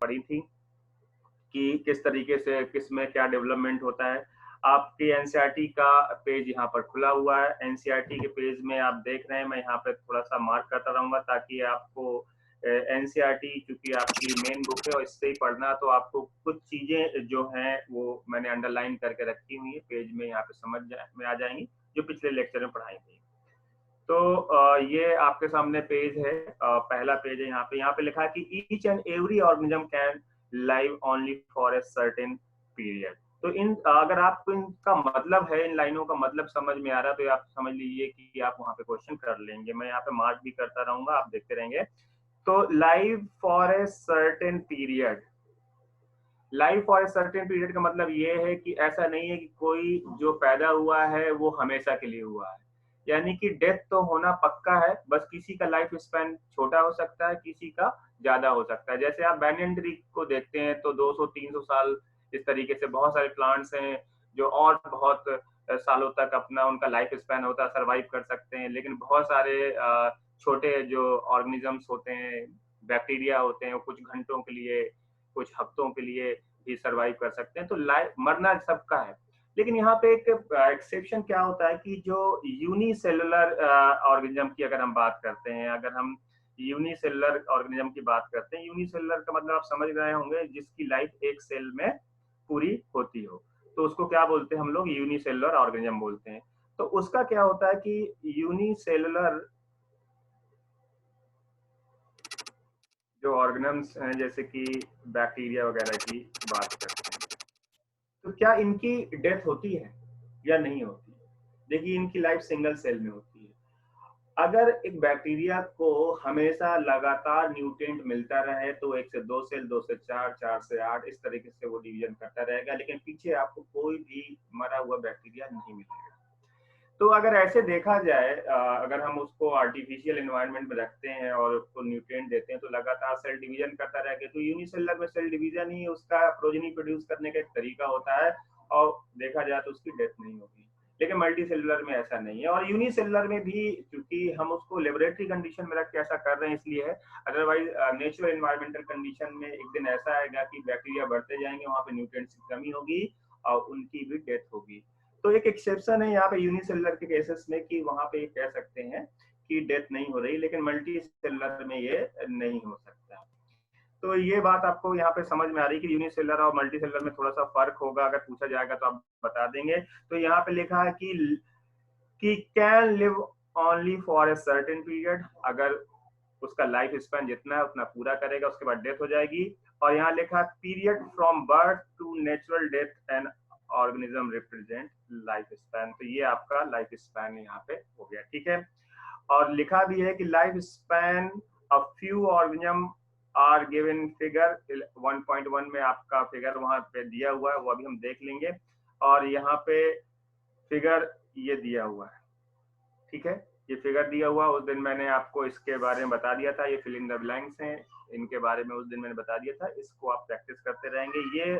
पढ़ी थी कि किस तरीके से किसमें क्या डेवलपमेंट होता है। आपके एनसीईआरटी का पेज यहाँ पर खुला हुआ है। एनसीईआरटी के पेज में आप देख रहे हैं, मैं यहाँ पे थोड़ा-सा मार्क करता रहूँगा ताकि आपको एनसीईआरटी चूँकि आपकी मेन बुक है और इससे ही पढ़ना, तो आपको कुछ चीज़ें जो हैं वो मैंने अंडरलाइन करके रखी हुई हैं, पेज में यहाँ पे समझ में आ जाएँगी, जो पिछले लेक्चर में पढ़ाई थी। तो ये आपके सामने पेज है, पहला पेज है यहाँ पे लिखा है कि each and every organism can live only for a certain period. तो इन अगर आपको इनका मतलब है, इन लाइनों का मतलब समझ में आ रहा है, तो आप समझ लीजिए कि आप वहाँ पे क्वेश्चन कर लेंगे। मैं यहाँ पे मार्क भी करता रहूंगा, आप देखते रहेंगे। तो live for a certain period, life for a certain period का मतलब ये है कि ऐसा नहीं है कि कोई जो पैदा हुआ है वो हमेशा के लिए हुआ है, यानी कि डेथ तो होना पक्का है, बस किसी का लाइफ स्पैन छोटा हो सकता है, किसी का ज्यादा हो सकता है। जैसे आप बैनियन ट्री को देखते हैं तो 200-300 साल, इस तरीके से बहुत सारे प्लांट्स हैं जो और बहुत सालों तक अपना उनका लाइफ स्पैन होता है, सर्वाइव कर सकते हैं। लेकिन बहुत सारे छोटे जो ऑर्गेनिजम्स होते हैं, बैक्टीरिया होते हैं, वो कुछ घंटों के लिए, कुछ हफ्तों के लिए भी सर्वाइव कर सकते हैं। तो लाइफ मरना सबका है, लेकिन यहाँ पे एक एक्सेप्शन क्या होता है कि जो यूनिसेलुलर ऑर्गेनिज्म की अगर हम बात करते हैं, अगर हम यूनिसेलुलर ऑर्गेनिज्म की बात करते हैं, यूनिसेलुलर का मतलब आप समझ रहे होंगे जिसकी लाइफ एक सेल में पूरी होती हो, तो उसको क्या बोलते हैं हम लोग, यूनिसेलुलर ऑर्गेनिज्म बोलते हैं। तो उसका क्या होता है कि यूनिसेलुलर जो ऑर्गेनिजम्स हैं, जैसे कि बैक्टीरिया वगैरह की बात करते हैं, तो क्या इनकी डेथ होती है या नहीं होती? देखिए, इनकी लाइफ सिंगल सेल में होती है। अगर एक बैक्टीरिया को हमेशा लगातार न्यूट्रिएंट मिलता रहे तो 1 से 2 सेल, 2 से 4, 4 से 8, इस तरीके से वो डिवीजन करता रहेगा, लेकिन पीछे आपको कोई भी मरा हुआ बैक्टीरिया नहीं मिलेगा। तो अगर ऐसे देखा जाए, अगर हम उसको आर्टिफिशियल एनवायरनमेंट में रखते हैं और उसको न्यूट्रिएंट देते हैं तो लगातार सेल डिवीजन करता रहेगा। तो यूनिसेलुलर में सेल डिवीजन ही उसका प्रोजेनी प्रोड्यूस करने का एक तरीका होता है, और देखा जाए तो उसकी डेथ नहीं होगी। लेकिन मल्टी सेलुलर में ऐसा नहीं है, और यूनिसेलुलर में भी चूंकि हम उसको लेबोरेटरी कंडीशन में रख के ऐसा कर रहे हैं इसलिए है। अदरवाइज नेचुरल एनवायरमेंटल कंडीशन में एक दिन ऐसा आएगा कि बैक्टीरिया बढ़ते जाएंगे, वहां पे न्यूट्रिएंट्स की कमी होगी और उनकी भी डेथ होगी। तो एक एक्सेप्शन है यहाँ पे यूनिसेलुलर के केसेस में कि वहां पे कह सकते हैं कि डेथ नहीं हो रही, लेकिन मल्टी सेलुलर में ये नहीं हो सकता। तो ये बात आपको यहाँ पे समझ में आ रही है कि यूनिसेलुलर और मल्टी सेलुलर में थोड़ा सा फर्क होगा, अगर पूछा जाएगा तो आप बता देंगे। तो यहाँ पे लिखा है कि can live only for a certain period, अगर उसका लाइफ स्पैन जितना है उतना पूरा करेगा, उसके बाद डेथ हो जाएगी। और यहाँ लिखा period from birth to natural death and organism represent life span. तो ये आपका लाइफ स्पैन यहाँ पे हो गया, ठीक है। और लिखा भी है कि life span of few organism are given figure 1.1 में, आपका फिगर वहां पे दिया हुआ है, वो अभी हम देख लेंगे। और यहाँ पे फिगर ये दिया हुआ है, ठीक है। ये फिगर दिया हुआ, उस दिन मैंने आपको इसके बारे में बता दिया था, ये फिल इन द ब्लैंक्स हैं, इनके बारे में उस दिन मैंने बता दिया था। इसको आप प्रैक्टिस करते रहेंगे। ये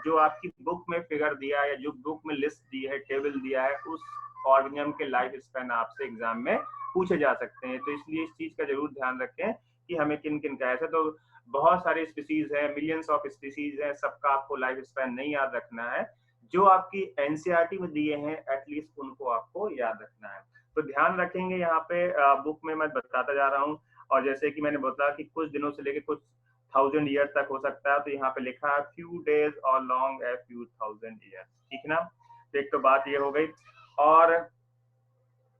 जो आपकी बुक में फिगर दिया है या जो बुक में लिस्ट दी है, टेबल दिया है, उस ऑर्गेनिज्म के लाइफ स्पैन आपसे एग्जाम में पूछे जा सकते हैं। तो इसलिए इस चीज का जरूर ध्यान रखें कि हमें किन किन का, ऐसा तो बहुत सारे स्पीसीज है, मिलियंस ऑफ स्पीसीज है, सबका आपको लाइफ स्पैन नहीं याद रखना है। जो आपकी एनसीईआरटी में दिए हैं एटलीस्ट उनको आपको याद रखना है। तो ध्यान रखेंगे यहाँ पे, बुक में मैं बताता जा रहा हूँ। और जैसे कि मैंने बताया कि कुछ दिनों से लेकर कुछ 1000 ईयर तक हो सकता है, तो यहाँ पे लिखा है फ्यू डेज और लॉन्ग ए फ्यू 1000 ईयर, ठीक ना। तो एक तो बात ये हो गई। और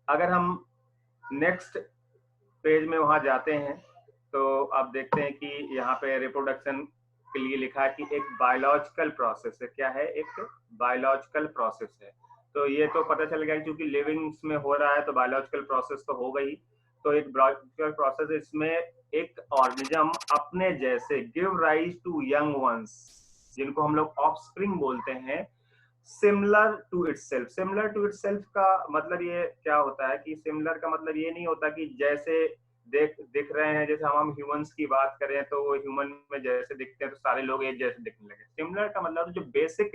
अगर हम नेक्स्ट पेज में वहां जाते हैं तो आप देखते हैं कि यहाँ पे रिप्रोडक्शन के लिए लिखा है कि एक बायोलॉजिकल प्रोसेस है। क्या है? एक बायोलॉजिकल प्रोसेस है। तो ये तो पता चल गया क्योंकि लिविंग्स में हो रहा है तो बायोलॉजिकल प्रोसेस तो होगा ही। तो एक बायोलॉजिकल प्रोसेस, इसमें एक ऑर्गेनिज्म अपने जैसे give rise to young ones, जिनको हम लोग ऑफस्प्रिंग बोलते हैं, similar to itself. Similar to itself का मतलब ये क्या होता है कि सिमिलर का मतलब ये नहीं होता कि जैसे दिख रहे हैं, जैसे हम ह्यूमंस की बात करें तो वो ह्यूमन में जैसे दिखते हैं तो सारे लोग एक जैसे दिखने लगे। सिमिलर का मतलब जो बेसिक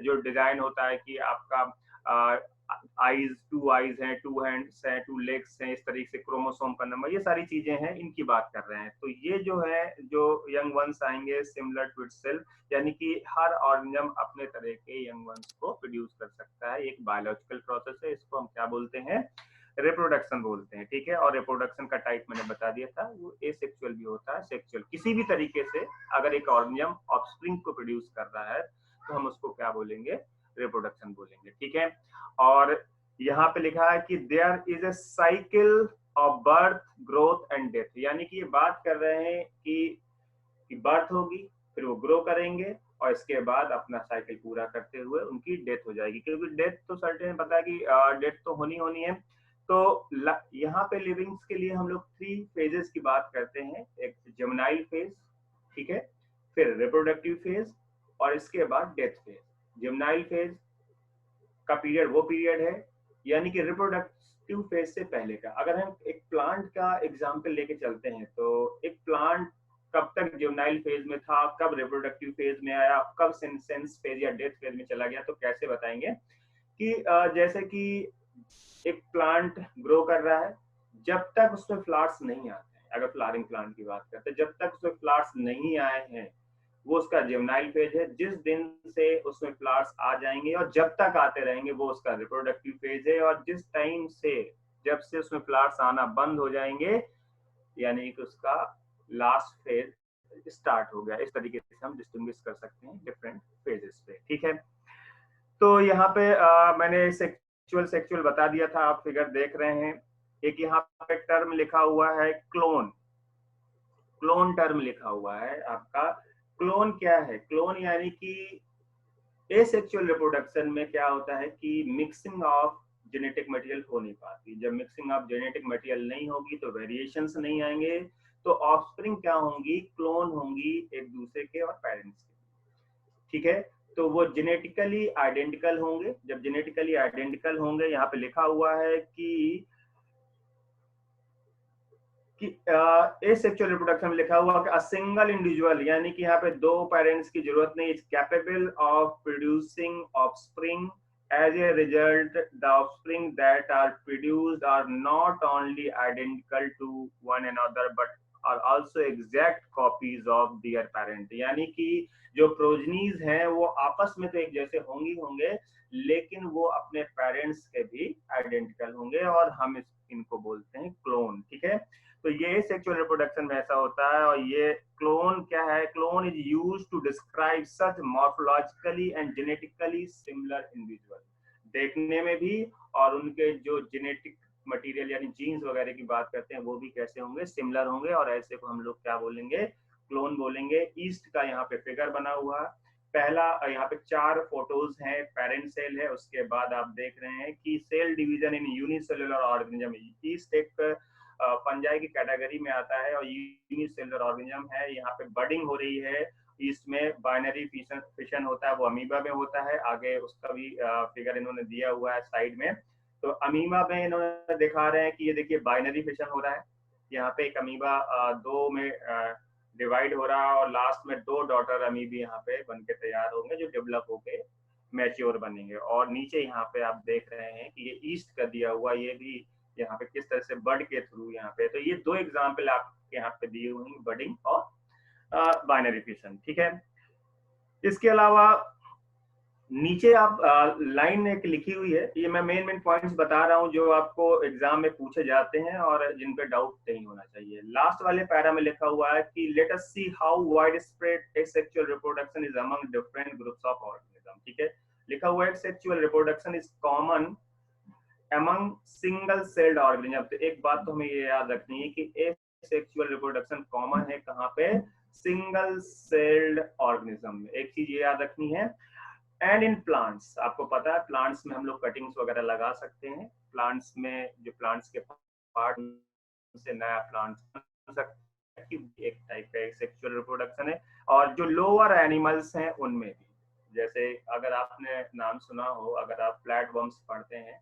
जो डिजाइन होता है कि आपका आईज, 2 आईज हैं, 2 हैंड्स हैं, 2 लेग्स हैं, इस तरीके से क्रोमोसोम का नंबर, ये सारी चीजें हैं, इनकी बात कर रहे हैं। तो ये जो है जो यंग वंस आएंगे सिमिलर टू इटसेल्फ, यानी कि हर ऑर्गेनिज्म अपने तरह के यंग वंस को प्रोड्यूस कर सकता है। एक बायोलॉजिकल प्रोसेस है, इसको हम क्या बोलते हैं, रिप्रोडक्शन बोलते हैं, ठीक है। और रिप्रोडक्शन का टाइप मैंने बता दिया था, वो एसेक्सुअल भी होता है, सेक्सुअल, किसी भी तरीके से अगर एक ऑर्गेनिज्म ऑफस्प्रिंग को प्रोड्यूस कर रहा है तो हम उसको क्या बोलेंगे, रिप्रोडक्शन बोलेंगे, ठीक है। और यहाँ पे लिखा है कि there is a cycle of birth, growth and death, यानी कि ये बात कर रहे हैं कि बर्थ होगी, फिर वो ग्रो करेंगे और इसके बाद अपना साइकिल पूरा करते हुए उनकी डेथ हो जाएगी, क्योंकि डेथ तो सर्टेन पता है कि डेथ तो होनी है। तो यहाँ पे लिविंग्स के लिए हम लोग 3 फेजेस की बात करते हैं, एक जेमिनाइल फेज, ठीक है, फिर रिप्रोडक्टिव फेज और इसके बाद डेथ फेज। जेमिनाइल फेज का पीरियड वो पीरियड है यानी कि रिप्रोडक्टिव फेज से पहले का। अगर हम एक प्लांट का एग्जांपल लेके चलते हैं तो एक प्लांट कब तक जेमिनाइल फेज में था, कब रिप्रोडक्टिव फेज में आया, कब सेंस फेज या डेथ फेज में चला गया, तो कैसे बताएंगे कि जैसे कि एक प्लांट ग्रो कर रहा है, जब तक उसमें फ्लावर्स नहीं आते हैं, अगर फ्लावरिंग प्लांट की बात करते हैं, जब तक उसमें फ्लावर्स नहीं आए हैं वो उसका जेमिनाइल फेज है। जिस दिन से उसमें फ्लावर्स आ जाएंगे और जब तक आते रहेंगे वो उसका रिप्रोडक्टिव फेज है। और जिस टाइम से जब से उसमें फ्लावर्स आना बंद हो जाएंगे यानी कि उसका लास्ट फेज स्टार्ट हो गया। इस तरीके से हम डिस्टिंग्विश कर सकते हैं डिफरेंट फेजेस पे, ठीक है। तो यहाँ पे मैंने सेक्सुअल बता दिया था, आप फिगर देख रहे हैं। एक यहाँ पे टर्म लिखा हुआ है क्लोन, क्लोन टर्म लिखा हुआ है आपका। क्लोन क्या है, क्लोन यानी कि एसेक्सुअल रिप्रोडक्शन में क्या होता है कि मिक्सिंग ऑफ जेनेटिक मटेरियल हो नहीं पाती। जब मिक्सिंग ऑफ जेनेटिक मटेरियल नहीं होगी तो वेरिएशंस नहीं आएंगे, तो ऑफस्प्रिंग क्या होंगी, क्लोन होंगी एक दूसरे के और पेरेंट्स के, ठीक है। तो वो जेनेटिकली आइडेंटिकल होंगे। जब जेनेटिकली आइडेंटिकल होंगे, यहाँ पे लिखा हुआ है कि एसेक्सुअल रिप्रोडक्शन में लिखा हुआ कि अ सिंगल इंडिविजुअल, यानी कि यहाँ पे 2 पेरेंट्स की जरूरत नहीं, is capable of producing offspring. As a result, the offspring that are produced are not only identical to one another but are also exact copies of their parent। यानी कि जो प्रोजनीज हैं वो आपस में तो एक जैसे होंगे लेकिन वो अपने पेरेंट्स के भी आइडेंटिकल होंगे और हम इनको बोलते हैं क्लोन, ठीक है। तो ये सेक्सुअल रिप्रोडक्शन में ऐसा होता है। और ये क्लोन क्या है, clone is used to describe such morphologically and genetically similar individual, देखने में भी और उनके जो जेनेटिक मटेरियल यानी जीन्स वगैरह की बात करते हैं वो भी कैसे होंगे, सिमिलर होंगे। और ऐसे को हम लोग क्या बोलेंगे, क्लोन बोलेंगे। ईस्ट का यहाँ पे फिगर बना हुआ है। पहला यहाँ पे 4 फोटोज हैं, पेरेंट सेल है, उसके बाद आप देख रहे हैं कि cell division in unicellular organism. Yeast एक फंजाई की कैटेगरी में आता है और यूनिसेलुलर ऑर्गेनिज्म है। यहाँ पे बडिंग हो रही है, इसमें बाइनरी फिशन होता है, वो अमीबा में होता है। आगे उसका भी फिगर इन्होंने दिया हुआ है साइड में। तो अमीबा में इन्होंने दिखा रहे हैं कि ये देखिए बाइनरी फिशन हो रहा है, यहाँ पे एक अमीबा 2 में डिवाइड हो रहा है और लास्ट में 2 डॉटर अमीबी यहाँ पे बन के तैयार होंगे जो डेवलप होके मैच्योर बनेंगे। और नीचे यहाँ पे आप देख रहे हैं कि ये ईस्ट का दिया हुआ, ये भी यहाँ पे किस तरह से बर्ड के थ्रू यहाँ पे। तो ये 2 एग्जाम्पल आपके यहाँ पे दिए हुए हैं, बर्डिंग और बाइनरी फिशन, ठीक है। इसके अलावा नीचे आप लाइन एक लिखी हुई है, ये मैं मेन पॉइंट्स बता रहा हूँ जो आपको एग्जाम में पूछे जाते हैं और जिन पे डाउट नहीं होना चाहिए। लास्ट वाले पैरा में लिखा हुआ है कि let us see how wide spread asexual reproduction is among different groups of organism, ठीक है। लिखा हुआ है sexual reproduction is common among single celled organism. तो एक बात तो हमें ये याद रखनी है कि एसेक्सुअल रिप्रोडक्शन कॉमन है कहाँ पे, सिंगल सेल्ड ऑर्गेनिज्म में। एक चीज ये याद रखनी है। एंड इन प्लांट्स, आपको पता है प्लांट्स में हम लोग कटिंग्स वगैरह लगा सकते हैं। प्लांट्स में जो प्लांट्स के पार्ट से नया प्लांट बन सकता है, एक टाइप का सेक्सुअल रिप्रोडक्शन है। और जो लोअर एनिमल्स हैं उनमें भी, जैसे अगर आपने नाम सुना हो, अगर आप फ्लैट वर्म्स पढ़ते हैं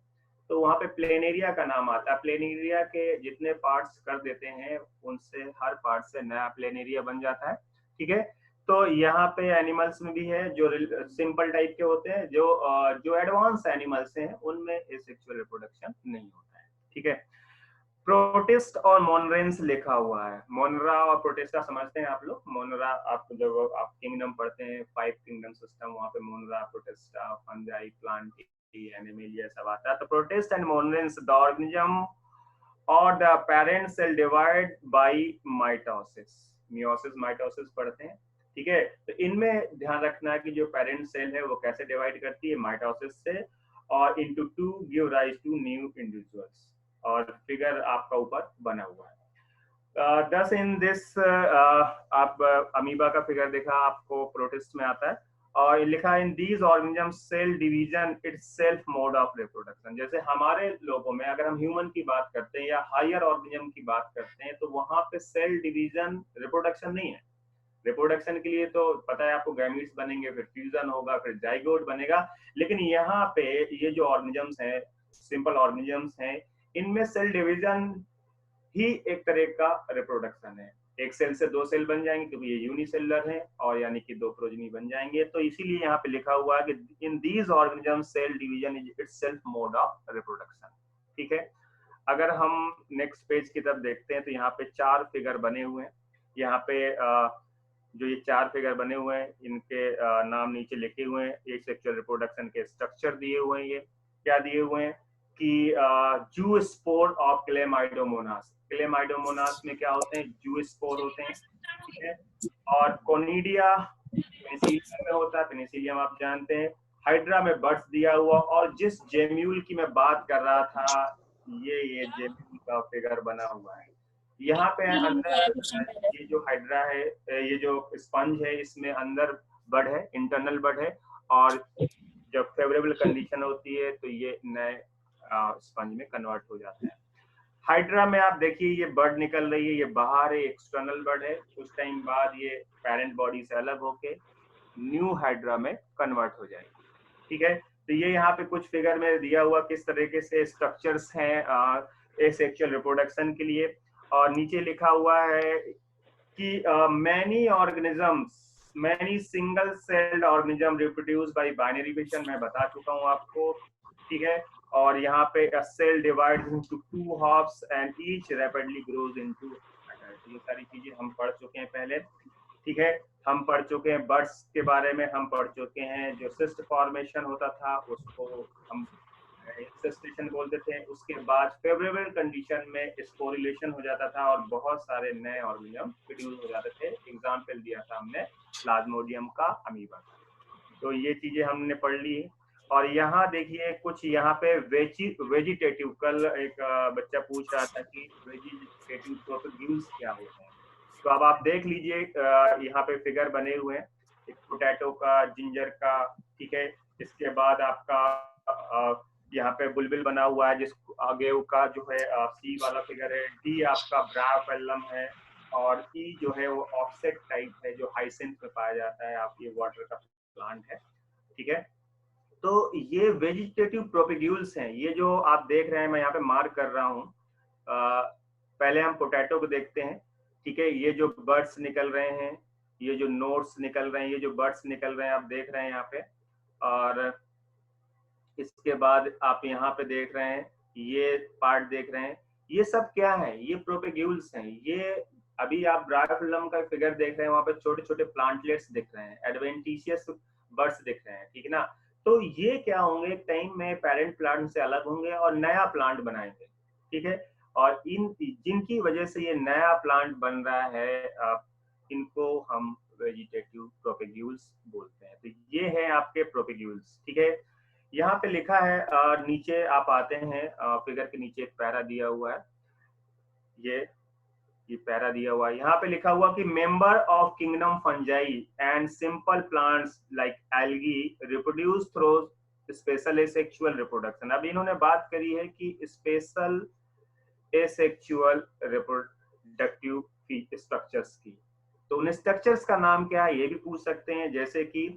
तो वहां पे प्लेनेरिया का नाम आता है। प्लेनेरिया के जितने पार्ट्स कर देते हैं उनसे हर पार्ट से नया प्लेनेरिया बन जाता है, ठीक है। तो यहाँ पे एनिमल्स में भी है जो सिंपल टाइप के होते हैं, जो एडवांस एनिमल्स हैं उनमें एसेक्सुअल रिप्रोडक्शन नहीं होता है। ठीक है, प्रोटिस्ट और मोनरेंस लिखा हुआ है। मोनरा और प्रोटिस्टा समझते हैं आप लोग। मोनरा आप जब आप किंगडम पढ़ते हैं, 5 किंगडम सिस्टम, वहां पे Monera, Protista, Fungi, Plantae, animal सब आता है। तो protist and monerans the organism और the parent cell divide by mitosis. Meiosis mitosis पढ़ते हैं, ठीक है। तो इनमें ध्यान रखना है कि जो पेरेंट सेल है वो कैसे डिवाइड करती है, माइटोसिस से, और into two give rise to new individuals. और फिगर आपका ऊपर बना हुआ है। दस इन दिस आप अमीबा का फिगर देखा, आपको प्रोटिस्ट में आता है, और लिखा in these organism cell division itself mode of reproduction. जैसे हमारे लोगों में अगर हम ह्यूमन की बात करते हैं या हायर ऑर्गेनिज्म की बात करते हैं, तो वहां पे सेल डिवीजन रिप्रोडक्शन नहीं है। रिप्रोडक्शन के लिए तो पता है आपको, गैमीट्स बनेंगे, फिर फ्यूजन होगा, फिर जाइगोट बनेगा। लेकिन यहाँ पे ये जो ऑर्गेनिजम्स हैं, सिंपल ऑर्गेनिजम्स हैं, इनमें सेल डिवीजन ही एक तरह का रिप्रोडक्शन है। एक सेल से 2 सेल बन जाएंगे क्योंकि ये यूनिसेलुलर है, और यानी कि 2 प्रोजेनी बन जाएंगे। तो इसीलिए यहाँ पे लिखा हुआ है कि in these organism cell division is itself mode of reproduction. ठीक है, अगर हम नेक्स्ट पेज की तरफ देखते हैं तो यहाँ पे 4 फिगर बने हुए हैं। यहाँ पे जो ये 4 फिगर बने हुए हैं, इनके नाम नीचे लिखे हुए हैं। एक सेक्सुअल रिप्रोडक्शन के स्ट्रक्चर दिए हुए हैं। ये क्या दिए हुए हैं कि जू स्पोर ऑफ क्लेमाइडोमोनास। क्लेमाइडोमोनास में क्या होते हैं, जू स्पोर होते हैं, ठीक है। और कोनिडिया पेनिसिलियम में होता है, पेनिसिलियम आप जानते हैं। हाइड्रा में बर्ड्स दिया हुआ, और जिस जेम्यूल की मैं बात कर रहा था, ये जेम्यूल का फिगर बना हुआ है। यहाँ पे अंदर ये जो हाइड्रा है, ये जो स्पंज है, इसमें अंदर बड है, इंटरनल बड है, और जब फेवरेबल कंडीशन होती है तो ये नए स्पंज में कन्वर्ट हो जाता है। हाइड्रा में आप देखिए ये बर्ड निकल रही है, ये बाहर है, एक्सटर्नल बर्ड है। कुछ टाइम बाद ये पेरेंट बॉडी से अलग होके न्यू हाइड्रा में कन्वर्ट हो जाएगी। ठीक है, तो ये यहाँ पे कुछ फिगर में दिया हुआ किस तरीके से स्ट्रक्चर्स हैं एसेक्सुअल रिप्रोडक्शन के लिए। और नीचे लिखा हुआ है कि many single celled organism reproduce by binary fission, मैं बता चुका हूँ आपको। ठीक है, और यहाँ पे cell divides into 2 halves and each rapidly grows into adult. ये सारी चीजें हम पढ़ चुके हैं पहले। ठीक है, हम पढ़ चुके हैं बर्ड्स के बारे में, हम पढ़ चुके हैं जो सिस्ट फॉर्मेशन होता था उसको हम इंसेस्टेशन बोलते थे। उसके बाद फेवरेबल कंडीशन में स्पोरिलेशन हो जाता था और बहुत सारे नए ऑर्गेनिज्म प्रोड्यूस हो जाते थे। एग्जाम्पल दिया था हमने प्लाज्मोडियम का, अमीबा का। तो ये चीजें हमने पढ़ ली। और यहाँ देखिए कुछ यहाँ पे वेजिटेटिव, कल एक बच्चा पूछ रहा था कि वेजिटेटिव प्रोपेग्यूल्स क्या होते हैं। तो अब आप देख लीजिए, यहाँ पे फिगर बने हुए हैं, एक पोटैटो का, जिंजर का, ठीक है। इसके बाद आपका यहाँ पे बुलबुल बना हुआ है, जिस आगे का जो है सी वाला फिगर है। डी आपका ब्रायोफिल्लम है, और ई जो है वो ऑफसेट टाइप है जो हाइसिंथ में पाया जाता है। आप ये वाटर का प्लांट है, ठीक है। तो ये वेजिटेटिव प्रोपेग्यूल्स हैं, ये जो आप देख रहे हैं, मैं यहाँ पे मार्क कर रहा हूँ। पहले हम पोटैटो को देखते हैं, ठीक है। ये जो बर्ड्स निकल रहे हैं, ये जो नोट्स निकल रहे हैं, ये जो बर्ड्स निकल रहे हैं आप देख रहे हैं यहाँ पे। और इसके बाद आप यहाँ पे देख रहे हैं, ये पार्ट देख रहे हैं, ये सब क्या है, ये प्रोपेग्यूल्स हैं। ये अभी आप ब्रायोफिल्लम का फिगर देख रहे हैं, वहां पे छोटे छोटे प्लांटलेट्स दिख रहे हैं, एडवेंटिशियस बर्ड्स दिख रहे हैं, ठीक है ना। तो ये क्या होंगे, टाइम में पेरेंट प्लांट से अलग होंगे और नया प्लांट बनाएंगे, ठीक है। और इन जिनकी वजह से ये नया प्लांट बन रहा है, इनको हम वेजिटेटिव प्रोपेग्यूल्स बोलते हैं। तो ये है आपके प्रोपेग्यूल्स, ठीक है। यहाँ पे लिखा है, नीचे आप आते हैं, फिगर के नीचे एक पैरा दिया हुआ है, ये पैरा दिया हुआ है। यहाँ पे लिखा हुआ कि member of kingdom fungi and simple plants like algae reproduce through special asexual reproduction. अब इन्होंने बात करी है कि स्पेशल एसेक्सुअल रिप्रोडक्टिव स्ट्रक्चर्स की। तो उन स्ट्रक्चर्स का नाम क्या है ये भी पूछ सकते हैं, जैसे कि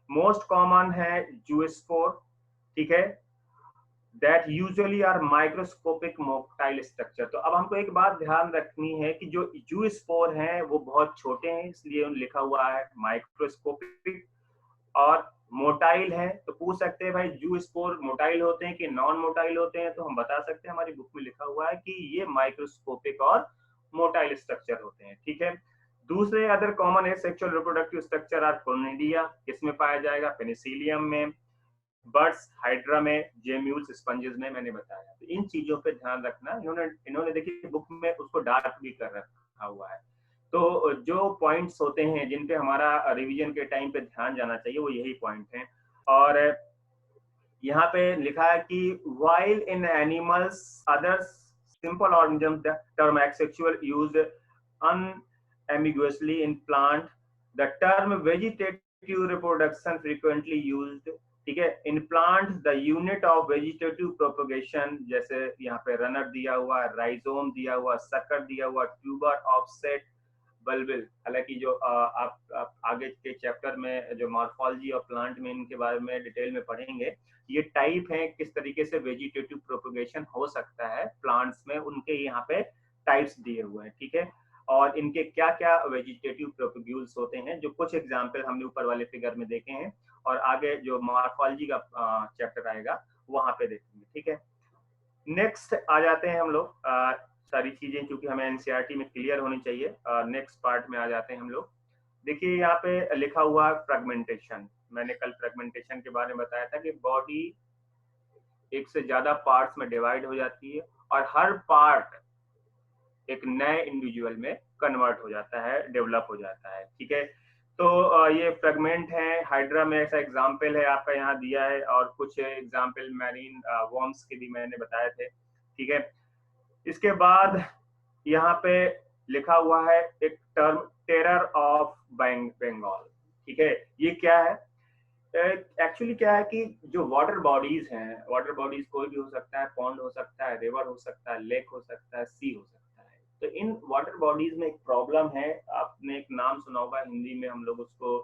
मोस्ट कॉमन है जूस्पोर, ठीक है। that usually are microscopic motile structure। तो अब हमको एक बात ध्यान रखनी है कि जो जूस्पोर हैं वो बहुत छोटे हैं, इसलिए लिखा हुआ है माइक्रोस्कोपिक, और मोटाइल है। तो पूछ सकते हैं भाई जूस्पोर मोटाइल होते हैं कि नॉन मोटाइल होते हैं, तो हम बता सकते हैं हमारी बुक में लिखा हुआ है कि ये माइक्रोस्कोपिक और मोटाइल स्ट्रक्चर होते हैं। ठीक है। दूसरे अदर कॉमन है sexual reproductive structure are conidia, किसमें पाया जाएगा? पेनिसिलियम में, बर्ड्स, हाइड्रा में, जेम्यूल्स, स्पंजेस में मैंने बताया। तो इन चीजों पे ध्यान रखना। इन्होंने देखिए बुक में उसको डार्क भी कर रखा हुआ है। तो जो पॉइंट्स होते हैं जिन पे हमारा रिवीजन के टाइम पे ध्यान जाना चाहिए वो यही पॉइंट हैं। और यहाँ पे लिखा है कि while in animals other simple organisms the term asexual used unambiguously, in plant the term vegetative reproduction frequently used। ठीक है। In plant the unit of vegetative propagation, जैसे यहाँ पे रनर दिया हुआ, राइजोम दिया हुआ, सकर दिया हुआ, ट्यूबर, ऑफसेट, बल्बिल। हालांकि जो आप आगे के चैप्टर में जो मॉर्फोलॉजी ऑफ प्लांट में इनके बारे में डिटेल में पढ़ेंगे, ये टाइप है किस तरीके से वेजिटेटिव प्रोपोगेशन हो सकता है प्लांट्स में, उनके यहाँ पे टाइप्स दिए हुए हैं। ठीक है। और इनके क्या क्या वेजिटेटिव प्रोपोग्यूल्स होते हैं, जो कुछ एग्जाम्पल हमने ऊपर वाले फिगर में देखे हैं, और आगे जो मॉर्फोलॉजी का चैप्टर आएगा वहां पे देखेंगे। ठीक है। नेक्स्ट आ जाते हैं हम लोग। सारी चीजें चूंकि हमें एनसीईआरटी में क्लियर होनी चाहिए, नेक्स्ट पार्ट में आ जाते हैं हम लोग। देखिए यहाँ पे लिखा हुआ है फ्रेगमेंटेशन। मैंने कल फ्रेगमेंटेशन के बारे में बताया था कि बॉडी एक से ज्यादा पार्ट्स में डिवाइड हो जाती है और हर पार्ट एक नए इंडिविजुअल में कन्वर्ट हो जाता है, डेवलप हो जाता है। ठीक है। तो ये फ्रेगमेंट है। हाइड्रा में ऐसा एग्जाम्पल है आपका यहाँ दिया है, और कुछ एग्जाम्पल मैरीन वॉर्म्स के भी मैंने बताए थे। ठीक है। इसके बाद यहाँ पे लिखा हुआ है एक टर्म टेरर ऑफ बंगाल। ठीक है। ये क्या है? एक्चुअली क्या है कि जो वाटर बॉडीज हैं, वाटर बॉडीज कोई भी हो सकता है, पॉन्ड हो सकता है, रिवर हो सकता है, लेक हो सकता है, सी हो सकता है। तो इन वाटर बॉडीज में एक प्रॉब्लम है। आपने एक नाम सुना होगा, हिंदी में हम लोग उसको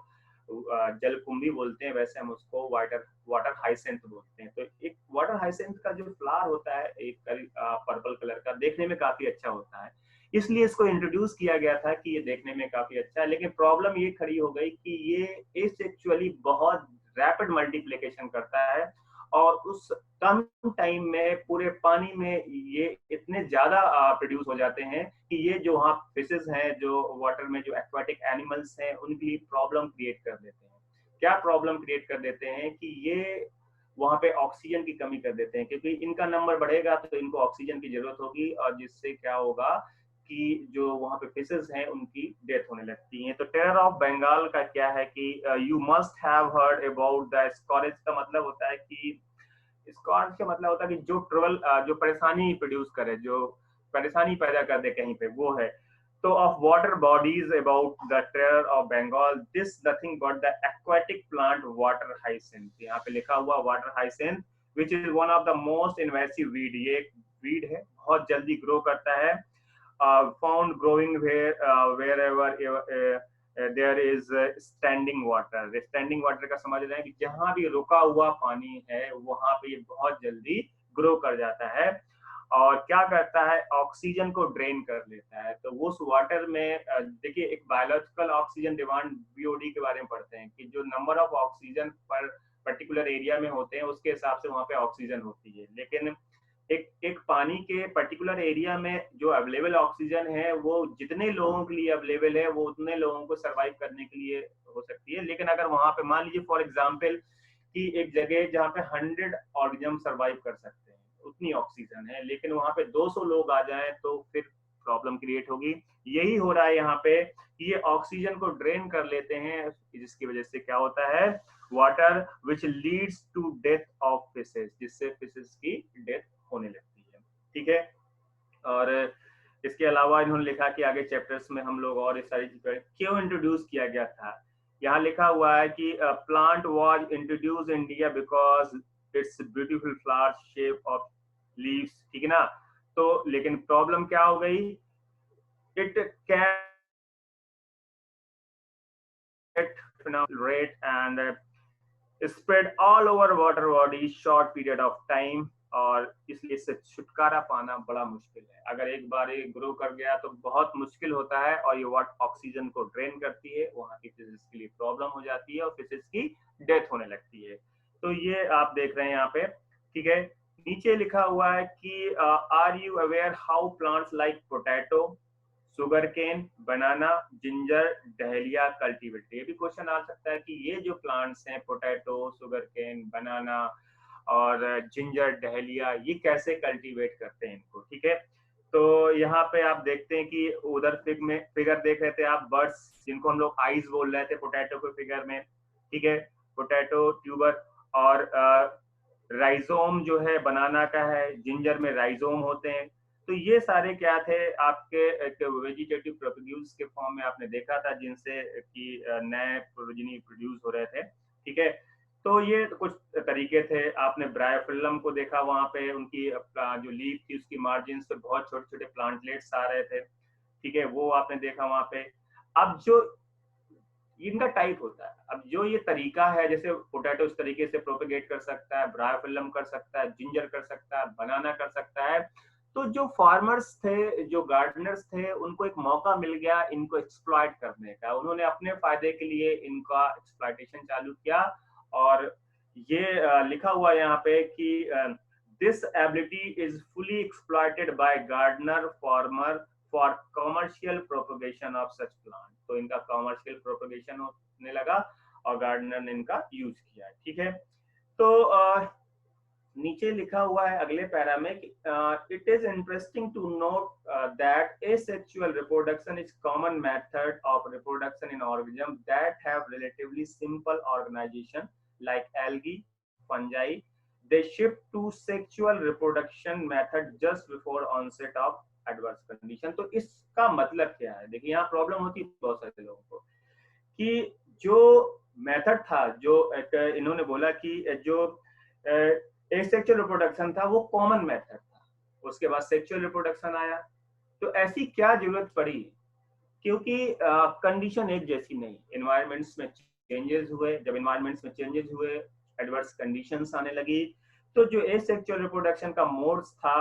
जलकुंभी बोलते हैं, वैसे हम उसको वाटर वाटर हाइसेंथ बोलते हैं। तो एक वाटर हाइसेंथ का जो फ्लावर होता है एक पर्पल कलर का, देखने में काफी अच्छा होता है, इसलिए इसको इंट्रोड्यूस किया गया था कि ये देखने में काफी अच्छा है। लेकिन प्रॉब्लम ये खड़ी हो गई कि ये एसेक्सुअली बहुत रैपिड मल्टीप्लिकेशन करता है, और उस कम टाइम में पूरे पानी में ये इतने ज्यादा प्रोड्यूस हो जाते हैं कि ये जो वहाँ फिशेस हैं, जो वाटर में जो एक्वाटिक एनिमल्स हैं, उनके लिए प्रॉब्लम क्रिएट कर देते हैं। क्या प्रॉब्लम क्रिएट कर देते हैं कि ये वहां पे ऑक्सीजन की कमी कर देते हैं, क्योंकि इनका नंबर बढ़ेगा तो इनको ऑक्सीजन की जरूरत होगी, और जिससे क्या होगा कि जो वहां पे फिशेस हैं उनकी डेथ होने लगती है। तो टेरर ऑफ बंगाल का क्या है कि you must have heard about the scourge. का मतलब होता है कि स्कॉर्च का मतलब होता है कि जो ट्रबल, जो परेशानी प्रोड्यूस करे, जो परेशानी पैदा कर दे कहीं पे, वो है। तो of water bodies about the terror of Bengal, this nothing but the aquatic plant water hyacinth. यहाँ पे लिखा हुआ water hyacinth which is one of the most invasive weed. ये एक वीड है, बहुत जल्दी ग्रो करता है। found growing wherever there is standing water। Standing water का समझ रहे हैं कि जहां भी रुका हुआ पानी है वहां पे ये बहुत जल्दी ग्रो कर जाता है, और क्या करता है, ऑक्सीजन को ड्रेन कर लेता है। तो उस वाटर में देखिए, एक बायोलॉजिकल ऑक्सीजन डिमांड बीओडी के बारे में पढ़ते हैं कि जो नंबर ऑफ ऑक्सीजन पर पर्टिकुलर एरिया में होते हैं उसके हिसाब से वहां पे ऑक्सीजन होती है। लेकिन एक पानी के पर्टिकुलर एरिया में जो अवेलेबल ऑक्सीजन है वो जितने लोगों के लिए अवेलेबल है वो उतने लोगों को सरवाइव करने के लिए हो सकती है। लेकिन अगर वहां पे मान लीजिए फॉर एग्जांपल कि एक जगह जहाँ पे 100 ऑर्गेनिज्म सरवाइव कर सकते हैं, उतनी ऑक्सीजन है, लेकिन वहां पे 200 लोग आ जाएं तो फिर प्रॉब्लम क्रिएट होगी। यही हो रहा है यहाँ पे कि ये ऑक्सीजन को ड्रेन कर लेते हैं, जिसकी वजह से क्या होता है, water which leads to death of fishes, जिससे फिशेस की डेथ होने लगती है। ठीक है। और इसके अलावा इन्होंने लिखा कि आगे चैप्टर्स में हम लोग और इस सारी चीजें क्यों इंट्रोड्यूस किया गया था। यहाँ लिखा हुआ है कि plant was introduce India because it's beautiful flower shape of leaves. ठीक है ना। तो लेकिन प्रॉब्लम क्या हो गई, it can rate and spread all over water body short period of time, और इसलिए इससे छुटकारा पाना बड़ा मुश्किल है। अगर एक बार ये ग्रो कर गया तो बहुत मुश्किल होता है और ये वाट ऑक्सीजन को ड्रेन करती है, वहाँ की फिशेज के लिए प्रॉब्लम हो जाती है और फिशेज की डेथ होने लगती है। तो ये आप देख रहे हैं यहाँ पे, ठीक है। नीचे लिखा हुआ है कि are you aware how plants like potato, sugar cane, banana, ginger, dahlia cultivate. ये भी क्वेश्चन आ सकता है कि ये जो प्लांट्स हैं पोटैटो, शुगर केन, बनाना और जिंजर, डहेलिया, ये कैसे कल्टीवेट करते हैं इनको, ठीक है। तो यहाँ पे आप देखते हैं कि उधर फिगर देख रहे थे आप, बर्ड्स जिनको हम लोग आइज बोल रहे थे पोटैटो के फिगर में, ठीक है। पोटैटो ट्यूबर और राइजोम जो है बनाना का है, जिंजर में राइजोम होते हैं। तो ये सारे क्या थे आपके एक वेजिटेटिव प्रोपग्यूल्स के फॉर्म में आपने देखा था, जिनसे कि नए प्रोजेनी प्रोड्यूस हो रहे थे, ठीक है। तो ये कुछ तरीके थे। आपने ब्रायोफिल्लम को देखा, वहां पे उनकी जो लीफ थी उसकी मार्जिन पे बहुत छोटे छोटे प्लांटलेट्स आ रहे थे, ठीक है, वो आपने देखा वहां पे। अब जो इनका टाइप होता है, अब जो ये तरीका है, जैसे पोटैटो इस तरीके से प्रोपेगेट कर सकता है, ब्रायोफिल्लम कर सकता है, जिंजर कर सकता है, बनाना कर सकता है। तो जो फार्मर्स थे, जो गार्डनर्स थे, उनको एक मौका मिल गया इनको एक्सप्लॉइट करने का। उन्होंने अपने फायदे के लिए इनका एक्सप्लॉइटेशन चालू किया। और ये लिखा हुआ यहाँ पे कि this ability is fully exploited by gardener farmer for commercial propagation of such plant. तो इनका कमर्शियल प्रोपगेशन होने लगा और गार्डनर ने इनका यूज किया, ठीक है। तो नीचे लिखा हुआ है अगले पैरा में कि it is interesting to note that asexual reproduction is common method of reproduction in organism that have relatively simple organisation like algae, fungi. They shift to sexual reproduction method just before onset of adverse condition। तो इसका मतलब क्या है? देखिए यहाँ problem होती है बहुत सारे लोगों को कि जो मेथड था, जो इन्होंने बोला कि जो एसेक्सुअल रिप्रोडक्शन था वो कॉमन मेथड था, उसके बाद सेक्सुअल रिप्रोडक्शन आया। तो ऐसी क्या जरूरत पड़ी? क्योंकि कंडीशन एक जैसी नहीं, एनवायरमेंट्स में चेंजेस हुए। जब एनवायरमेंट्स में चेंजेस हुए, एडवर्स कंडीशंस आने लगी, तो जो एसेक्सुअल रिप्रोडक्शन का मोड्स था,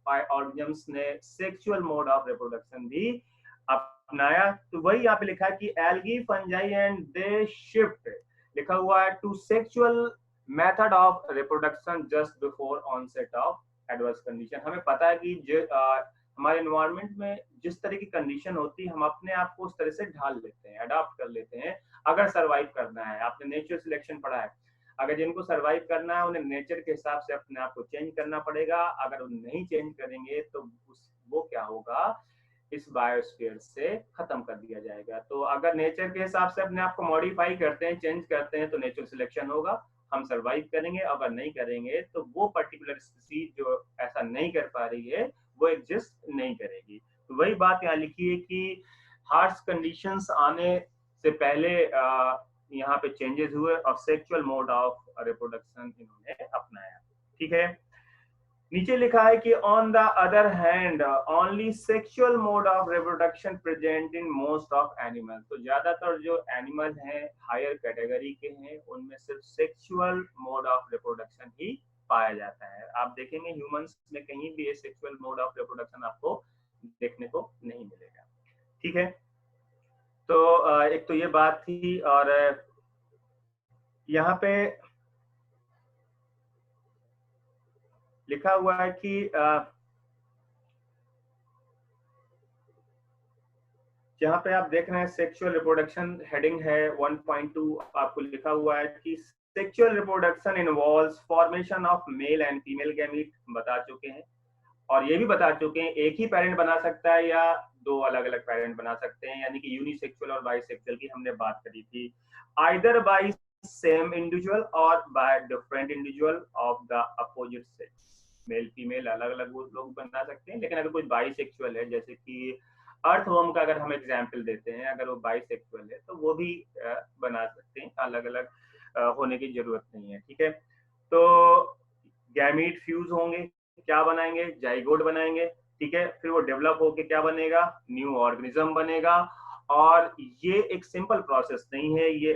ऑर्गेनिजम्स ने सेक्सुअल मोड ऑफ रिप्रोडक्शन भी अपनाया। तो वही यहाँ पे लिखा है कि algae, fungi and they shift, लिखा हुआ है, to sexual method of reproduction just before onset of adverse condition. हमें पता है कि हमारे एनवायरनमेंट में जिस तरह की कंडीशन होती है, हम अपने आप को उस तरह से ढाल लेते हैं, अडॉप्ट कर लेते हैं, अगर सरवाइव करना है। आपने नेचर सिलेक्शन पढ़ा है, अगर जिनको सरवाइव करना है उन्हें नेचर के हिसाब से अपने आप को चेंज करना पड़ेगा। अगर वो नहीं चेंज करेंगे तो वो क्या होगा, इस बायोस्फीयर से खत्म कर दिया जाएगा। तो अगर नेचर के हिसाब से अपने आप को मॉडिफाई करते हैं, चेंज करते हैं, तो नेचर सिलेक्शन होगा, हम सरवाइव करेंगे। अगर नहीं करेंगे तो वो पर्टिकुलर स्पीसीज जो ऐसा नहीं कर पा रही है वो एग्जिस्ट नहीं करेगी। तो वही बात यहाँ लिखी है कि हार्श कंडीशंस आने से पहले यहाँ पे चेंजेस हुए और सेक्सुअल मोड ऑफ रिप्रोडक्शन इन्होंने अपनाया, ठीक है। नीचे लिखा है कि on the other hand only sexual mode of reproduction present in most of animal. तो ज्यादातर जो एनिमल हैं हायर कैटेगरी के हैं, उनमें सिर्फ सेक्सुअल मोड ऑफ रिप्रोडक्शन ही पाया जाता है। आप देखेंगे ह्यूमंस में कहीं भी सेक्सुअल मोड ऑफ रिप्रोडक्शन आपको देखने को नहीं मिलेगा, ठीक है। तो एक तो ये बात थी। और यहाँ पे लिखा हुआ है कि जहाँ पे आप देख रहे हैं सेक्सुअल रिप्रोडक्शन हेडिंग है 1.2, आपको लिखा हुआ है कि sexual reproduction involves formation of male and female gamete, बता चुके हैं। और ये भी बता चुके हैं एक ही पेरेंट बना सकता है या दो अलग अलग पेरेंट बना सकते हैं, यानी कि यूनिसेक्सुअल और बाइसेक्सुअल की हमने बात करी थी। आइदर बाय सेम इंडिविजुअल और by different individual of the opposite sex. Male female अलग अलग वो लोग बना सकते हैं, लेकिन अगर कोई बाइसेक्सुअल है, जैसे कि अर्थवर्म का अगर हम एग्जाम्पल देते हैं, अगर वो बाइसेक्सुअल है तो वो भी बना सकते हैं, अलग अलग होने की जरूरत नहीं है, ठीक है। तो गैमीट फ्यूज होंगे, क्या बनाएंगे, जाइगोट बनाएंगे, ठीक है। फिर वो डेवलप होके क्या बनेगा, न्यू ऑर्गेनिज्म बनेगा। और ये एक सिंपल प्रोसेस नहीं है, ये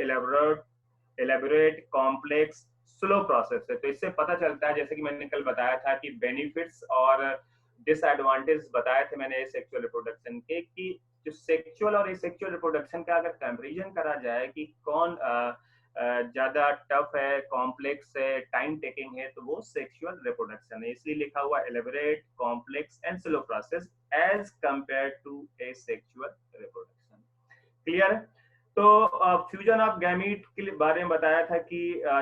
एलेबोरेट कॉम्प्लेक्स स्लो प्रोसेस है। तो इससे पता चलता है, जैसे कि मैंने कल बताया था कि बेनिफिट्स और डिसएडवांटेज बताए थे मैंने सेक्सुअल रिप्रोडक्शन के, कि जो सेक्सुअल और एसेक्सुअल रिप्रोडक्शन का अगर कंपैरिजन करा जाए कि कौन ज्यादा टफ है, कॉम्प्लेक्स है, टाइम टेकिंग है, तो वो सेक्सुअल रिप्रोडक्शन है। इसलिए लिखा हुआ elaborate, complex and slow process as compare to asexual reproduction. Clear है? तो फ्यूजन ऑफ गैमीट के बारे में बताया था कि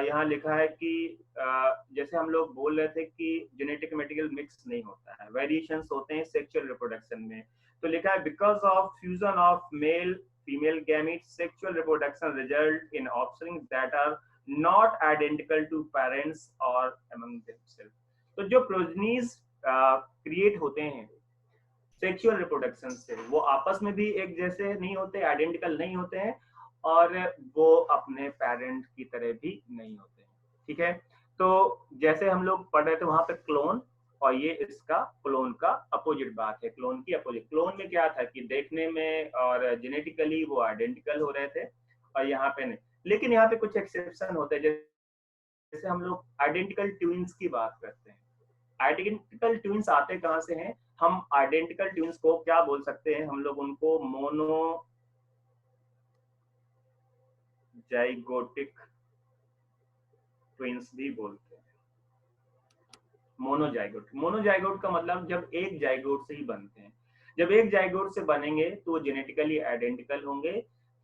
यहाँ लिखा है कि जैसे हम लोग बोल रहे थे कि जेनेटिक मटेरियल मिक्स नहीं होता है, वेरिएशंस होते हैं सेक्सुअल रिप्रोडक्शन में। तो लिखा है because of fusion of male female gamete sexual reproduction result in offspring that are not identical to parents और अमंग देमसेल्फ। तो जो प्रोजनीज क्रिएट होते हैं सेक्सुअल रिप्रोडक्शन से, वो आपस में भी एक जैसे नहीं होते, आइडेंटिकल नहीं होते हैं, और वो अपने पेरेंट की तरह भी नहीं होते हैं। ठीक है? तो जैसे हम लोग पढ़ रहे थे वहां पे क्लोन, और ये इसका क्लोन का अपोजिट बात है, क्लोन की अपोजिट। क्लोन में क्या था कि देखने में और जेनेटिकली वो आइडेंटिकल हो रहे थे, और यहाँ पे नहीं। लेकिन यहाँ पे कुछ एक्सेप्शन होते हैं, जैसे हम लोग आइडेंटिकल ट्विंस की बात करते हैं। आइडेंटिकल ट्विंस आते कहां से हैं? हम आइडेंटिकल ट्विंस को क्या बोल सकते हैं? हम लोग उनको मोनोजाइगोटिक ट्विंस भी बोलते हैं। मोनोजाइगोट का मतलब जब एक जाइगोट से ही बनते हैं। जब एक जाइगोट से बनेंगे तो वो जेनेटिकली आइडेंटिकल होंगे।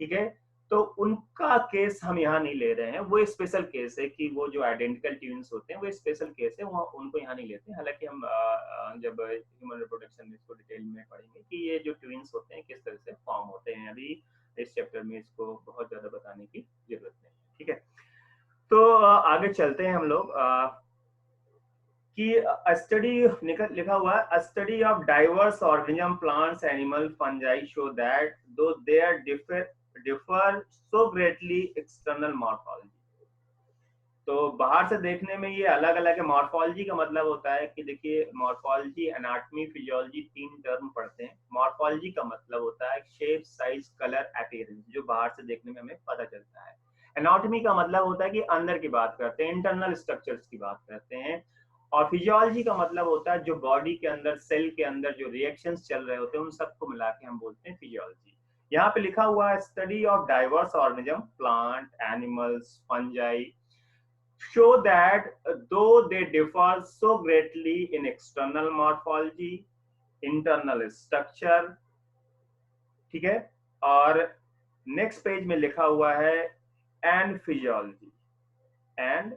ठीक है? तो उनका केस हम यहाँ नहीं ले रहे हैं, वो स्पेशल केस है कि वो जो आइडेंटिकल ट्विंस होते हैं वो स्पेशल केस है, वो उनको यहाँ नहीं लेते हैं। हालांकि हम जब ह्यूमन रिप्रोडक्शन में इसको डिटेल में पढ़ेंगे कि ये जो ट्विंस होते हैं किस तरह से फॉर्म होते हैं, अभी इस चैप्टर में इसको बहुत ज्यादा बताने की जरूरत नहीं। ठीक है? तो आगे चलते हैं हम लोग कि स्टडी लिखा हुआ है, study of diverse organism plants animal fungi show that though they are differ so greatly external morphology. तो बाहर से देखने में ये अलग अलग है। मॉर्फोलॉजी का मतलब होता है कि देखिए, मॉर्फोलॉजी, एनाटॉमी, फिजियोलॉजी, तीन टर्म पढ़ते हैं। मॉर्फोलॉजी का मतलब होता है शेप, साइज, कलर, अपीयरेंस, जो बाहर से देखने में हमें पता चलता है। एनाटॉमी का मतलब होता है कि अंदर की बात करते हैं, इंटरनल स्ट्रक्चर्स की बात करते हैं। और फिजियोलॉजी का मतलब होता है जो बॉडी के अंदर, सेल के अंदर जो रिएक्शंस चल रहे होते हैं, उन सबको मिला के हम बोलते हैं फिजियोलॉजी। यहाँ पे लिखा हुआ है study of diverse organism plant animals fungi show that though they differ so greatly in external morphology, internal structure, ठीक है, और नेक्स्ट पेज में लिखा हुआ है एंड फिजियोलॉजी, एंड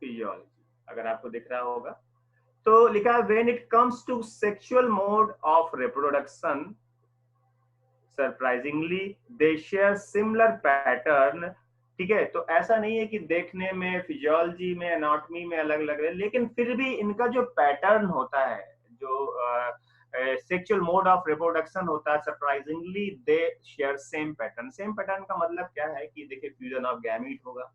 फिजियोलॉजी अगर आपको दिख रहा होगा तो लिखा है when it comes to sexual mode of reproduction surprisingly they share similar pattern. ठीक है? तो ऐसा नहीं है कि देखने में फिजियोलॉजी में, एनाटॉमी में अलग अलग है, लेकिन फिर भी इनका जो पैटर्न होता है, जो सेक्सुअल मोड ऑफ रिप्रोडक्शन होता है, surprisingly they share same pattern. Same pattern का मतलब क्या है कि देखिए, फ्यूजन ऑफ गैमीट होगा,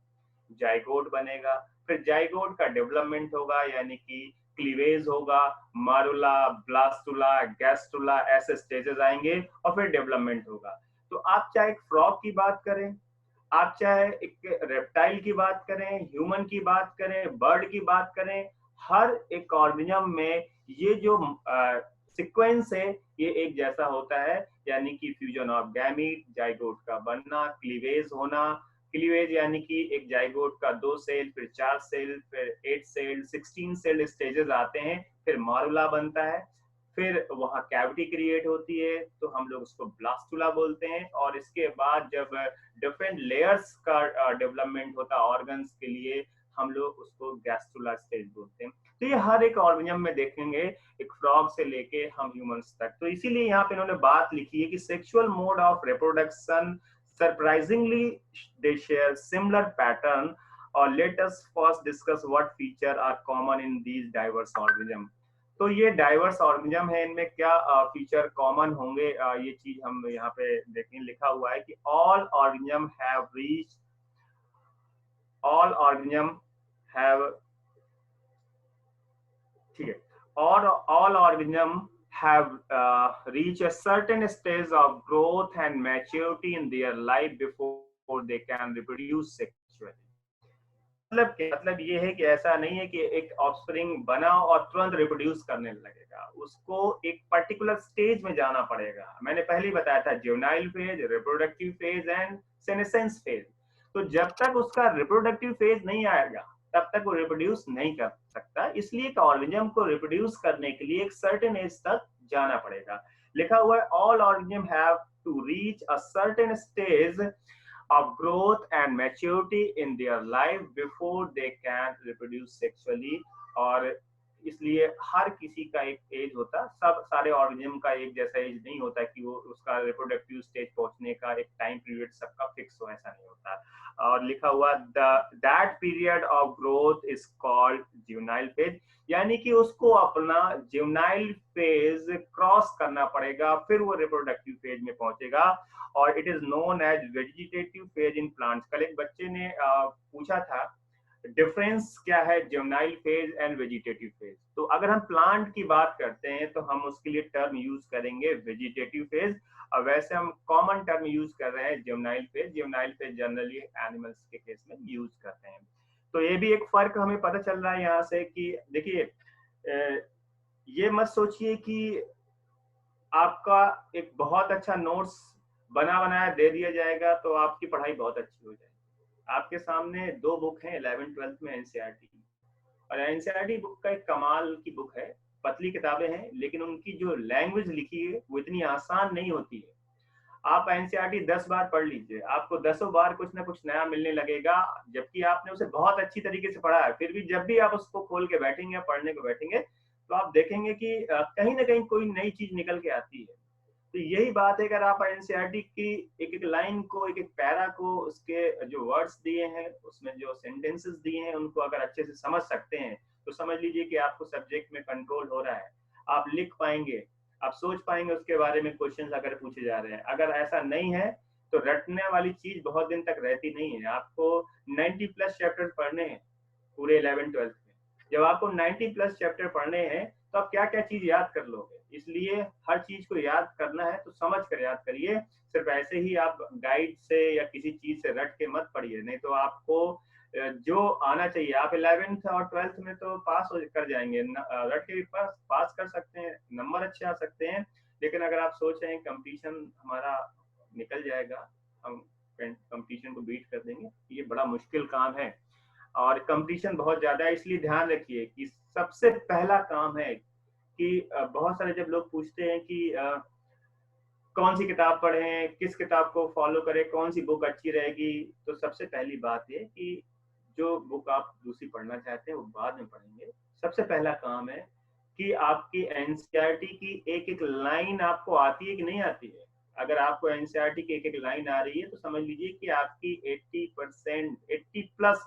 जाइगोट बनेगा, फिर जाइगोट का डेवलपमेंट होगा, यानी कि क्लीवेज होगा, मारुला, ब्लास्टुला, गैस्टुला, ऐसे स्टेजेस आएंगे, और फिर डेवलपमेंट होगा। तो आप चाहे एक फ्रॉग की बात करें, आप चाहे एक रेप्टाइल की बात करें, ह्यूमन की बात करें, बर्ड की बात करें, हर एक ऑर्गेनिज्म में ये जो सीक्वेंस है ये एक जैसा होता है, यानी कि फ्यूजन ऑफ गैमीट, जाइगोट का बनना, क्लीवेज होना। क्लीवेज यानी कि एक जाइगोट का 2 सेल, फिर 4 सेल, फिर 8 सेल, 16 सेल स्टेजेस आते हैं, फिर मारुला बनता है, फिर वहां कैविटी क्रिएट होती है, तो हम लोग उसको ब्लास्टुला बोलते हैं। और इसके बाद जब डिफरेंट लेयर्स का डेवलपमेंट होता है ऑर्गन्स के लिए, हम लोग उसको गैस्ट्रुला स्टेज बोलते हैं। तो ये हर एक ऑर्गेनिज्म में देखेंगे, एक फ्रॉग से लेके हम ह्यूमंस तक। तो इसीलिए यहाँ पे इन्होंने बात लिखी है कि sexual mode of reproduction surprisingly they share similar pattern. और let us first discuss what feature are common in these diverse organism. तो ये डाइवर्स ऑर्गेनिज्म है, इनमें क्या फीचर कॉमन होंगे, ये चीज हम यहाँ पे देखें। लिखा हुआ है कि all organism have reached, all organism have, ठीक है, और all organism have reached a certain stage of growth and maturity in their life before they can reproduce sexually. मतलब क्या, मतलब ये है कि ऐसा नहीं है कि एक ऑफस्प्रिंग बना और तुरंत रिप्रोड्यूस करने लगेगा, उसको एक पर्टिकुलर स्टेज में जाना पड़ेगा। मैंने पहले ही बताया था, juvenile phase, reproductive phase and senescence phase. तो जब तक उसका रिप्रोडक्टिव फेज नहीं आएगा तब तक वो रिप्रोड्यूस नहीं कर सकता। इसलिए ऑर्गेनिज्म को रिप्रोड्यूस करने के लिए एक सर्टेन एज तक जाना पड़ेगा। लिखा हुआ है all organism have to reach a certain stage of growth and maturity in their life before they can reproduce sexually। और इसलिए हर किसी का एक एज होता, सब सारे ऑर्गेनिज्म का एक जैसा एज नहीं होता कि वो उसका रिप्रोडक्टिव स्टेज पहुंचने का एक टाइम पीरियड सबका फिक्स हो, ऐसा नहीं होता। और लिखा हुआ that period of growth is called juvenile phase, यानी कि उसको अपना ज्यूनाइल फेज क्रॉस करना पड़ेगा, फिर वो रिप्रोडक्टिव फेज में पहुंचेगा। और it is known as vegetative phase in plants. कल एक बच्चे ने पूछा था डिफरेंस क्या है juvenile phase and vegetative phase. तो अगर हम प्लांट की बात करते हैं तो हम उसके लिए टर्म यूज करेंगे वेजिटेटिव फेज, और वैसे हम कॉमन टर्म यूज कर रहे हैं ज्यूनाइल फेज। ज्यूनाइल फेज जनरली एनिमल्स के केस में यूज करते हैं। तो ये भी एक फर्क हमें पता चल रहा है यहाँ से कि देखिए, ये मत सोचिए कि आपका एक बहुत अच्छा नोट्स बना बनाया दे दिया जाएगा तो आपकी पढ़ाई बहुत अच्छी हो जाएगी। आपके सामने दो बुक हैं 11th 12th में एनसीईआरटी, और एनसीईआरटी बुक का एक कमाल की बुक है। पतली किताबें हैं लेकिन उनकी जो लैंग्वेज लिखी है वो इतनी आसान नहीं होती है। आप एनसीईआरटी 10 बार पढ़ लीजिए, आपको 10 बार कुछ ना कुछ नया मिलने लगेगा, जबकि आपने उसे बहुत अच्छी तरीके से पढ़ा है। फिर भी जब भी आप उसको खोल के बैठेंगे, पढ़ने को बैठेंगे, तो आप देखेंगे कि कहीं ना कहीं कोई नई चीज निकल के आती है। तो यही बात है, अगर आप एनसीईआरटी की एक एक लाइन को, एक एक पैरा को, उसके जो वर्ड्स दिए हैं, उसमें जो सेंटेंसेस दिए हैं, उनको अगर अच्छे से समझ सकते हैं तो समझ लीजिए कि आपको सब्जेक्ट में कंट्रोल हो रहा है। आप लिख पाएंगे, आप सोच पाएंगे उसके बारे में, क्वेश्चंस अगर पूछे जा रहे हैं। अगर ऐसा नहीं है तो रटने वाली चीज बहुत दिन तक रहती नहीं है। आपको 90+ चैप्टर पढ़ने हैं पूरे 11th 12th में। जब आपको 90+ चैप्टर पढ़ने हैं तो आप क्या क्या चीज याद कर लोगे। इसलिए हर चीज को याद करना है तो समझ कर याद करिए, सिर्फ ऐसे ही आप गाइड से या किसी चीज से रट के मत पढ़िए, नहीं तो आपको जो आना चाहिए, आप 11th और 12th में तो पास हो कर जाएंगे, रट के पास कर सकते हैं, नंबर अच्छे आ सकते हैं। लेकिन अगर आप सोच रहे हैं कंपटीशन हमारा निकल जाएगा, हम कंपटीशन को बीट कर देंगे, ये बड़ा मुश्किल काम है और कंपटीशन बहुत ज्यादा है। इसलिए ध्यान रखिए कि सबसे पहला काम है कि बहुत सारे जब लोग पूछते हैं कि कौन सी किताब पढ़ें, किस किताब को फॉलो करें, कौन सी बुक अच्छी रहेगी, तो सबसे पहली बात है कि जो बुक आप दूसरी पढ़ना चाहते हैं वो बाद में पढ़ेंगे। सबसे पहला काम है कि आपकी एनसीईआरटी की एक एक लाइन आपको आती है कि नहीं आती है। अगर आपको एनसीईआरटी की एक एक लाइन आ रही है तो समझ लीजिए कि आपकी 80+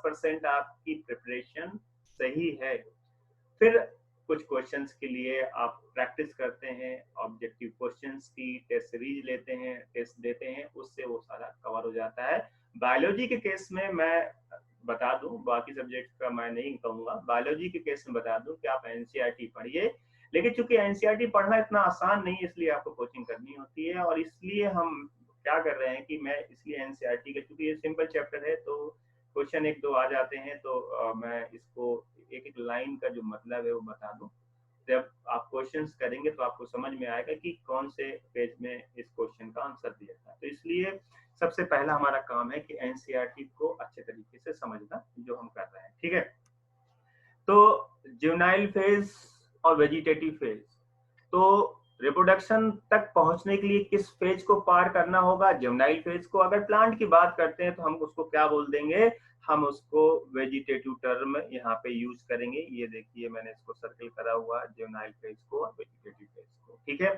% आपकी प्रिपरेशन सही है। फिर कुछ क्वेश्चंस के लिए आप प्रैक्टिस करते हैं, ऑब्जेक्टिव क्वेश्चंस की टेस्ट सीरीज लेते हैं, टेस्ट देते हैं, उससे वो सारा कवर हो जाता है। बायोलॉजी के केस में मैं बता दूं, बाकी सब्जेक्ट का मैं नहीं कहूंगा, बायोलॉजी के केस में बता दूं कि आप एनसीईआरटी पढ़िए। लेकिन चूंकि एनसीईआरटी पढ़ना इतना आसान नहीं है, इसलिए आपको कोचिंग करनी होती है। और इसलिए हम क्या कर रहे हैं कि मैं इसलिए एनसीईआरटी के, चूंकि ये सिंपल चैप्टर है तो क्वेश्चन एक दो आ जाते हैं, तो मैं इसको एक एक लाइन का जो मतलब है वो बता दूं। जब आप क्वेश्चंस करेंगे तो आपको समझ में आएगा कि कौन से पेज में इस क्वेश्चन का आंसर दिया था। तो इसलिए सबसे पहला हमारा काम है कि एनसीईआरटी को अच्छे तरीके से समझना, जो हम कर रहे हैं। ठीक है, तो ज्यूनाइल फेज और वेजिटेटिव फेज, तो रिप्रोडक्शन तक पहुंचने के लिए किस फेज को पार करना होगा? ज्यूनाइल फेज को। अगर प्लांट की बात करते हैं तो हम उसको क्या बोल देंगे? हम उसको वेजिटेटिव टर्म यहाँ पे यूज करेंगे। ये देखिए मैंने इसको सर्कल करा हुआ, ज्यूनाइल फेज को और वेजिटेटिव फेज को। ठीक है,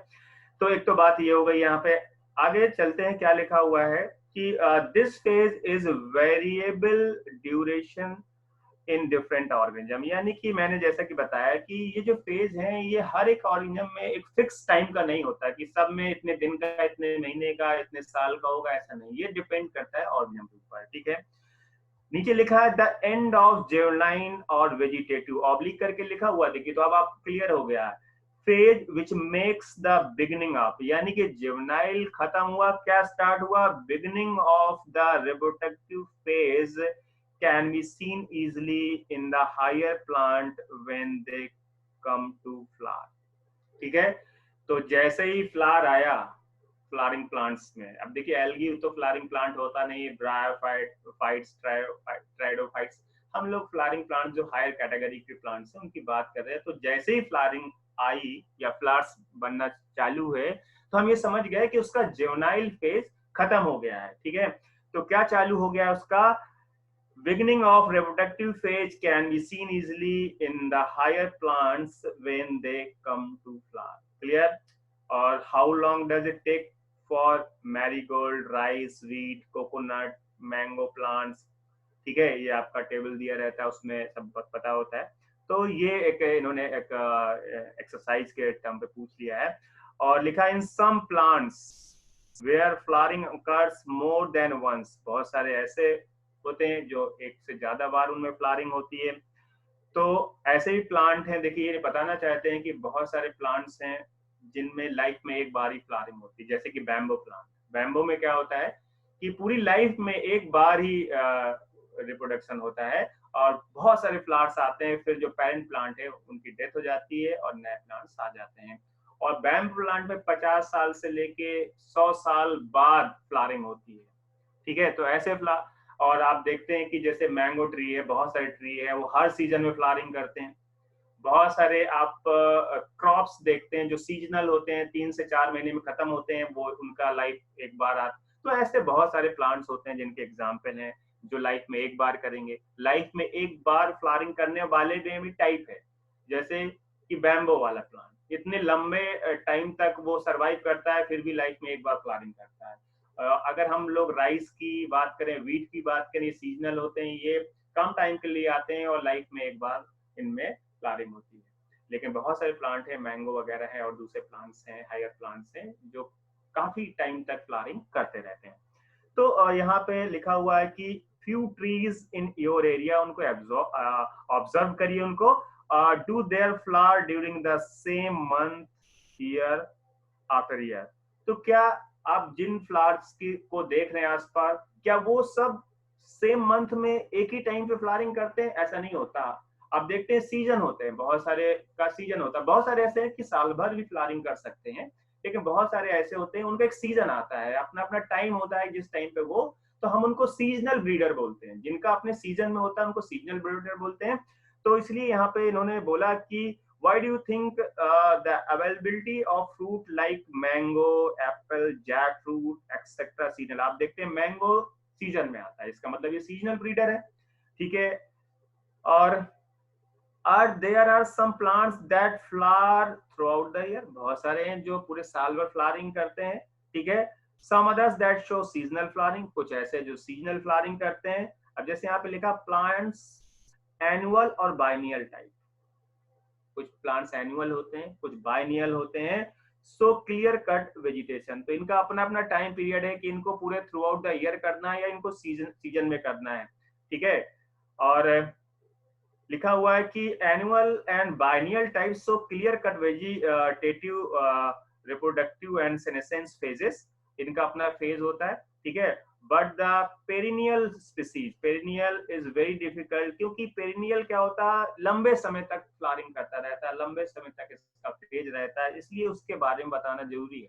तो एक तो बात ये हो गई। यहाँ पे आगे चलते हैं, क्या लिखा हुआ है कि this phase is variable duration in different organism, यानी कि मैंने जैसा कि बताया कि ये जो फेज है ये हर एक ऑर्गेनिज्म में एक फिक्स टाइम का नहीं होता कि सब में इतने दिन का, इतने महीने का, इतने साल का होगा, ऐसा नहीं। ये डिपेंड करता है ऑर्गेनिज्म के ऊपर। ठीक है, नीचे लिखा है द एंड ऑफ ज्यूनाइल और वेजिटेटिव, ऑब्लिक करके लिखा हुआ, देखिए तो अब आप क्लियर हो गया। Phase which makes the beginning of, यानी कि ज्यूनाइल खत्म हुआ, क्या स्टार्ट हुआ? Beginning of the reproductive phase can be seen easily in the higher plant when they come to flower. ठीक है, तो जैसे ही फ्लावर आया फ्लावरिंग प्लांट्स में, अब देखिए एल्गी तो फ्लावरिंग प्लांट होता नहीं, ब्रायोफाइट्स, ट्राइडोफाइट्स, हम लोग फ्लावरिंग प्लांट जो हायर कैटेगरी के प्लांट्स हैं उनकी बात कर रहे हैं। तो जैसे ही फ्लावरिंग आई या फ्लावर्स बनना चालू है तो हम ये समझ गए कि उसका जुवेनाइल फेज खत्म हो गया है। ठीक है, तो क्या चालू हो गया उसका, beginning of reproductive phase can be seen easily in the higher plants when they come to flower. Clear? Or how long does it take for marigold, rice, wheat, coconut, mango plants? ठीक है, ये आपका table दिया रहता है, उसमें सब पता होता है। तो ये एक इन्होंने एक एक्सरसाइज के टर्म पे पूछ लिया है और लिखा in some plants where flowering occurs more than once, बहुत सारे ऐसे होते हैं जो एक से ज्यादा बार उनमें फ्लावरिंग होती है। तो ऐसे ही प्लांट हैं, देखिए ये बताना चाहते हैं कि बहुत सारे प्लांट्स हैं जिनमें लाइफ में एक बार ही फ्लावरिंग होती है, जैसे कि बैम्बो प्लांट। बैम्बो में क्या होता है कि पूरी लाइफ में एक बार ही रिप्रोडक्शन होता है और बहुत सारे फ्लावर्स आते हैं, फिर जो पेरेंट प्लांट है उनकी डेथ हो जाती है और नए प्लांट्स आ जाते हैं। और बैम्बो प्लांट में 50 साल से लेके 100 साल बाद फ्लावरिंग होती है। ठीक है, तो ऐसे और आप देखते हैं कि जैसे मैंगो ट्री है, बहुत सारे ट्री है, वो हर सीजन में फ्लावरिंग करते हैं। बहुत सारे आप क्रॉप्स देखते हैं जो सीजनल होते हैं, 3 से 4 महीने में खत्म होते हैं, वो उनका लाइफ एक बार तो ऐसे बहुत सारे प्लांट्स होते हैं जिनके एग्जाम्पल हैं जो लाइफ में एक बार करेंगे। लाइफ में एक बार फ्लावरिंग करने वाले में भी टाइप है, जैसे कि बैम्बो वाला प्लांट इतने लंबे टाइम तक वो सरवाइव करता है, फिर भी लाइफ में एक बार फ्लावरिंग करता है। अगर हम लोग राइस की बात करें, व्हीट की बात करें, सीजनल होते हैं, ये कम टाइम के लिए आते हैं और लाइफ में एक बार इनमें फ्लावरिंग होती है। लेकिन बहुत सारे प्लांट हैं, मैंगो वगैरह है और दूसरे प्लांट्स हैं, हायर प्लांट्स हैं जो काफी टाइम तक फ्लावरिंग करते रहते हैं। तो यहाँ पे लिखा हुआ है कि few trees in your area, उनको ऑब्जर्व करिए, उनको do their flower during the same month year after year. तो क्या आप जिन फ्लावर्स की को देख रहे हैं आसपास, क्या वो सब सेम मंथ में एक ही टाइम पे फ्लावरिंग करते हैं? ऐसा नहीं होता। आप देखते हैं सीजन होते हैं, बहुत सारे का सीजन होता है, बहुत सारे ऐसे हैं कि साल भर भी फ्लावरिंग कर सकते हैं, लेकिन बहुत सारे ऐसे होते हैं उनका एक सीजन आता है, अपना अपना टाइम होता है जिस टाइम पे वो, तो हम उनको सीजनल ब्रीडर बोलते हैं। जिनका अपने सीजन में होता है उनको सीजनल ब्रीडर बोलते हैं। तो इसलिए यहाँ पे इन्होंने बोला कि why do you think the availability of fruit like mango, apple, jackfruit etc. seasonal? आप देखते हैं मैंगो सीजन में आता है, इसका मतलब ये सीजनल ब्रीडर है। ठीक है, और there are some plants that flower throughout the year, बहुत सारे हैं जो पूरे साल भर फ्लावरिंग करते हैं। ठीक है, some others that show seasonal flowering, कुछ ऐसे जो सीजनल फ्लावरिंग करते हैं। अब जैसे यहाँ पे लिखा प्लांट्स एनुअल और बाइनियल टाइप, कुछ प्लांट्स एनुअल होते हैं, कुछ बाइनियल होते हैं। सो क्लियर कट वेजिटेशन, तो इनका अपना अपना टाइम पीरियड है कि इनको पूरे थ्रू आउट द ईयर करना है या इनको सीजन में करना है। ठीक है, और लिखा हुआ है कि annual and biennial type so clear cut vegetative reproductive and senescence phases, इनका अपना फेज होता है। ठीक है, but the perennial species, perennial is very difficult, क्योंकि पेरिनियल क्या होता है, लंबे समय तक फ्लावरिंग करता रहता है, लंबे समय तक इसका फेज रहता है, इसलिए उसके बारे में बताना जरूरी है।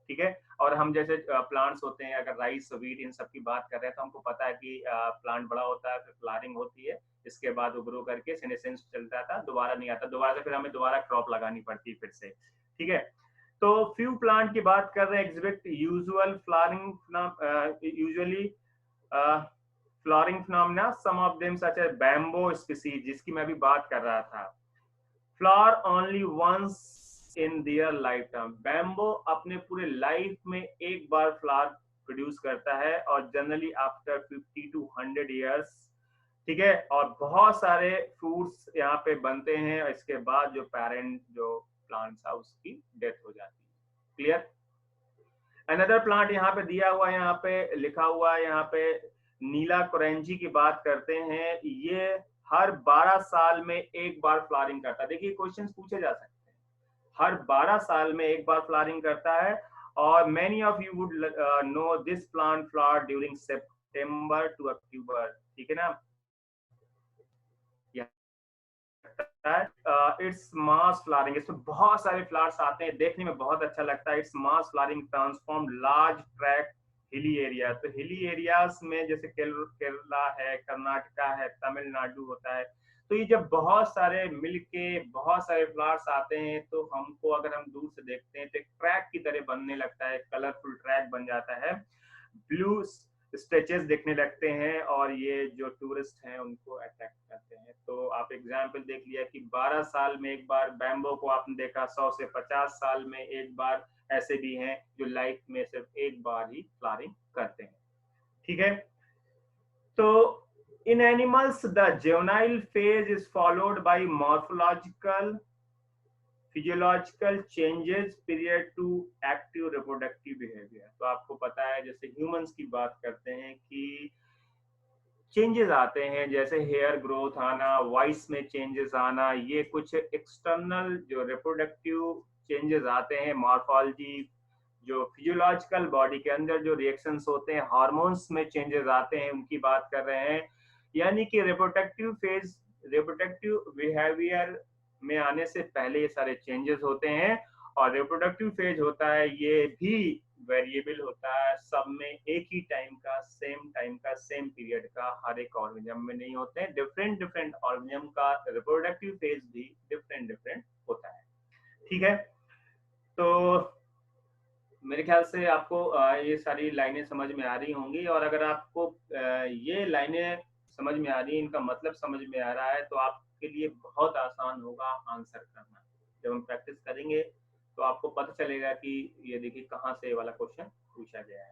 ठीक है, और हम जैसे प्लांट्स होते हैं, अगर राइस, व्हीट, इन सब की बात कर रहे हैं तो हमको पता है कि प्लांट बड़ा होता है, फिर फ्लावरिंग होती है, इसके बाद वो ग्रो करके सेनेसेंस चलता था, दोबारा नहीं आता, दोबारा से फिर हमें दोबारा क्रॉप लगानी पड़ती है फिर से। ठीक है, तो फ्यू प्लांट की बात कर रहे हैं exhibit usual flowering, usually flowering phenomena, some of them such as bamboo species, जिसकी मैं भी बात कर रहा था, flower only once in their life time. Bamboo अपने पूरे लाइफ में एक बार फ्लावर प्रोड्यूस करता है और जनरली आफ्टर 50 to 100 ईयर्स। ठीक है, और बहुत सारे फ्रूट्स यहाँ पे बनते हैं और इसके बाद जो पेरेंट जो प्लांट था उसकी डेथ हो जाती है। क्लियर? अनदर प्लांट यहाँ पे दिया हुआ है, यहाँ पे लिखा हुआ है, यहाँ पे नीला कोरेंजी की बात करते हैं, ये हर 12 साल में एक बार फ्लावरिंग करता है। देखिए क्वेश्चंस पूछे जा सकते हैं, हर 12 साल में एक बार फ्लावरिंग करता है, और many of you would know this plant flower during September to October. ठीक है ना, that its mass flowering, इसमें बहुत सारे फ्लावर्स आते हैं, देखने में बहुत अच्छा लगता है. Its mass flowering transform large tract hilly area. तो हिली एरियाज में जैसे केरला है, कर्नाटका है, तमिलनाडु होता है, तो ये जब बहुत सारे मिलके बहुत सारे फ्लावर्स आते हैं तो हमको अगर हम दूर से देखते हैं तो एक ट्रैक की तरह बनने लगता है, कलरफुल ट्रैक बन जाता है, ब्लू स्ट्रेचेस दिखने लगते हैं और ये जो टूरिस्ट हैं उनको अट्रैक्ट करते हैं. तो आप एग्जाम्पल देख लिया कि 12 साल में एक बार बैम्बो को आपने देखा, 100 से 50 साल में एक बार ऐसे भी हैं जो लाइफ में सिर्फ एक बार ही फ्लावरिंग करते हैं. ठीक है, तो in animals the juvenile phase is followed by morphological physiological changes period to active reproductive behaviour. तो आपको पता है जैसे ह्यूमंस की बात करते हैं कि चेंजेस आते हैं, जैसे हेयर ग्रोथ आना, वॉइस में चेंजेस आना, ये कुछ एक्सटर्नल जो रिप्रोडक्टिव चेंजेस आते हैं, मॉर्फोलॉजी, जो फिजियोलॉजिकल बॉडी के अंदर जो रिएक्शंस होते हैं, हार्मोन्स में चेंजेस आते हैं, उनकी बात कर रहे हैं. यानी कि रिप्रोडक्टिव फेज, रिप्रोडक्टिव बिहेवियर में आने से पहले ये सारे चेंजेस होते हैं. और रिप्रोडक्टिव फेज होता है ये भी वेरिएबल होता है, सब में एक ही टाइम का, सेम पीरियड का हर एक ऑर्गेनिज्म में नहीं होते हैं. डिफरेंट ऑर्गेनिज्म का रिप्रोडक्टिव फेज भी डिफरेंट होता है. ठीक है, तो मेरे ख्याल से आपको ये सारी लाइनें समझ में आ रही होंगी. और अगर आपको ये लाइनें समझ में आ रही है, इनका मतलब समझ में आ रहा है, तो आपके लिए बहुत आसान होगा आंसर करना. जब हम प्रैक्टिस करेंगे तो आपको पता चलेगा कि ये देखिए कहाँ से ये वाला क्वेश्चन पूछा गया है.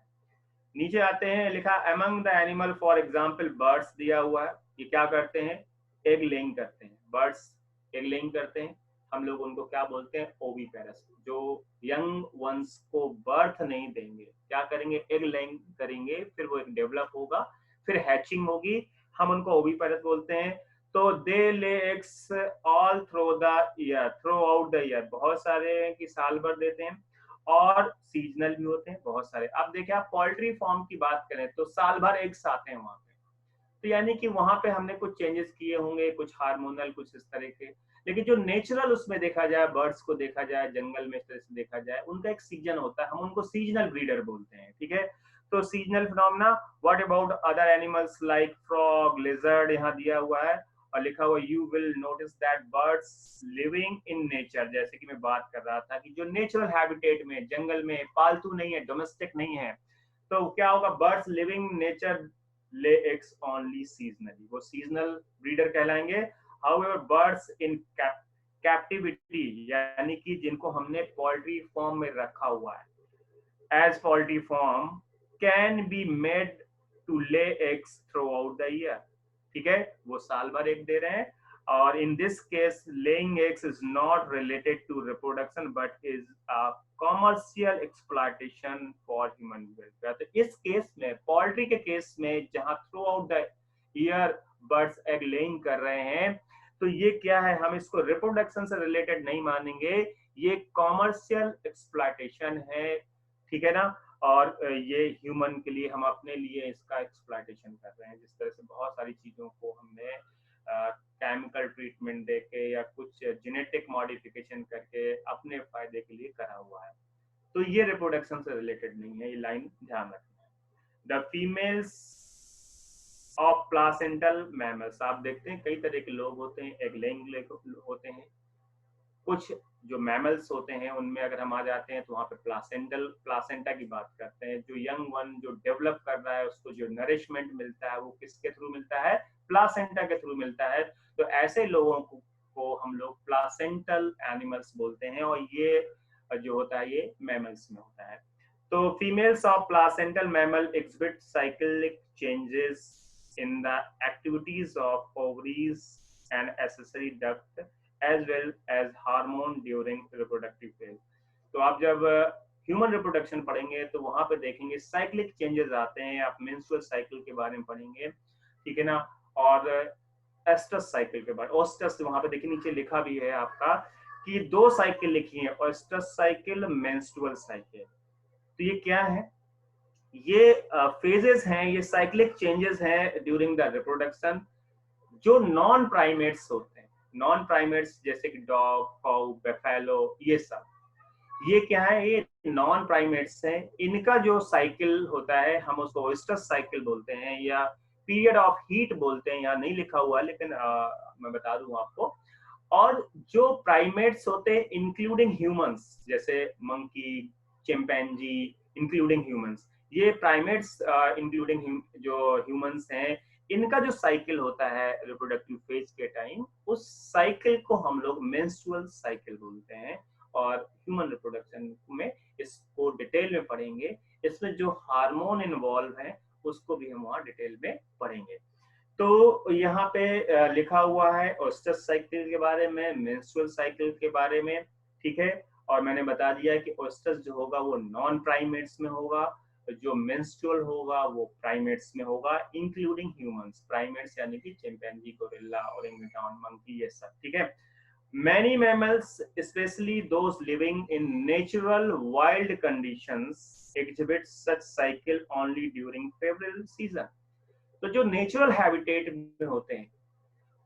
नीचे आते हैं, लिखा among the animal, for example birds दिया हुआ है. ये क्या करते हैं? एग लेइंग करते हैं. बर्ड्स एग लेइंग करते हैं, हम लोग उनको क्या बोलते हैं? ओविपेरस. जो यंग वंस को बर्थ नहीं देंगे, क्या करेंगे? एग लेइंग करेंगे, फिर वो एक डेवलप होगा, फिर हैचिंग होगी, हम उनको ओविपेरस बोलते हैं. तो they lay eggs all through the year, throughout the year, बहुत सारे की साल भर देते हैं, और सीजनल भी होते हैं बहुत सारे. अब देखिए, आप पोल्ट्री फार्म की बात करें तो साल भर एग्स आते हैं वहां पे, तो यानी कि वहां पे हमने कुछ चेंजेस किए होंगे, कुछ हार्मोनल, कुछ इस तरह के. लेकिन जो नेचुरल उसमें देखा जाए, बर्ड्स को देखा जाए, जंगल में इस तरह से देखा जाए, उनका एक सीजन होता है, हम उनको सीजनल ब्रीडर बोलते हैं. ठीक है, तो seasonal phenomena. What about other animals like frog, lizard, यहाँ दिया हुआ है और लिखा हुआ you will notice that birds living in nature. जैसे कि मैं बात कर रहा था कि जो नेचुरल हैबिटेट में, जंगल में, पालतू नहीं है, डोमेस्टिक नहीं है, तो क्या होगा? Birds living nature lay eggs only seasonally, वो सीजनल ब्रीडर कहलाएंगे. However, birds in captivity, यानी कि जिनको हमने पोल्ट्री फॉर्म में रखा हुआ है, as poultry farm can be made to lay eggs throughout the year. ठीक है, वो साल भर एग दे रहे हैं. और in this case laying eggs is not related to reproduction but is a commercial exploitation for human welfare. तो इस केस में, पोल्ट्री के केस में, जहां through out the year birds egg laying कर रहे हैं, तो ये क्या है? हम इसको रिप्रोडक्शन से रिलेटेड नहीं मानेंगे, ये कॉमर्शियल एक्सप्लॉयटेशन है. ठीक है ना, और ये ह्यूमन के लिए, हम अपने लिए इसका एक्सप्लॉयटेशन कर रहे हैं. जिस तरह से बहुत सारी चीजों को हमने केमिकल ट्रीटमेंट देके या कुछ जेनेटिक मॉडिफिकेशन करके अपने फायदे के लिए करा हुआ है, तो ये रिप्रोडक्शन से रिलेटेड नहीं है. ये लाइन ध्यान रखना है. The females of placental mammals, आप देखते हैं कई तरह के लोग होते हैं, एग लेइंग होते हैं. कुछ जो मैमल्स होते हैं उनमें अगर हम आ जाते हैं तो वहाँ पे प्लासेंटा की बात करते हैं. जो यंग वन जो डेवलप कर रहा है, उसको जो नरिशमेंट मिलता है वो किसके थ्रू मिलता है? प्लासेंटा के थ्रू मिलता है. तो ऐसे लोगों को हम लोग प्लासेंटल एनिमल्स बोलते हैं, और ये जो होता है ये मैमल्स में होता है. तो females of placental mammal exhibit cyclic changes in the activities of ovaries and accessory duct as well as hormone during reproductive phase. तो आप जब ह्यूमन रिप्रोडक्शन पढ़ेंगे तो वहां पे देखेंगे साइक्लिक चेंजेस आते हैं. आप मेंस्ट्रुअल साइकिल के बारे में पढ़ेंगे, ठीक है ना, और एस्ट्रस साइकिल के बारे में. ओस्टस वहां पे देखिए नीचे लिखा भी है आपका कि 2 साइकिल लिखी है, ओस्टस साइकिल, मेंस्ट्रुअल साइकिल. तो ये क्या है? ये फेजेस हैं, ये साइक्लिक चेंजेस हैं ड्यूरिंग द रिप्रोडक्शन. जो नॉन प्राइमेट्स होते हैं, नॉन प्राइमेट्स जैसे कि डॉग, काऊ, बेफेलो, ये सब, ये क्या है, ये नॉन प्राइमेट्स हैं। इनका जो साइकिल होता है हम उसको ओयस्टर साइकिल बोलते हैं, या पीरियड ऑफ हीट बोलते हैं। यहाँ नहीं लिखा हुआ है लेकिन मैं बता दूं आपको। और जो प्राइमेट्स होते हैं इंक्लूडिंग ह्यूमंस, जैसे मंकी, चिंपैंजी, इंक्लूडिंग ह्यूमंस, ये प्राइमेट्स इंक्लूडिंग जो ह्यूमंस हैं, इनका जो साइकिल होता है रिप्रोडक्टिव फेज के टाइम, उस साइकिल को हम लोग मेंस्ट्रुअल साइकिल बोलते हैं। और ह्यूमन रिप्रोडक्शन में इसको डिटेल में पढ़ेंगे। इसमें जो हार्मोन इन्वॉल्व है उसको भी हम वहाँ डिटेल में पढ़ेंगे। तो यहाँ पे लिखा हुआ है ओस्टस साइकिल के बारे में, मेंस्ट्रुअल साइकिल के बारे में, ठीक है। और मैंने बता दिया कि ओस्टस जो होगा वो नॉन प्राइमेट्स में होगा, जो मेंस्ट्रुअल होगा वो प्राइमेट्स में होगा, इंक्लूडिंग ह्यूमंस। प्राइमेट्स यानी कि चिंपैंजी, गोरिल्ला, ओरेंगुटान, मंकी, ये सब, ठीक है। Many mammals, especially those living in natural wild conditions, exhibit such cycle only during favorable season. तो जो नेचुरल हैबिटेट में होते हैं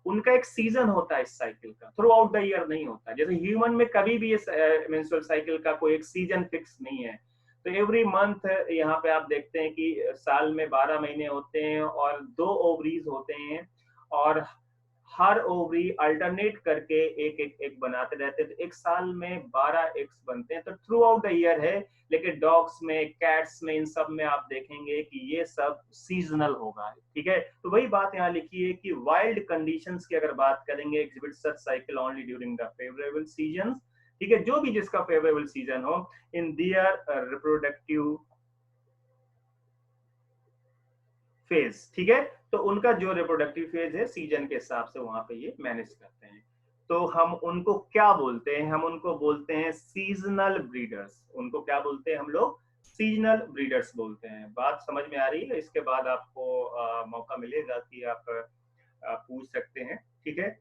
उनका एक सीजन होता है इस साइकिल का, थ्रू आउट द ईयर नहीं होता। जैसे ह्यूमन में कभी भी इस मेंस्ट्रुअल साइकिल का कोई एक सीजन फिक्स नहीं है। तो एवरी मंथ यहाँ पे आप देखते हैं कि साल में 12 महीने होते हैं और 2 ओवरीज होते हैं, और हर ओवरी अल्टरनेट करके एक एक एक बनाते रहते हैं। तो एक साल में 12 एग्स बनते हैं, तो थ्रू आउट द ईयर है। लेकिन डॉग्स में, कैट्स में, इन सब में आप देखेंगे कि ये सब सीजनल होगा, ठीक है। तो वही बात यहाँ लिखी है कि वाइल्ड कंडीशंस की अगर बात करेंगे, exhibit such cycle only during the favourable season, ठीक है, जो भी जिसका फेवरेबल सीजन हो इन दियर रिप्रोडक्टिव फेज, ठीक है। तो उनका जो रिप्रोडक्टिव फेज है सीजन के हिसाब से वहां पे ये मैनेज करते हैं। तो हम उनको क्या बोलते हैं, हम उनको बोलते हैं सीजनल ब्रीडर्स। उनको क्या बोलते हैं हम लोग, सीजनल ब्रीडर्स बोलते हैं। बात समझ में आ रही है? इसके बाद आपको मौका मिलेगा कि आप पूछ सकते हैं, ठीक है।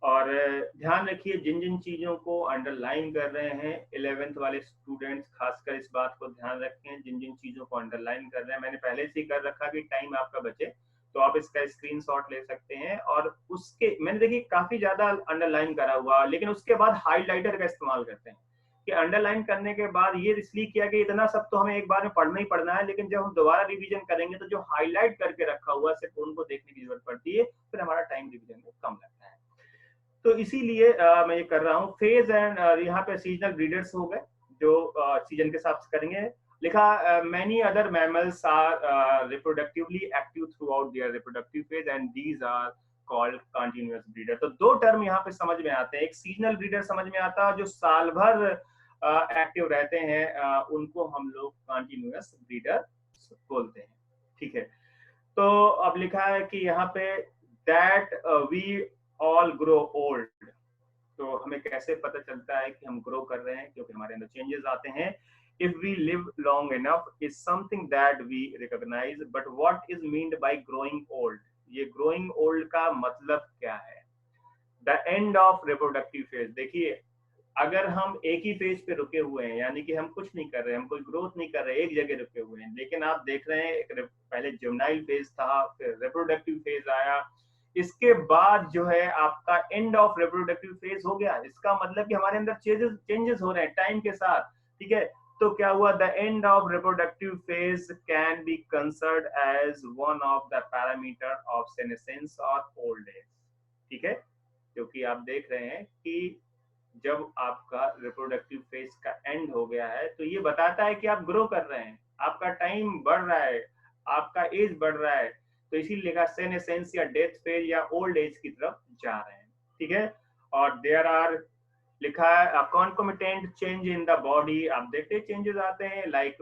और ध्यान रखिए, जिन जिन चीजों को अंडरलाइन कर रहे हैं 11th वाले स्टूडेंट्स खासकर इस बात को ध्यान रखें, जिन जिन चीजों को अंडरलाइन कर रहे हैं। मैंने पहले से ही कर रखा कि टाइम आपका बचे तो आप इसका स्क्रीनशॉट ले सकते हैं। और उसके मैंने देखिए काफी ज्यादा अंडरलाइन करा हुआ, लेकिन उसके बाद हाईलाइटर का इस्तेमाल करते हैं कि अंडरलाइन करने के बाद ये इसलिए किया कि इतना सब तो हमें एक बार में पढ़ना ही पढ़ना है, लेकिन जब हम दोबारा रिवीजन करेंगे तो जो हाईलाइट करके रखा हुआ सिर्फ उनको देखने की जरूरत पड़ती है, फिर हमारा टाइम रिवीजन में कम लगता है। तो इसीलिए मैं ये कर रहा हूँ। फेज एंड यहाँ पे सीजनल ब्रीडर्स हो गए जो सीजन के हिसाब से करेंगे। लिखा many other mammals are reproductively active throughout their reproductive phase and these are called continuous breeder. तो दो टर्म यहाँ पे समझ में आते हैं। एक सीजनल ब्रीडर समझ में आता है जो साल भर एक्टिव रहते हैं, उनको हम लोग कंटीन्यूअस ब्रीडर बोलते हैं, ठीक है। तो अब लिखा है कि यहाँ पे that we all grow old. तो हमें कैसे पता चलता है कि हम ग्रो कर रहे हैं, क्योंकि हमारे अंदर चेंजेस आते हैं। If we live long enough is something that we recognise, but what is meant by growing old? ये ग्रोइंग ओल्ड का मतलब क्या है? The end of reproductive phase. देखिए, अगर हम एक ही फेज पे रुके हुए हैं, यानी कि हम कुछ नहीं कर रहे, हम कोई ग्रोथ नहीं कर रहे, एक जगह रुके हुए हैं, लेकिन आप देख रहे हैं एक पहले जुवेनाइल फेज था, फिर रिप्रोडक्टिव फेज आया, इसके बाद जो है आपका एंड ऑफ रिप्रोडक्टिव फेज हो गया। इसका मतलब कि हमारे अंदर चेंजेस हो रहे हैं टाइम के साथ, ठीक है। तो क्या हुआ, the end of reproductive phase can be considered as one of the parameter of senescence और ओल्ड एज, ठीक है। क्योंकि आप देख रहे हैं कि जब आपका रिप्रोडक्टिव फेज का एंड हो गया है तो ये बताता है कि आप ग्रो कर रहे हैं, आपका टाइम बढ़ रहा है, आपका एज बढ़ रहा है। तो इसीलिए लिखा सेनेसेंस या डेथ फेज या ओल्ड एज की तरफ जा रहे हैं, ठीक है। और देयर आर लिखा है concomitant change in the body. आप देखते हैं चेंजेस आते हैं लाइक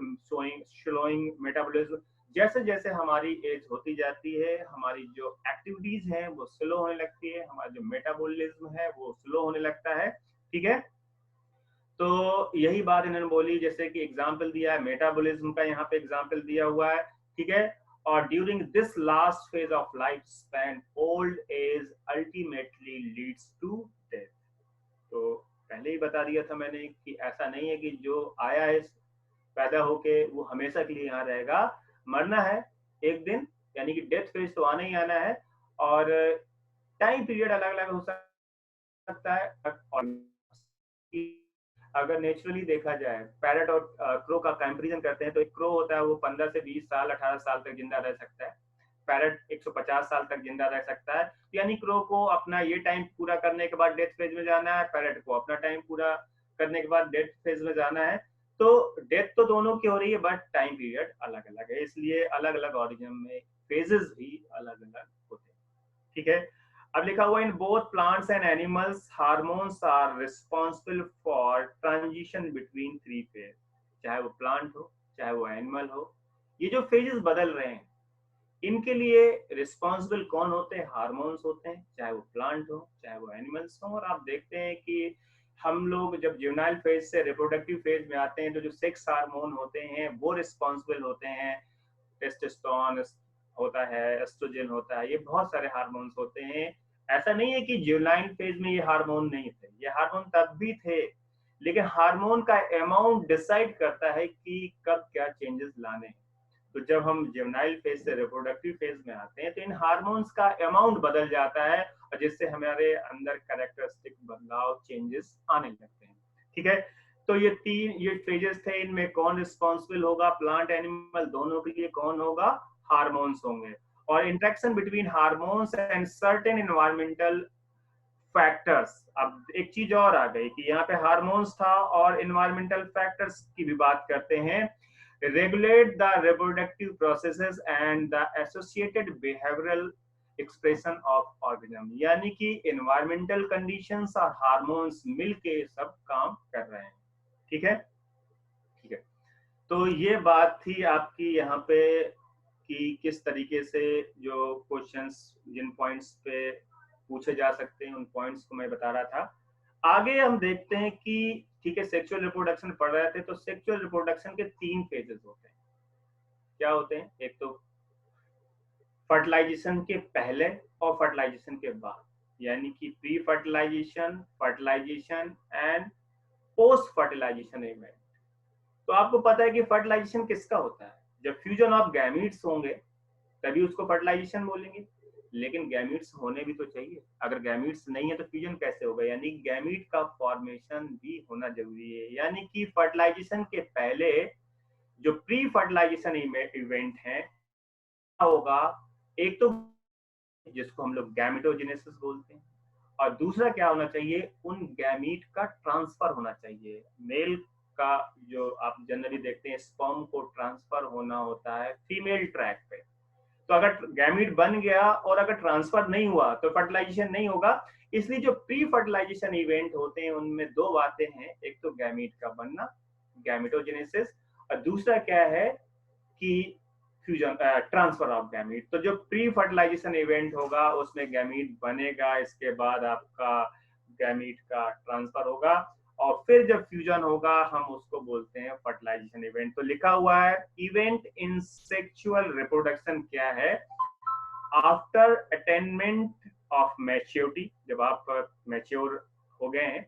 स्लोइंग मेटाबॉलिज्म। जैसे जैसे हमारी एज होती जाती है हमारी जो एक्टिविटीज हैं वो स्लो होने लगती है, हमारा जो मेटाबॉलिज्म है वो स्लो होने लगता है, ठीक है। तो यही बात इन्होंने बोली, जैसे कि एग्जाम्पल दिया है मेटाबॉलिज्म का, यहाँ पे एग्जाम्पल दिया हुआ है, ठीक है। और during this last phase of life span old age ultimately leads to death. तो पहले ही बता दिया था मैंने कि ऐसा नहीं है कि जो आया है पैदा होके वो हमेशा के लिए यहाँ रहेगा, मरना है एक दिन, यानी कि डेथ फेज तो आना ही आना है। और टाइम पीरियड अलग अलग हो सकता सकता है। अगर नेचुरली देखा जाए, पैरट और क्रो का कंपैरिजन करते हैं तो एक क्रो होता है वो 15 से 20 साल 18 साल तक जिंदा रह सकता है, पैरट 150 साल तक जिंदा रह सकता है। यानी क्रो को अपना ये टाइम पूरा करने के बाद डेथ फेज में जाना है, पैरट को अपना टाइम पूरा करने के बाद डेथ फेज में जाना है। तो डेथ तो दोनों की हो रही है बट टाइम पीरियड अलग अलग है, इसलिए अलग अलग ऑर्गेनिज्म में फेजेस भी अलग अलग होते हैं। ठीक है, अब लिखा हुआ in both plants and animals hormones are responsible for transition between three phase. चाहे वो प्लांट हो चाहे वो एनिमल हो, ये जो फेजेस बदल रहे हैं इनके लिए रिस्पॉन्सिबल कौन होते हैं? हार्मोन्स होते हैं, चाहे वो प्लांट हो चाहे वो एनिमल्स हो। और आप देखते हैं कि हम लोग जब जुवेनाइल फेज से रिप्रोडक्टिव फेज में आते हैं तो जो सेक्स हार्मोन होते हैं वो रिस्पॉन्सिबल होते हैं। टेस्टोस्टेरोन होता है, एस्ट्रोजन होता है, ये बहुत सारे हार्मोन्स होते हैं। ऐसा नहीं है कि जुवेनाइल फेज में ये हार्मोन नहीं थे, ये हार्मोन तब भी थे, लेकिन हार्मोन का अमाउंट डिसाइड करता है कि कब क्या चेंजेस लाने हैं। तो जब हम जुवेनाइल फेज से रिप्रोडक्टिव फेज में आते हैं तो इन हार्मोन्स का अमाउंट बदल जाता है और जिससे हमारे अंदर कैरेक्टरिस्टिक बदलाव चेंजेस आने लगते हैं। ठीक है, तो ये फेजेस थे, इनमें कौन रिस्पॉन्सिबल होगा? प्लांट एनिमल दोनों के लिए कौन होगा? हार्मोन्स होंगे। और interaction between hormones and certain environmental factors. अब एक चीज और आ गई कि यहाँ पे हार्मोन्स था और एनवायरमेंटल फैक्टर्स की भी बात करते हैं। Regulate the reproductive processes and the associated behavioural expression of organism. यानी कि एनवायरमेंटल कंडीशंस और हार्मोन्स मिलके सब काम कर रहे हैं। ठीक है, ठीक है। तो ये बात थी आपकी यहाँ पे कि किस तरीके से जो क्वेश्चंस जिन पॉइंट्स पे पूछे जा सकते हैं उन पॉइंट्स को मैं बता रहा था। आगे हम देखते हैं कि ठीक है, सेक्सुअल रिप्रोडक्शन पढ़ रहे थे तो सेक्सुअल रिप्रोडक्शन के 3 फेजेस होते हैं। क्या होते हैं? एक तो फर्टिलाइजेशन के पहले और फर्टिलाइजेशन के बाद, यानी कि pre fertilisation, fertilisation and post fertilisation event. तो आपको पता है कि फर्टिलाइजेशन किसका होता है? जब फ्यूजन ऑफ गैमीट्स होंगे तभी उसको फर्टिलाइजेशन बोलेंगे, लेकिन गैमीट्स होने भी तो चाहिए। अगर गैमीट्स नहीं है तो फ्यूजन कैसे होगा? यानी गैमीट का फॉर्मेशन भी होना जरूरी है। यानी कि फर्टिलाइजेशन के पहले जो प्री फर्टिलाइजेशन इवेंट है होगा, एक तो जिसको हम लोग गैमेटोजेनेसिस बोलते हैं, और दूसरा क्या होना चाहिए? उन गैमीट का ट्रांसफर होना चाहिए। मेल का जो आप जनरली देखते हैं स्पर्म को ट्रांसफर होना होता है फीमेल ट्रैक पे। तो अगर गैमीट बन गया और अगर ट्रांसफर नहीं हुआ तो फर्टिलाइजेशन नहीं होगा। इसलिए जो प्री फर्टिलाइजेशन इवेंट होते हैं उनमें 2 बातें हैं, एक तो गैमीट का बनना, गैमेटोजेनेसिस, और दूसरा क्या है कि फ्यूजन, ट्रांसफर ऑफ गैमीट। तो जो प्री फर्टिलाइजेशन इवेंट होगा उसमें गैमीट बनेगा, इसके बाद आपका गैमीट का ट्रांसफर होगा और फिर जब फ्यूजन होगा हम उसको बोलते हैं फर्टिलाइजेशन इवेंट। तो लिखा हुआ है इवेंट इन सेक्सुअल रिप्रोडक्शन क्या है? आफ्टर अटेनमेंट ऑफ मैच्योरिटी, जब आप मैच्योर हो गए हैं,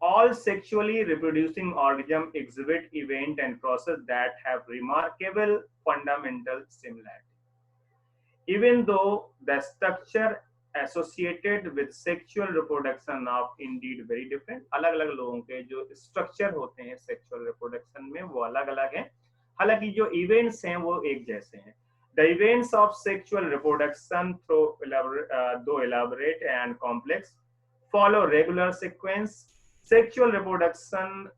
all sexually reproducing organisms exhibit event and process that have remarkable fundamental similarity. Even though the structure associated with sexual reproduction of indeed very different, अलग अलग लोगों के जो स्ट्रक्चर होते हैं सेक्सुअल रिप्रोडक्शन में वो अलग अलग हैं, हालांकि जो इवेंट्स हैं वो एक जैसे हैं। The events of sexual reproduction, though elaborate and complex, follow regular sequence. Sexual reproduction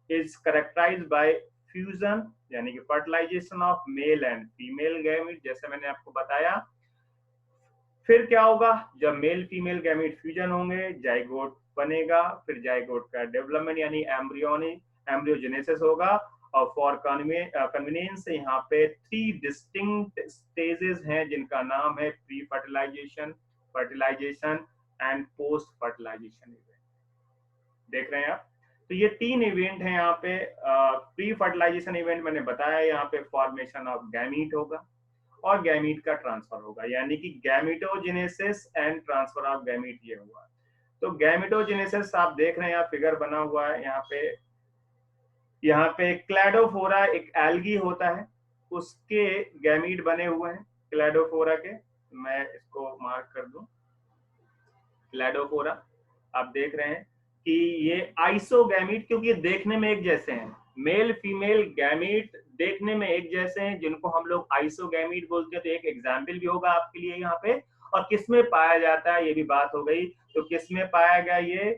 is characterized by fusion, यानी कि fertilization of male and female gamete, जैसे मैंने आपको बताया। फिर क्या होगा? जब मेल फीमेल गैमीट फ्यूजन होंगे जाइगोट बनेगा, फिर जाइगोट का डेवलपमेंट यानी एम्ब्रियोजेनेसिस होगा। और फॉर कन्वीनियंस यहाँ पे 3 डिस्टिंक्ट स्टेजेस हैं जिनका नाम है pre fertilisation, fertilisation and post fertilisation event. देख रहे हैं आप? तो ये 3 इवेंट हैं यहाँ पे। प्री फर्टिलाइजेशन इवेंट मैंने बताया, यहाँ पे फॉर्मेशन ऑफ गैमीट होगा और गैमीट का ट्रांसफर होगा, यानी कि gametogenesis and transfer of gamete ये हुआ। तो गैमिटोजेनेसिस आप देख रहे हैं, यहाँ फिगर बना हुआ है, यहाँ पे क्लैडोफोरा एक एल्गी होता है, उसके गैमीट बने हुए हैं क्लैडोफोरा के। मैं इसको मार्क कर दूं, क्लैडोफोरा। आप देख रहे हैं कि ये आइसोगैमीट, क्योंकि ये देखने में एक जैसे हैं, मेल फीमेल गैमीट देखने में एक जैसे हैं, जिनको हम लोग आइसोगैमीट बोलते हैं। तो एक एग्जाम्पल भी होगा आपके लिए यहाँ पे। और किस में पाया जाता है ये भी बात हो गई। तो किस में पाया गया, ये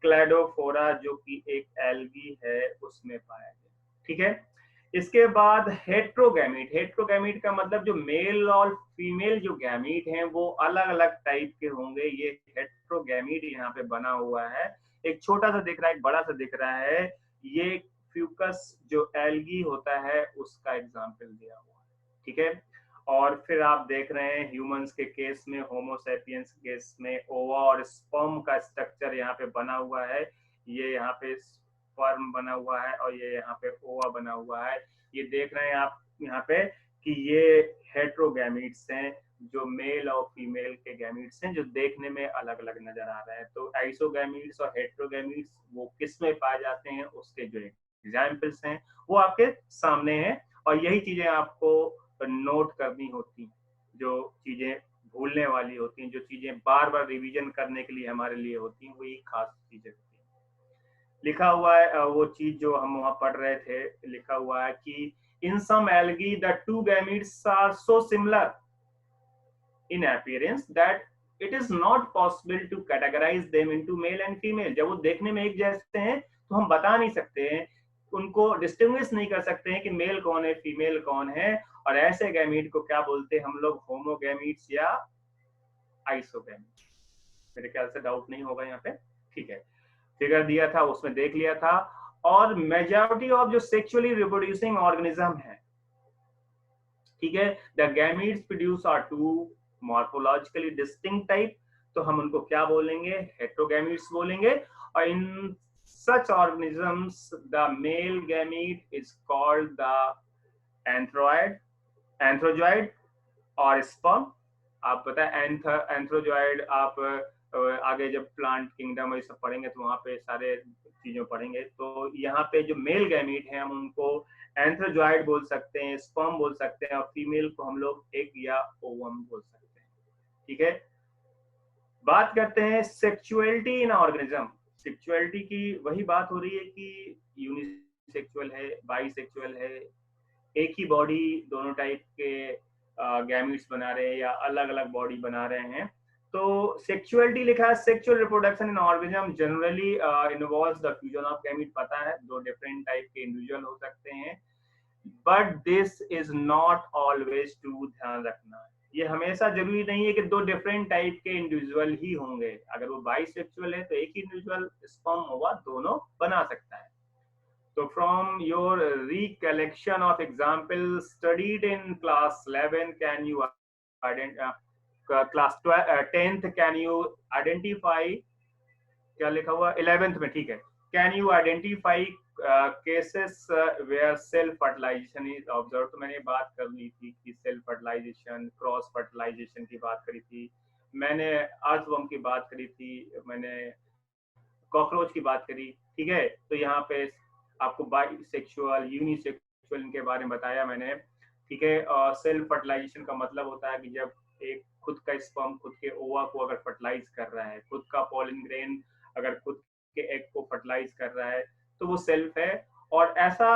क्लैडोफोरा जो कि एक एल्गी है उसमें पाया गया। ठीक है, इसके बाद हेट्रोगैमीट। हेट्रोगैमीट का मतलब जो मेल और फीमेल जो गैमीट हैं वो अलग अलग टाइप के होंगे। ये हेट्रोगैमीट यहाँ पे बना हुआ है, एक छोटा सा दिख रहा है, एक बड़ा सा दिख रहा है। ये फ्यूकस जो एल्गी होता है उसका एग्जाम्पल दिया हुआ है। ठीक है, और फिर आप देख रहे हैं ह्यूमंस के केस में, होमोसेपियंस के केस में ओवा और स्पर्म का स्ट्रक्चर यहाँ पे बना हुआ है। ये यहाँ पे स्पर्म बना हुआ है और ये यहाँ पे ओवा बना हुआ है। ये देख रहे हैं आप यहाँ पे कि ये हेट्रोगैमीट्स हैं, जो मेल और फीमेल के गैमीट्स हैं, जो देखने में अलग अलग नजर आ रहे हैं। तो आइसोगैमीट्स और हेट्रोगैमीट्स वो किस में पाए जाते हैं, उसके जो एग्जाम्पल्स हैं वो आपके सामने हैं। और यही चीजें आपको नोट करनी होती हैं, जो चीजें भूलने वाली होती हैं, जो चीजें बार बार रिवीजन करने के लिए हमारे लिए होती हैं, वही खास चीजें होती हैं। लिखा हुआ है वो चीज जो हम वहां पढ़ रहे थे, लिखा हुआ है कि in some algae the two gametes are so similar in appearance that it is not possible to categorize them into male and female। जब वो देखने में एक जैसे हैं तो हम बता नहीं सकते हैं, उनको डिस्टिंग्विश नहीं कर सकते हैं कि मेल कौन है फीमेल कौन है। और ऐसे गैमीट को क्या बोलते हैं हम लोग, होमोगैमीट्स या आइसोगैमीट। मेरे ख्याल से डाउट नहीं होगा यहाँ पे। ठीक है, फिगर दिया था उसमें देख लिया था। और मेजॉरिटी ऑफ जो सेक्सुअली रिप्रोड्यूसिंग ऑर्गेनिज्म है, ठीक है, the gametes produce are two morphologically distinct type, तो हम उनको क्या बोलेंगे, हेट्रोगैमीट्स बोलेंगे। और in such organisms the male gamete is called the antheroid, antherozoid और स्पर्म। आप पता है एंथ्रोजॉइड, आप आगे जब प्लांट किंगडम ये सब पढ़ेंगे तो वहां पे सारे चीजों पढ़ेंगे। तो यहाँ पे जो मेल गैमीट है हम उनको एंथ्रोजॉइड बोल सकते हैं, स्पर्म बोल सकते हैं, और फीमेल को हम लोग एग या ओवम बोल सकते हैं। ठीक है, बात करते हैं सेक्सुअलिटी इन ऑर्गेनिज्म। सेक्सुअलिटी की वही बात हो रही है कि यूनिसेक्सुअल है, बाइसेक्सुअल है, एक ही बॉडी दोनों टाइप के गैमीट्स बना रहे हैं या अलग अलग बॉडी बना रहे हैं। तो सेक्सुअलिटी लिखा है, sexual reproduction in organism generally involves the fusion of gamete. पता है दो डिफरेंट टाइप के इंडिविजुअल हो सकते हैं, but this is not always true. ध्यान रखना, ये हमेशा जरूरी नहीं है कि दो डिफरेंट टाइप के इंडिविजुअल ही होंगे। अगर वो बाइसेक्सुअल है तो एक ही इंडिविजुअल स्पर्म होगा, दोनों बना सकता है। So from your recollection of examples studied in class 11, can you class 10th can you identify, क्या लिखा हुआ 11th में, ठीक है, can you identify cases where self fertilization is observed। तो मैंने बात कर ली थी कि सेल्फ फर्टिलाइजेशन, क्रॉस फर्टिलाइजेशन की बात करी थी, मैंने अर्थवर्म की बात करी थी, मैंने कॉकरोच की बात करी। ठीक है, तो यहाँ पे आपको बाइसेक्सुअल, यूनिसेक्सुअल इनके बारे में बताया मैंने। ठीक है, और सेल्फ फर्टिलाइजेशन का मतलब होता है कि जब एक खुद का स्पर्म खुद के ओवा को अगर फर्टिलाइज कर रहा है, खुद का पॉलन ग्रेन अगर खुद के एग को फर्टिलाइज कर रहा है, तो वो सेल्फ है। और ऐसा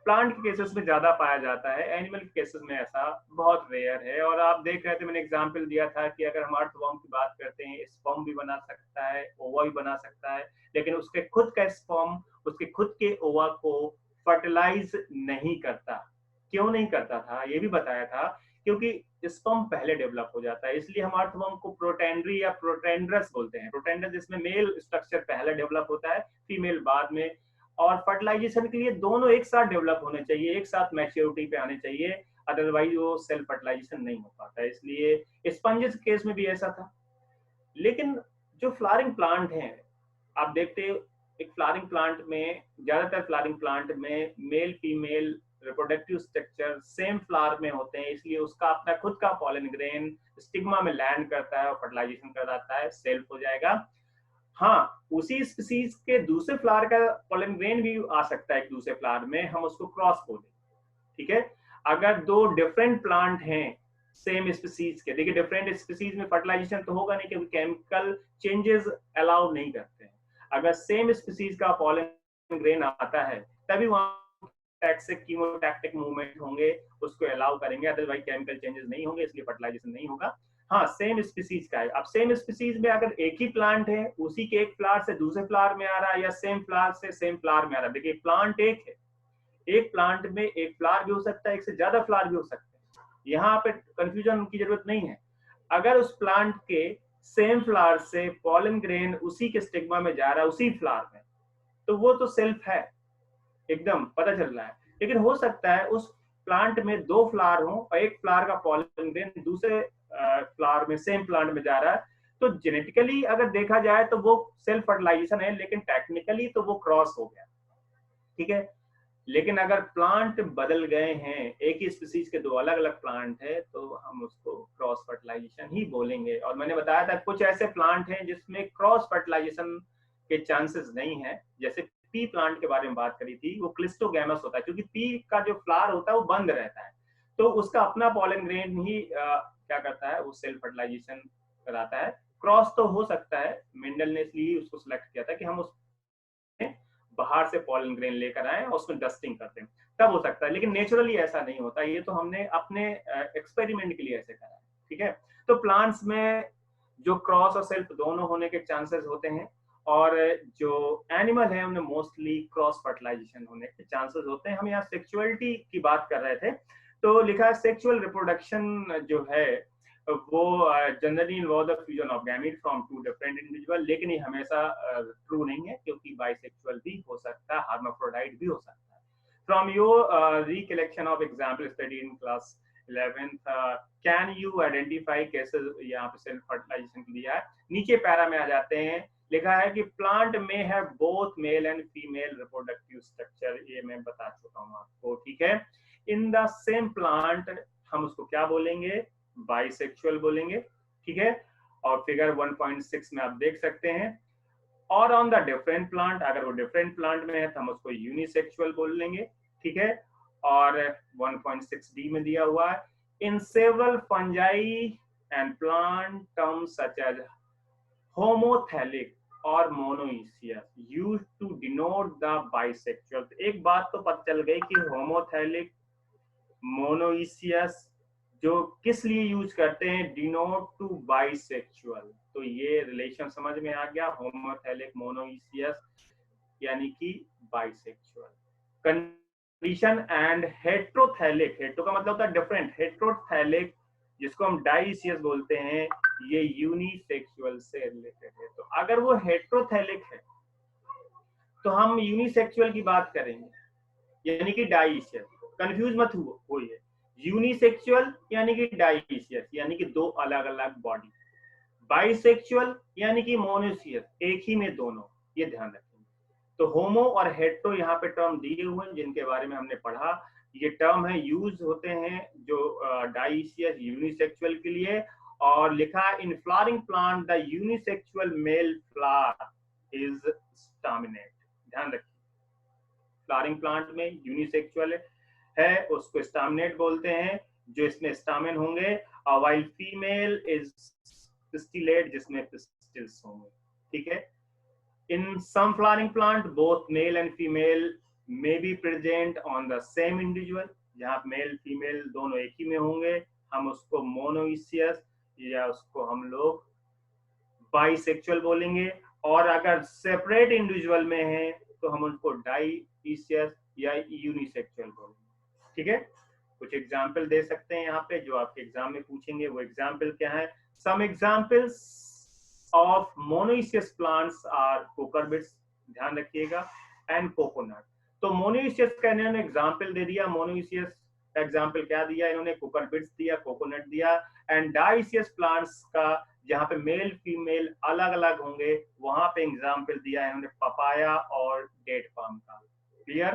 प्लांट के केसेस में ज्यादा पाया जाता है, एनिमल के केसेस में ऐसा बहुत रेयर है। और आप देख रहे थे मैंने एग्जांपल दिया था कि अगर हम अर्थवर्म की बात करते हैं, स्पर्म भी बना सकता है, ओवा भी बना सकता है, लेकिन उसके खुद का स्पर्म उसके खुद के ओवा को फर्टिलाइज नहीं करता। क्यों नहीं करता था ये भी बताया था, क्योंकि स्पर्म पहले डेवलप हो जाता है। इसलिए हम अर्थवर्म को प्रोटेंड्री या प्रोटेंड्रस बोलते हैं। प्रोटेंड्रस जिसमें मेल स्ट्रक्चर पहले डेवलप होता है, फीमेल बाद में। और फर्टिलाइजेशन के लिए दोनों एक साथ डेवलप होने चाहिए, एक साथ मैच्योरिटी पे आने चाहिए, अदरवाइज वो सेल्फ फर्टिलाइजेशन नहीं हो पाता। इसलिए स्पंजेस केस में भी ऐसा था। लेकिन जो फ्लावरिंग प्लांट हैं, आप देखते हो एक फ्लावरिंग प्लांट में, ज्यादातर फ्लावरिंग प्लांट में male female reproductive structure same flower में होते हैं, इसलिए उसका अपना खुद का पॉलन ग्रेन स्टिग्मा में लैंड करता है और फर्टिलाइजेशन कराता है, सेल्फ हो जाएगा। हाँ, उसी स्पीसीज के दूसरे फ्लावर का पॉलन ग्रेन भी आ सकता है एक दूसरे फ्लावर में, हम उसको क्रॉस बोलेंगे। ठीक है, अगर दो डिफरेंट प्लांट हैं सेम स्पीसीज के। देखिए डिफरेंट स्पीसीज में फर्टिलाइजेशन तो होगा नहीं क्योंकि केमिकल चेंजेस अलाउ नहीं करते हैं। अगर सेम स्पीसीज का पॉलन ग्रेन आता है तभी वहां टैक्सिक कीमोटैक्टिक मूवमेंट होंगे, उसको अलाउ करेंगे, अदरवाइज केमिकल चेंजेस नहीं होंगे, इसलिए फर्टिलाइजेशन नहीं होगा। हाँ सेम स्पीसीज का है। अब सेम स्पीसीज में अगर एक ही प्लांट है, उसी के एक फ्लावर से दूसरे फ्लावर में आ रहा है या सेम फ्लावर से सेम फ्लावर में आ रहा है, देखिए प्लांट एक है, एक प्लांट में एक फ्लावर भी हो सकता है, एक से ज्यादा फ्लावर भी हो सकते हैं, यहाँ पे कंफ्यूजन की जरूरत नहीं है। अगर उस प्लांट के सेम फ्लावर से पॉलन ग्रेन उसी के स्टिग्मा में जा रहा है उसी फ्लावर में, तो वो तो सेल्फ है, एकदम पता चल रहा है। लेकिन हो सकता है उस प्लांट में दो फ्लावर हो और एक फ्लावर का पॉलन ग्रेन दूसरे फ्लावर में सेम प्लांट में जा रहा है, तो जेनेटिकली अगर देखा जाए तो वो सेल्फ फर्टिलाइजेशन है, लेकिन टेक्निकली तो वो क्रॉस हो गया, ठीक है। लेकिन अगर प्लांट बदल गए हैं, एक ही स्पीसीज के दो अलग अलग प्लांट है, तो हम उसको क्रॉस फर्टिलाइजेशन ही बोलेंगे। और मैंने बताया था कुछ ऐसे प्लांट हैं जिसमें क्रॉस फर्टिलाइजेशन के चांसेस नहीं है, जैसे पी प्लांट के बारे में बात करी थी, वो क्लिस्टोगैमस होता है, क्योंकि पी का जो फ्लावर होता है वो बंद रहता है, तो उसका अपना पॉलन ग्रेन ही क्या करता है, वो सेल्फ फर्टिलाइजेशन कराता है। क्रॉस तो हो सकता है, मेंडल ने इसलिए उसको सिलेक्ट किया था कि हम उस बाहर से पॉलन ग्रेन लेकर आए और उसमें डस्टिंग करते हैं, तब हो सकता है, लेकिन नेचुरली ऐसा नहीं होता। ये तो हमने अपने एक्सपेरिमेंट के लिए ऐसे करा है, ठीक है। तो प्लांट्स में जो क्रॉस और सेल्फ दोनों होने के चांसेस होते हैं, और जो एनिमल है उनमें मोस्टली क्रॉस फर्टिलाइजेशन होने के चांसेस होते हैं। हम यहाँ सेक्सुअलिटी की बात कर रहे थे, तो लिखा है सेक्सुअल रिप्रोडक्शन जो है वो generally involve the fusion of gamete from two different individual, लेकिन ये हमेशा ट्रू नहीं है, क्योंकि बाइसेक्सुअल भी हो सकता है, हार्माफ्रोडाइट भी हो सकता है। From your recollection of example study in class 11th can you identify cases, यहाँ पे सेल्फ फर्टिलाइजेशन दिया है, नीचे पैरा में आ जाते हैं, लिखा है कि प्लांट में है both male and female reproductive structure, ये मैं बता चुका हूँ आपको, ठीक है। इन द सेम प्लांट हम उसको क्या बोलेंगे, बाइसेक्सुअल बोलेंगे, ठीक है। और फिगर 1.6 में आप देख सकते हैं। और ऑन द डिफरेंट प्लांट, अगर वो डिफरेंट प्लांट में है तो हम उसको यूनिसेक्सुअल बोल लेंगे, ठीक है। और 1.6D में दिया हुआ है, in several fungi and plant terms such as homothallic और monoecious used to denote the bisexual. एक बात तो पता चल गई कि होमोथैलिक, मोनोइसियस जो किस लिए यूज करते हैं, डिनोट टू बाइसेक्सुअल, तो ये रिलेशन समझ में आ गया, होमोथैलिक मोनोइसियस यानी कि bisexual condition. And heterothallic, hetero का मतलब होता है डिफरेंट, हेट्रोथैलिक जिसको हम डाइसियस बोलते हैं, ये यूनिसेक्सुअल से रिलेटेड है। तो अगर वो हेट्रोथैलिक है तो हम यूनिसेक्सुअल की बात करेंगे, यानी कि डाइसियस, कंफ्यूज मत होइए, यूनिसेक्सुअल यानी कि डाइसियस यानी कि दो अलग अलग बॉडी, बाइसेक्सुअल यानी कि मोनोसियस, एक ही में दोनों, ये ध्यान रखेंगे। तो होमो और हेट्रो यहाँ पे टर्म दिए हुए हैं जिनके बारे में हमने पढ़ा, ये टर्म है यूज होते हैं जो डाइसियस यूनिसेक्सुअल के लिए। और लिखा है in flowering plant the unisexual male flower is staminate, ध्यान रखिए, फ्लावरिंग प्लांट में यूनिसेक्सुअल है उसको स्टामिनेट बोलते हैं, जो इसमें स्टामिन होंगे, और वाइल फीमेल इज पिस्टिलेट जिसमें पिस्टिल्स होंगे, ठीक है। In some flowering plant both male and female may be present on the same individual, जहां मेल फीमेल दोनों एक ही में होंगे, हम उसको मोनोइसियस या उसको हम लोग बाइसेक्सुअल बोलेंगे। और अगर सेपरेट इंडिविजुअल में है तो हम उनको डाइसियस या यूनिसेक्सुअल बोलेंगे, ठीक है। कुछ एग्जाम्पल दे सकते हैं यहाँ पे जो आपके एग्जाम में पूछेंगे, वो एग्जाम्पल क्या है। Some examples of monoecious plants are cucurbits, ध्यान रखिएगा, एंड कोकोनट। तो मोनोइसियस का इन्होंने एग्जाम्पल दे दिया, मोनोइसियस का एग्जाम्पल क्या दिया इन्होंने, कुकुरबिट्स दिया, कोकोनट दिया। एंड डाइसियस प्लांट्स का जहाँ पे मेल फीमेल अलग अलग होंगे वहां पे एग्जाम्पल दिया है इन्होंने, पपाया और डेट पाम का, क्लियर।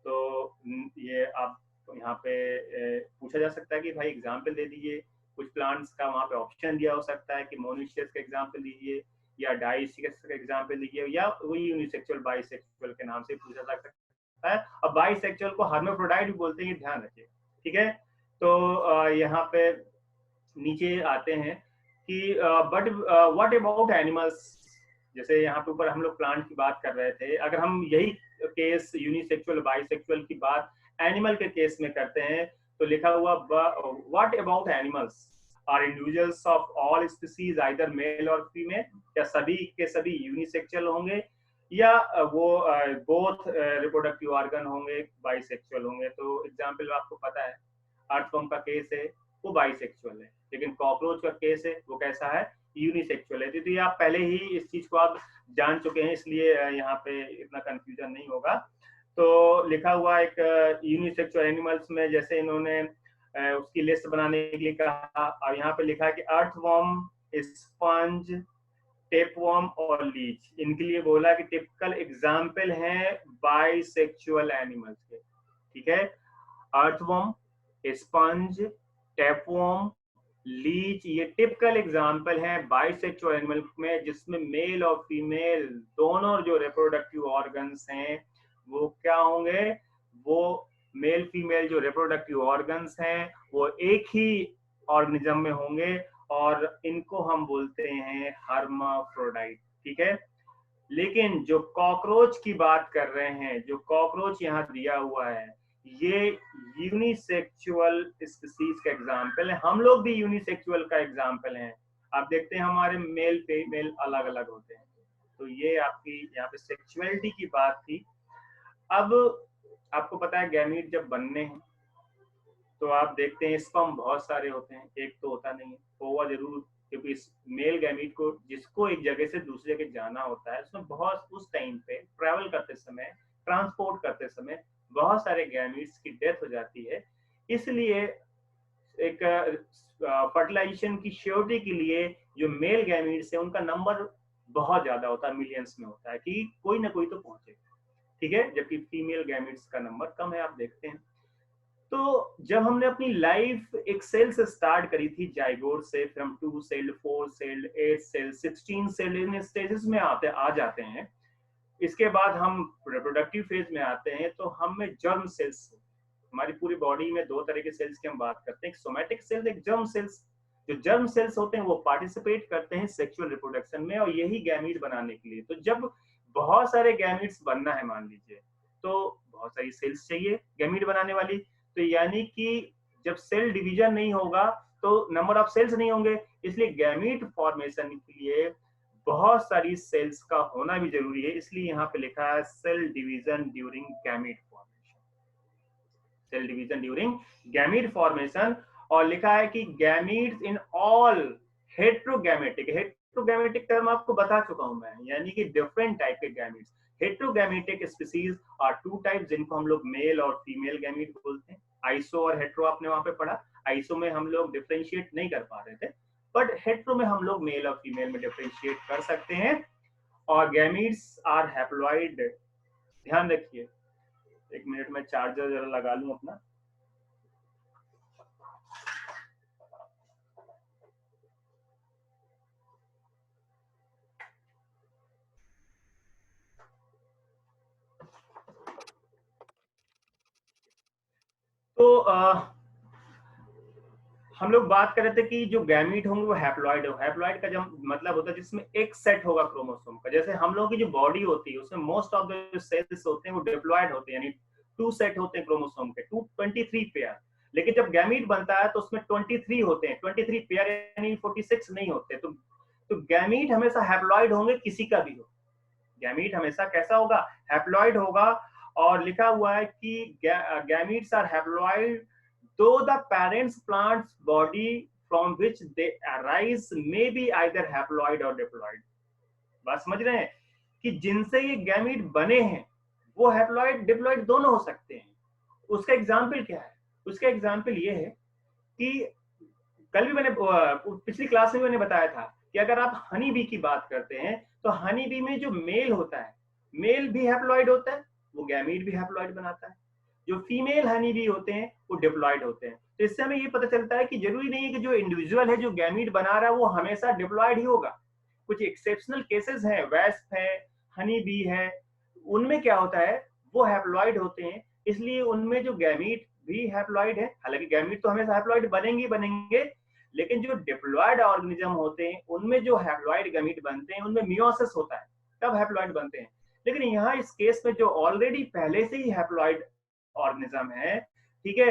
तो ये आप यहाँ पे पूछा जा सकता है कि भाई एग्जाम्पल दे दीजिए, कुछ प्लांट्स का वहाँ पे ऑप्शन दिया हो सकता है कि मोनोइसियस का एग्जाम्पल दीजिए या डाइसियस का एग्जाम्पल दीजिए, या वही यूनिसेक्सुअल बाइसेक्सुअल के नाम से पूछा जा सकता है। और बाइसेक्सुअल को हर्माफ्रोडाइट भी बोलते हैं, ध्यान रखिए, ठीक है। तो यहाँ पे नीचे आते हैं कि बट व्हाट अबाउट एनिमल्स, जैसे यहाँ पे ऊपर हम लोग प्लांट की बात कर रहे थे, अगर हम यही केस यूनिसेक्सुअल बाइसेक्सुअल की बात एनिमल के केस में करते हैं तो लिखा हुआ what about animals are individuals of all species either male और फीमेल, क्या सभी के सभी यूनिसेक्सुअल होंगे या वो बोथ रिप्रोडक्टिव ऑर्गन होंगे, बाइसेक्सुअल होंगे। तो एग्जांपल आपको पता है, अर्थवर्म का केस है वो बाइसेक्सुअल है, लेकिन कॉकरोच का केस है वो कैसा है, यूनिसेक्सुअल है। तो ये आप पहले ही इस चीज को आप जान चुके हैं, इसलिए यहाँ पे इतना कंफ्यूजन नहीं होगा। तो लिखा हुआ एक यूनिसेक्सुअल एनिमल्स में जैसे इन्होंने उसकी लिस्ट बनाने के लिए कहा, और यहाँ पे लिखा है कि अर्थवर्म, स्पंज, टेपवर्म और लीच, इनके लिए बोला कि टिपिकल एग्जाम्पल हैं बाइसेक्सुअल एनिमल्स के। ठीक है, अर्थवर्म, स्पंज, टेपवर्म, लीच, ये टिपिकल एग्जाम्पल हैं बाइसेक्सुअल एनिमल में जिसमें मेल और फीमेल दोनों जो रिप्रोडक्टिव ऑर्गन्स हैं वो क्या होंगे, वो मेल फीमेल जो रिप्रोडक्टिव ऑर्गन्स हैं वो एक ही ऑर्गेनिज्म में होंगे और इनको हम बोलते हैं हर्माफ्रोडाइट। ठीक है, लेकिन जो कॉकरोच की बात कर रहे हैं, जो कॉकरोच यहाँ दिया हुआ है, ये यूनिसेक्सुअल स्पीसीज का एग्जाम्पल है। हम लोग भी यूनिसेक्सुअल का एग्जाम्पल हैं। आप देखते हैं हमारे मेल फीमेल अलग अलग होते हैं। तो ये आपकी यहाँ पे सेक्सुअलिटी की बात थी। अब आपको पता है गैमीट जब बनने हैं तो आप देखते हैं स्पर्म बहुत सारे होते हैं, एक तो होता नहीं है, ओवा जरूर, क्योंकि इस मेल गैमीट को जिसको एक जगह से दूसरी जगह जाना होता है उसमें बहुत उस टाइम पे ट्रैवल करते समय, ट्रांसपोर्ट करते समय बहुत सारे गैमीट्स की डेथ हो जाती है। इसलिए एक फर्टिलाइजेशन की श्योरिटी के लिए जो मेल गैमीट्स है उनका नंबर बहुत ज्यादा होता है, मिलियंस में होता है कि कोई ना कोई तो पहुंचे। ठीक है, जबकि फीमेल गैमीट्स का नंबर कम है, आप देखते हैं। तो जब हमने अपनी लाइफ एक सेल से स्टार्ट करी थी, जाइगोट से, फिर हम 2 सेल, 4 सेल, 8 सेल, 16 सेल, इन स्टेजेस में आ जाते हैं। इसके बाद हम रिप्रोडक्टिव फेज में आते हैं तो हम में जर्म सेल्स, हमारी पूरी बॉडी में 2 तरह के सेल्स की हम बात करते हैं, एक सोमैटिक सेल्स, एक जर्म सेल्स। जो जर्म सेल्स होते हैं वो पार्टिसिपेट करते हैं सेक्सुअल रिप्रोडक्शन में और यही गैमीट बनाने के लिए। तो जब बहुत सारे गैमीट्स बनना है मान लीजिए, तो बहुत सारी सेल्स चाहिए गैमीट बनाने वाली। तो यानी कि जब सेल डिवीजन नहीं होगा तो नंबर ऑफ सेल्स नहीं होंगे, इसलिए गैमीट फॉर्मेशन के लिए बहुत सारी सेल्स का होना भी जरूरी है। इसलिए यहाँ पे लिखा है cell division during gamete formation, cell division during gamete formation. और लिखा है कि gametes in all heterogametic, heterogametic term आपको बता चुका हूं मैं, यानी कि डिफरेंट टाइप के gametes. Heterogametic species are 2 type, जिनको हम लोग मेल और फीमेल गैमीट बोलते हैं। आइसो और हेट्रो आपने वहां पे पढ़ा, आइसो में हम लोग डिफरेंशिएट नहीं कर पा रहे थे, बट हेट्रो में हम लोग मेल और फीमेल में डिफरेंशिएट कर सकते हैं। और गैमीट्स आर हैप्लॉइड, ध्यान रखिए। एक मिनट में चार्जर जरा लगा लूं अपना। तो हम लोग बात कर रहे थे कि जो गैमीट होंगे वो हैप्लॉइड हो। हैप्लॉइड का जब मतलब होता है जिसमें एक सेट होगा क्रोमोसोम का। जैसे हम लोगों की जो बॉडी होती है उसमें मोस्ट ऑफ द सेल्स होते हैं वो डिप्लॉइड होते हैं, यानी 2 सेट होते हैं क्रोमोसोम के, 23 पेयर। लेकिन जब गैमीट बनता है तो उसमें 23 होते हैं, 23 पेयर यानी 46 नहीं होते। तो गैमीट हमेशा हैप्लॉइड होंगे, किसी का भी हो। गैमीट हमेशा कैसा होगा, हैप्लॉइड होगा। और लिखा हुआ है कि gametes are haploid though the parents plant's body from which they arise may be either haploid or diploid। बात समझ रहे हैं कि जिनसे ये गैमीट बने हैं वो हैप्लॉइड डिप्लॉइड दोनों हो सकते हैं। उसका एग्जाम्पल क्या है, उसका एग्जाम्पल ये है कि कल भी मैंने पिछली क्लास में मैंने बताया था कि अगर आप हनी बी की बात करते हैं तो हनी बी में जो मेल होता है, मेल भी हैप्लॉइड होता है, वो गैमीट भी हैप्लॉइड बनाता है। जो फीमेल हनी बी होते हैं वो डिप्लॉइड होते हैं। तो इससे हमें ये पता चलता है कि जरूरी नहीं है कि जो इंडिविजुअल है जो गैमीट बना रहा है वो हमेशा डिप्लॉइड ही होगा। कुछ एक्सेप्शनल केसेस हैं, वेस्प है, हनी बी है, उनमें क्या होता है वो हैप्लॉइड होते हैं, इसलिए उनमें जो गैमीट भी हैप्लॉइड है। हालांकि गैमीट तो हमेशा हैप्लॉइड बनेंगे बनेंगे, लेकिन जो डिप्लॉयड ऑर्गेनिज्म होते हैं उनमें जो हैप्लॉइड गैमीट बनते हैं उनमें मियोसिस होता है, तब हैप्लॉइड बनते हैं। लेकिन यहाँ इस केस में जो ऑलरेडी पहले से ही हैप्लॉइड ऑर्गेनिज्म है, ठीक है,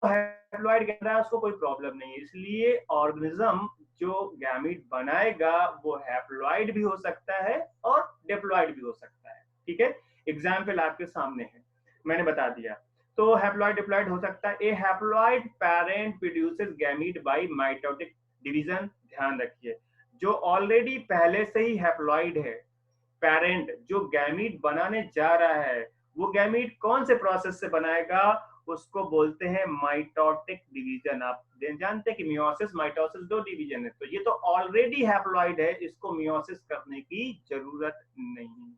हैप्लॉइड कह रहा है उसको कोई प्रॉब्लम नहीं है, इसलिए ऑर्गेनिज्म जो गैमीट बनाएगा वो हैप्लॉइड भी हो सकता है और डिप्लॉयड भी हो सकता है। ठीक है, एग्जाम्पल आपके सामने है, मैंने बता दिया। तो हैप्लॉइड डिप्लॉयड हो सकता है। A haploid parent produces gamete by mitotic division. ध्यान रखिए, जो ऑलरेडी पहले से ही हैप्लॉइड है, पेरेंट जो गैमीट बनाने जा रहा है, वो गैमीट कौन से प्रोसेस से बनाएगा, उसको बोलते हैं माइटोटिक डिवीजन। आप जानते हैं कि मियोसिस माइटोसिस दो डिवीजन है, तो ये तो ऑलरेडी हैप्लॉइड है, इसको मियोसिस करने की जरूरत नहीं है।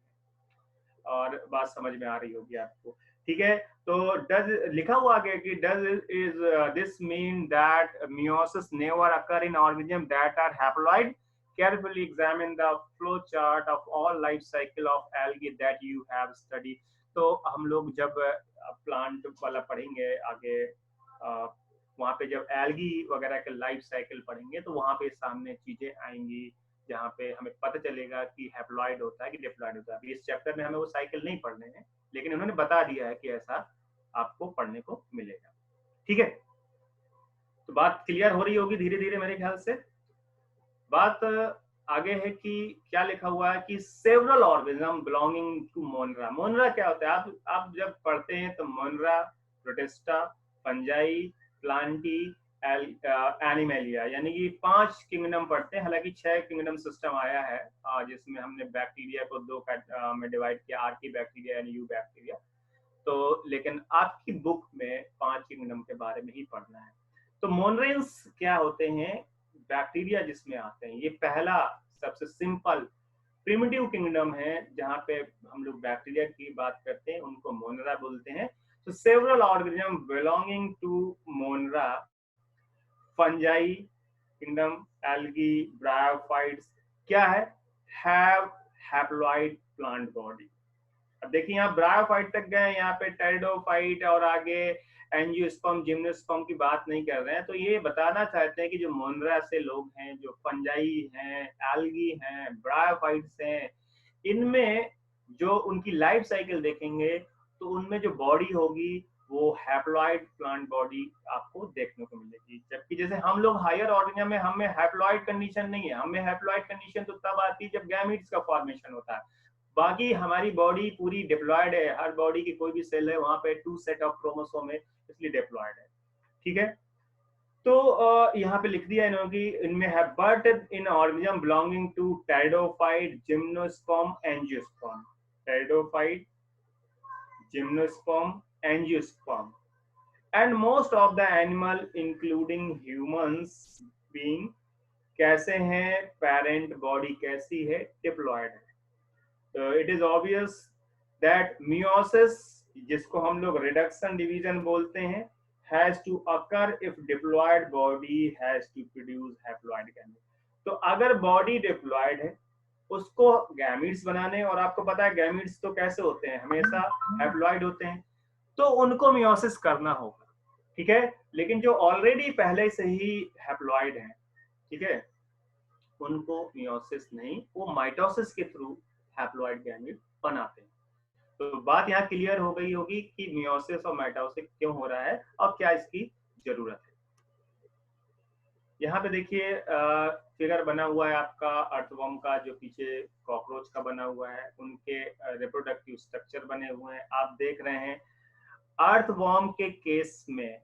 और बात समझ में आ रही होगी आपको, ठीक है। तो डज लिखा हुआ आगे कि does is this mean that meiosis never occur in organism that are haploid? Carefully examine the flow chart of all life cycle of algae that you have studied. तो हम लोग जब प्लांट वाला पढ़ेंगे आगे, वहाँ पे जब एल्गी वगैरह के लाइफ साइकिल पढ़ेंगे तो वहाँ पे सामने चीजें आएंगी जहाँ पे हमें पता चलेगा कि हैप्लॉइड होता है कि डिप्लॉइड होता है। इस चैप्टर में हमें वो साइकिल नहीं पढ़ने हैं, लेकिन उन्होंने बता दिया है कि ऐसा आपको पढ़ने को मिलेगा। ठीक है, तो बात क्लियर हो रही होगी धीरे धीरे मेरे ख्याल से। बात आगे है कि क्या लिखा हुआ है कि several organism belonging to Monera. Monera क्या होता है, आप जब पढ़ते हैं तो Monera, Protista, Fungi, Plantae, Animalia, यानी कि 5 किंगडम पढ़ते हैं। हालांकि 6 किंगडम सिस्टम आया है जिसमें हमने बैक्टीरिया को 2 में डिवाइड किया, Archie bacteria and you bacteria. तो लेकिन आपकी बुक में 5 किंगडम के बारे में ही पढ़ना है। तो मोनरेंस क्या होते हैं, बैक्टीरिया जिसमें आते हैं, ये पहला सबसे सिंपल प्रिमिटिव किंगडम है जहां पे हम लोग बैक्टीरिया की बात करते हैं, उनको मोनरा बोलते हैं। तो several organism belonging to Monera, Fungi kingdom, algae, bryophytes क्या है, हैव हैप्लॉइड प्लांट बॉडी। अब देखिए यहाँ ब्रायोफाइट तक गए, यहाँ पे टेरिडोफाइट और आगे एंजियोस्पर्म जिम्नोस्पर्म की बात नहीं कर रहे हैं। तो ये बताना चाहते हैं कि जो मोनरा से लोग हैं, जो फंजाई हैं, एल्गी हैं, ब्रायोफाइट्स हैं, इनमें जो उनकी लाइफ साइकिल देखेंगे तो उनमें जो बॉडी होगी वो हैप्लॉइड प्लांट बॉडी आपको देखने को मिलेगी। जबकि जैसे हम लोग हायर ऑर्गेनिज्म में हमें हैप्लॉइड कंडीशन नहीं है, हमें हैप्लॉइड कंडीशन तो तब आती है जब गैमीट्स का फॉर्मेशन होता है। बाकी हमारी बॉडी पूरी डिप्लॉयड है, हर बॉडी की कोई भी सेल है वहां पे 2 सेट ऑफ क्रोमोसोम है, इसलिए डिप्लॉयड है। ठीक है, तो यहाँ पे लिख दिया इन्होंने कि इनमें है but in organism belonging to pteridophyte, gymnosperm, angiosperm, pteridophyte, gymnosperm, angiosperm, and most of the animal including humans being कैसे हैं, पेरेंट बॉडी कैसी है, डिप्लॉयड है। It is obvious that meiosis, जिसको हम लोग रिडक्शन डिवीजन बोलते हैं, has to occur if diploid body has to produce haploid gamete। तो अगर बॉडी डिप्लॉयड है, उसको गैमीट्स बनाने, और आपको पता है गैमीट्स तो कैसे होते हैं, हमेशा हैप्लॉइड होते हैं, तो उनको मियोसिस करना होगा। ठीक है, लेकिन जो ऑलरेडी पहले से ही हैप्लॉइड है, ठीक है, उनको मियोसिस नहीं, वो माइटोसिस के थ्रू हैप्लॉइड गैमीट बनाते हैं। तो बात यहाँ क्लियर हो गई होगी कि मियोसिस और माइटोसिस क्यों हो रहा है और क्या इसकी जरूरत है। यहाँ पे देखिए फिगर बना हुआ है आपका अर्थवर्म का, जो पीछे कॉकरोच का बना हुआ है, उनके रिप्रोडक्टिव स्ट्रक्चर बने हुए हैं। आप देख रहे हैं अर्थवर्म के केस में,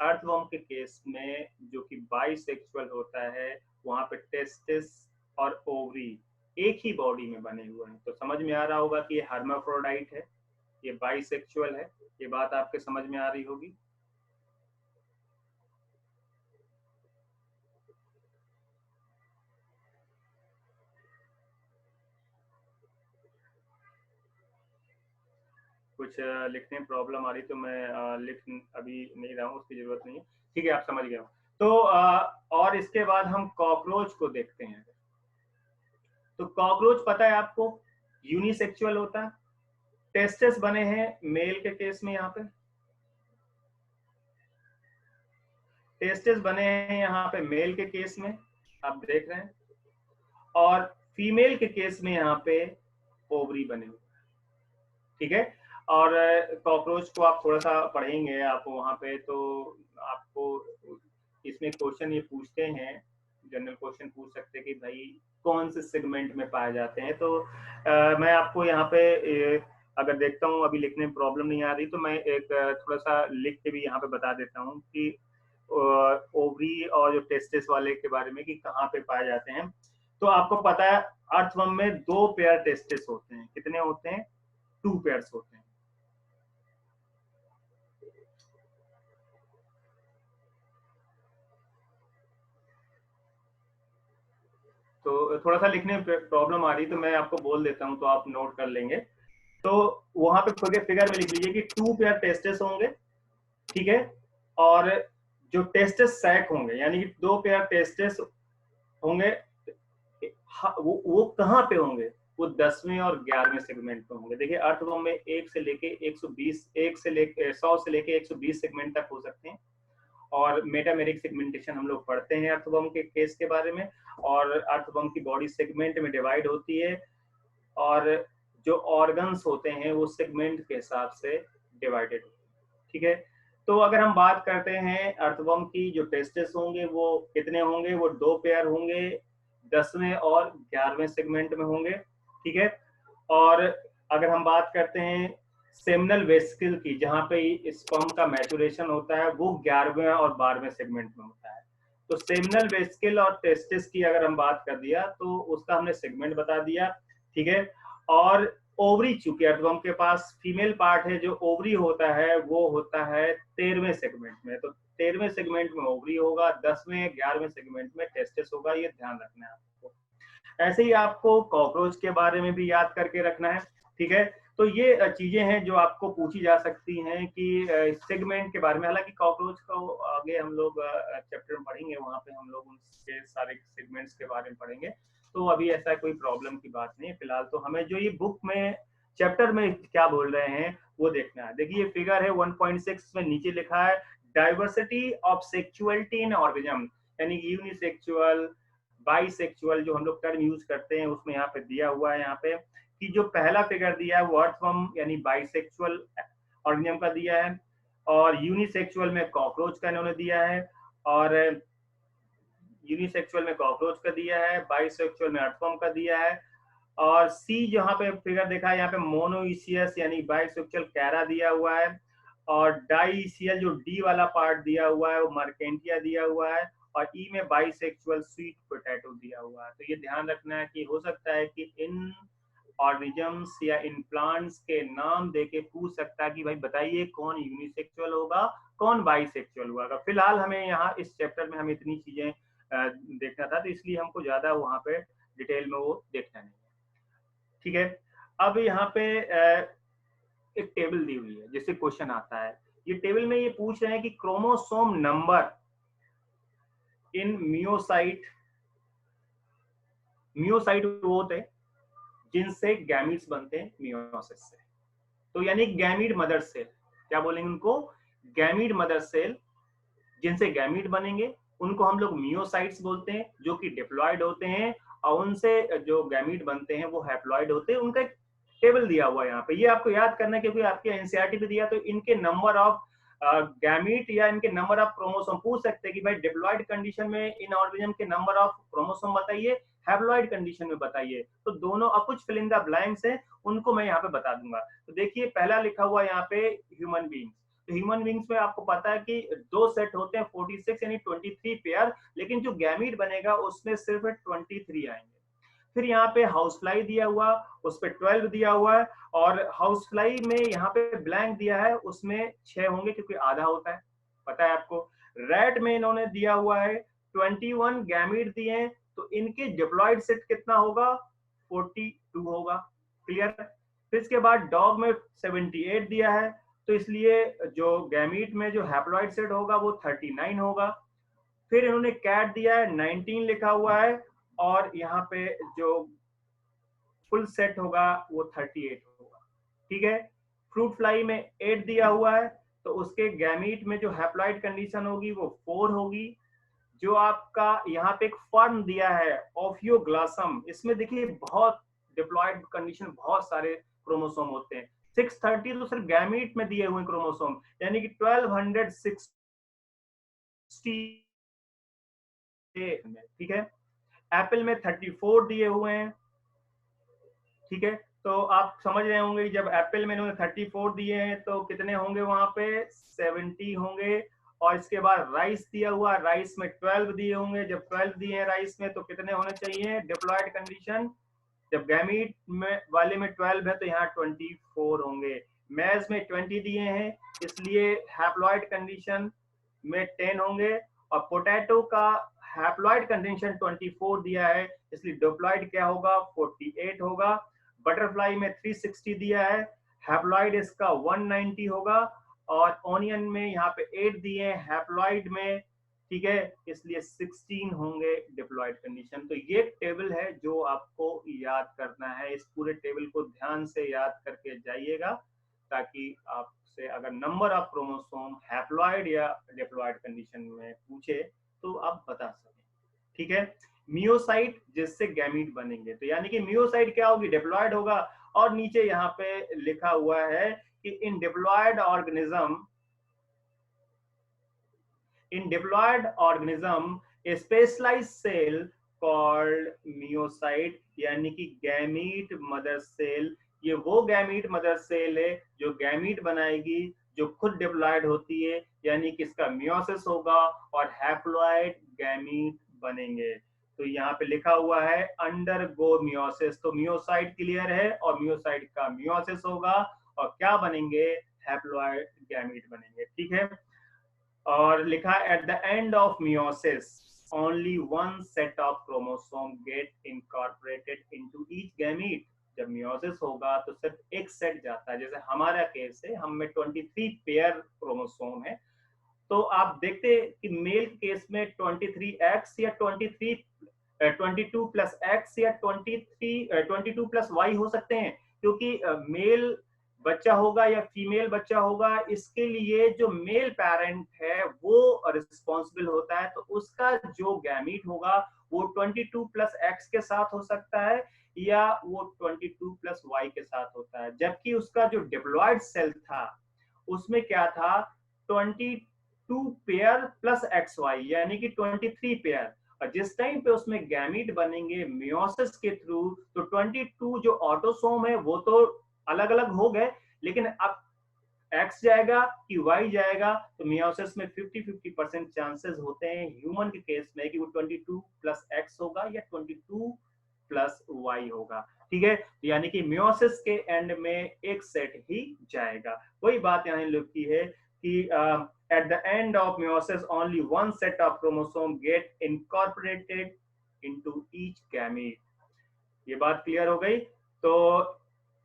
अर्थवर्म के केस में जो कि बाइसेक्सुअल होता है, वहां पे टेस्टिस और ओवरी एक ही बॉडी में बने हुए हैं। तो समझ में आ रहा होगा कि ये हर्माफ्रोडाइट है, ये बाइसेक्सुअल है, ये बात आपके समझ में आ रही होगी। कुछ लिखने में प्रॉब्लम आ रही तो मैं लिख अभी नहीं रहा हूँ, उसकी जरूरत नहीं है। ठीक है, आप समझ गए हो। तो और इसके बाद हम कॉकरोच को देखते हैं। तो कॉकरोच पता है आपको यूनिसेक्सुअल होता है, टेस्टिस बने हैं मेल के केस में यहाँ पे, टेस्टिस बने हैं यहाँ पे मेल के केस में, आप देख रहे हैं, और फीमेल के केस में यहाँ पे ओवरी बने हुए, ठीक है। और कॉकरोच को आप थोड़ा सा पढ़ेंगे आप वहाँ पे, तो आपको इसमें क्वेश्चन ये पूछते हैं, जनरल क्वेश्चन पूछ सकते हैं कि भाई कौन से सेगमेंट में पाए जाते हैं। तो मैं आपको यहाँ पे अगर देखता हूँ अभी लिखने में प्रॉब्लम नहीं आ रही, तो मैं एक थोड़ा सा लिख के भी यहाँ पे बता देता हूँ कि ओवरी और जो टेस्टिस वाले के बारे में कि कहाँ पे पाए जाते हैं। तो आपको पता है अर्थवर्म में 2 पेयर टेस्टिस होते हैं। कितने होते हैं? 2 पेयर्स होते हैं। तो थोड़ा सा लिखने में प्रॉब्लम आ रही, तो मैं आपको बोल देता हूँ तो आप नोट कर लेंगे। तो वहां पे फिगर में लिख लीजिए कि 2 पेयर टेस्टिस होंगे, ठीक है, और जो टेस्टिस सैक होंगे, यानी कि 2 पेयर टेस्टिस होंगे, वो कहाँ पे होंगे? वो 10वें और 11वें सेगमेंट पे होंगे। देखिए अर्थवर्म में 1 से लेके 120, 1 से लेके 100 से लेके 120 सेगमेंट तक हो सकते हैं। और मेटामेरिक सेगमेंटेशन हम लोग पढ़ते हैं अर्थवर्म के केस के बारे में, और अर्थवर्म की बॉडी सेगमेंट में डिवाइड होती है, और जो ऑर्गन्स होते हैं वो सेगमेंट के हिसाब से डिवाइडेड होते हैं, ठीक है। तो अगर हम बात करते हैं अर्थवर्म की, जो टेस्टिस होंगे वो कितने होंगे? वो 2 पेयर होंगे, 10वें और 11वें सेगमेंट में होंगे, ठीक है। और अगर हम बात करते हैं सेमिनल वेसिकल की, जहां पे स्पर्म का मैचुरेशन होता है, वो 11वें और 12वें सेगमेंट में होता है। तो सेमिनल वेसिकल और टेस्टिस की अगर हम बात कर दिया तो उसका हमने सेगमेंट बता दिया, ठीक है। और ओवरी, चूंकि अर्थवर्म के पास फीमेल पार्ट है, जो ओवरी होता है वो होता है 13वें सेगमेंट में। तो 13वें सेगमेंट में ओवरी होगा, 10वें 11वें सेगमेंट में टेस्टिस होगा, ये ध्यान रखना है आपको। ऐसे ही आपको कॉकरोच के बारे में भी याद करके रखना है, ठीक है। तो ये चीजें हैं जो आपको पूछी जा सकती हैं कि सेगमेंट के बारे में। हालांकि कॉकरोच को आगे हम लोग चैप्टर में पढ़ेंगे, वहां पे हम लोग उनके सारे सेगमेंट्स के बारे में पढ़ेंगे। तो अभी ऐसा कोई प्रॉब्लम की बात नहीं है फिलहाल। तो हमें जो ये बुक में चैप्टर में क्या बोल रहे हैं वो देखना है। देखिए फिगर है 1.6 में, नीचे लिखा है diversity of sexuality in organism, यानी यूनिसेक्सुअल, बाइसेक्सुअल जो हम लोग टर्म यूज करते हैं, उसमें यहाँ पे दिया हुआ है यहाँ पे कि जो पहला फिगर दिया है वो अर्थवर्म यानी बाइसेक्सुअल ऑर्गेनिज्म का दिया है, और यूनिसेक्सुअल में कॉकरोच का इन्होंने दिया है, और यूनिसेक्सुअल में कॉकरोच का दिया है, बाइसेक्सुअल में अर्थवर्म का दिया है। और सी जहाँ पे फिगर देखा है यहाँ पे मोनोइसियस यानी बाइसेक्सुअल कैरा दिया हुआ है, और डाइसियल जो डी वाला पार्ट दिया हुआ है वो मर्केंटिया दिया हुआ है, और ई में बाइसेक्सुअल स्वीट पोटैटो दिया हुआ है। तो ये ध्यान रखना है कि हो सकता है कि इन ऑर्गेनिजम्स या इन प्लांट्स के नाम देके पूछ सकता है कि भाई बताइए कौन यूनिसेक्सुअल होगा, कौन बाइसेक्सुअल होगा। फिलहाल हमें यहाँ इस चैप्टर में हम इतनी चीजें देखना था, तो इसलिए हमको ज्यादा वहां पे डिटेल में वो देखना नहीं है, ठीक है। अब यहाँ पे एक टेबल दी हुई है जिससे क्वेश्चन आता है। ये टेबल में ये पूछ रहे हैं कि chromosome number in meiocyte, meiocyte वो होते हैं जिनसे गैमीट्स बनते हैं मियोसिस से। तो यानी गैमीट मदर सेल, क्या बोलेंगे उनको? गैमीट मदर सेल, जिनसे गैमीट बनेंगे उनको हम लोग मियोसाइट्स बोलते हैं, जो कि डिप्लॉयड होते हैं, और उनसे जो गैमीट बनते हैं वो हैप्लॉयड होते हैं। उनका एक टेबल दिया हुआ है यहाँ पे, ये आपको याद करना है क्योंकि आपके एनसीईआरटी पे दिया। तो इनके नंबर ऑफ गैमीट या इनके नंबर ऑफ क्रोमोसोम पूछ सकते हैं कि भाई डिप्लॉयड कंडीशन में इन ऑर्गेनिज्म के नंबर ऑफ क्रोमोसोम बताइए, हैप्लॉयड कंडीशन में बताइए। तो दोनों, और कुछ फिल इन द ब्लैंक्स है उनको मैं यहाँ पे बता दूंगा। तो देखिए पहला लिखा हुआ यहाँ पे ह्यूमन बीइंग्स। तो ह्यूमन बीइंग्स में आपको पता है कि 2 सेट होते हैं 46 यानी 23 पेयर, लेकिन जो गैमीट बनेगा उसमें सिर्फ 23 आएंगे। फिर यहाँ पे हाउस फ्लाई दिया हुआ, उस पर 12 दिया हुआ है, और हाउस फ्लाई में यहाँ पे ब्लैंक दिया है, उसमें 6 होंगे क्योंकि आधा होता है, पता है आपको। रैट में इन्होंने दिया हुआ है 21 गैमीट दिए हैं, तो इनके डिप्लॉयड सेट कितना होगा? 42 होगा, क्लियर। फिर इसके बाद डॉग में 78 दिया है, तो इसलिए जो गैमीट में जो हैप्लॉयड सेट होगा वो 39 होगा। फिर इन्होंने कैट दिया है 19 लिखा हुआ है, और यहाँ पे जो फुल सेट होगा वो 38 होगा, ठीक है। फ्रूट फ्लाई में 8 दिया हुआ है, तो उसके गैमीट में जो हैप्लॉइड कंडीशन होगी वो 4 होगी। जो आपका यहाँ पे एक फर्म दिया है ओफियोग्लासम, इसमें देखिए बहुत डिप्लॉयड कंडीशन, बहुत सारे क्रोमोसोम होते हैं। 630 तो सिर्फ गैमीट में दिए हुए क्रोमोसोम, यानी कि 1260, ठीक है। एप्पल में 34 दिए हुए हैं, ठीक है। तो आप समझ रहे होंगे जब एप्पल में इन्होंने 34 दिए हैं तो कितने होंगे वहां पे, 70 होंगे। और इसके बाद राइस दिया हुआ, राइस में 12 दिए होंगे। जब 12 दिए हैं राइस में तो कितने होने चाहिए डिप्लॉयड कंडीशन, जब गैमीट में वाले में 12 है तो यहाँ 24 होंगे। मैज में 20 दिए हैं, इसलिए हैप्लॉइड कंडीशन में 10 होंगे। और पोटैटो का हैप्लॉइड कंडीशन 24 दिया है, इसलिए डिप्लॉयड क्या होगा, 48 होगा। बटरफ्लाई में 360 दिया है, हैप्लॉइड इसका 190 होगा। और ऑनियन में यहाँ पे 8 दिए हैं हैप्लॉइड में, ठीक है, इसलिए 16 होंगे डिप्लॉयड कंडीशन। तो ये टेबल है जो आपको याद करना है। इस पूरे टेबल को ध्यान से याद करके जाइएगा, ताकि आपसे अगर नंबर ऑफ क्रोमोसोम हैप्लॉइड या डिप्लॉयड कंडीशन में पूछे तो आप बता सकें, ठीक है। मियोसाइट जिससे गैमीट बनेंगे, तो यानी कि मियोसाइट क्या होगी, डिप्लॉयड होगा। और नीचे यहाँ पे लिखा हुआ है कि in diploid organism, in diploid organism a specialized cell called myocyte, यानी कि गैमीट मदर सेल। ये वो गैमीट मदर सेल है जो गैमीट बनाएगी, जो खुद डिप्लॉयड होती है, यानी कि इसका मियोसिस होगा और हैप्लॉइड गैमीट बनेंगे। तो यहाँ पे लिखा हुआ है अंडरगो मियोसिस, तो मियोसाइट क्लियर है और मियोसाइट का मियोसिस होगा और क्या बनेंगे, हैप्लॉइड गैमीट बनेंगे, ठीक है। और लिखा at the end of meiosis only one set of chromosome get incorporated into each gamete. जब मियोसिस होगा तो सिर्फ एक सेट जाता है, जैसे हमारा केस है, हम में 23 पेयर क्रोमोसोम है। तो आप देखते कि मेल केस में 23x या 22 प्लस एक्स या 22 प्लस वाई हो सकते हैं, क्योंकि मेल बच्चा होगा या फीमेल बच्चा होगा, इसके लिए जो मेल पेरेंट है वो रिस्पॉन्सिबल होता है। तो उसका जो गैमीट होगा वो 22 प्लस एक्स के साथ हो सकता है या वो 22 प्लस वाई के साथ होता है। जबकि उसका जो डिप्लॉयड सेल था उसमें क्या था, 22 पेयर प्लस एक्स वाई, यानी कि 23 पेयर। और जिस टाइम पे उसमें गैमीट बनेंगे मियोसिस के थ्रू, तो 22 जो ऑटोसोम है वो तो अलग अलग हो गए, लेकिन अब एक्स जाएगा कि वाई जाएगा, तो मियोसिस में 50-50% चांसेस होते हैं ह्यूमन के केस में कि वो 22 प्लस एक्स होगा या 22 प्लस वाई होगा, ठीक है। यानी कि मियोसिस के एंड में एक सेट ही जाएगा। वही बात यहाँ लिखी है कि at the end of meiosis only one set of chromosome get incorporated into each gamete। ये बात क्लियर हो गई। तो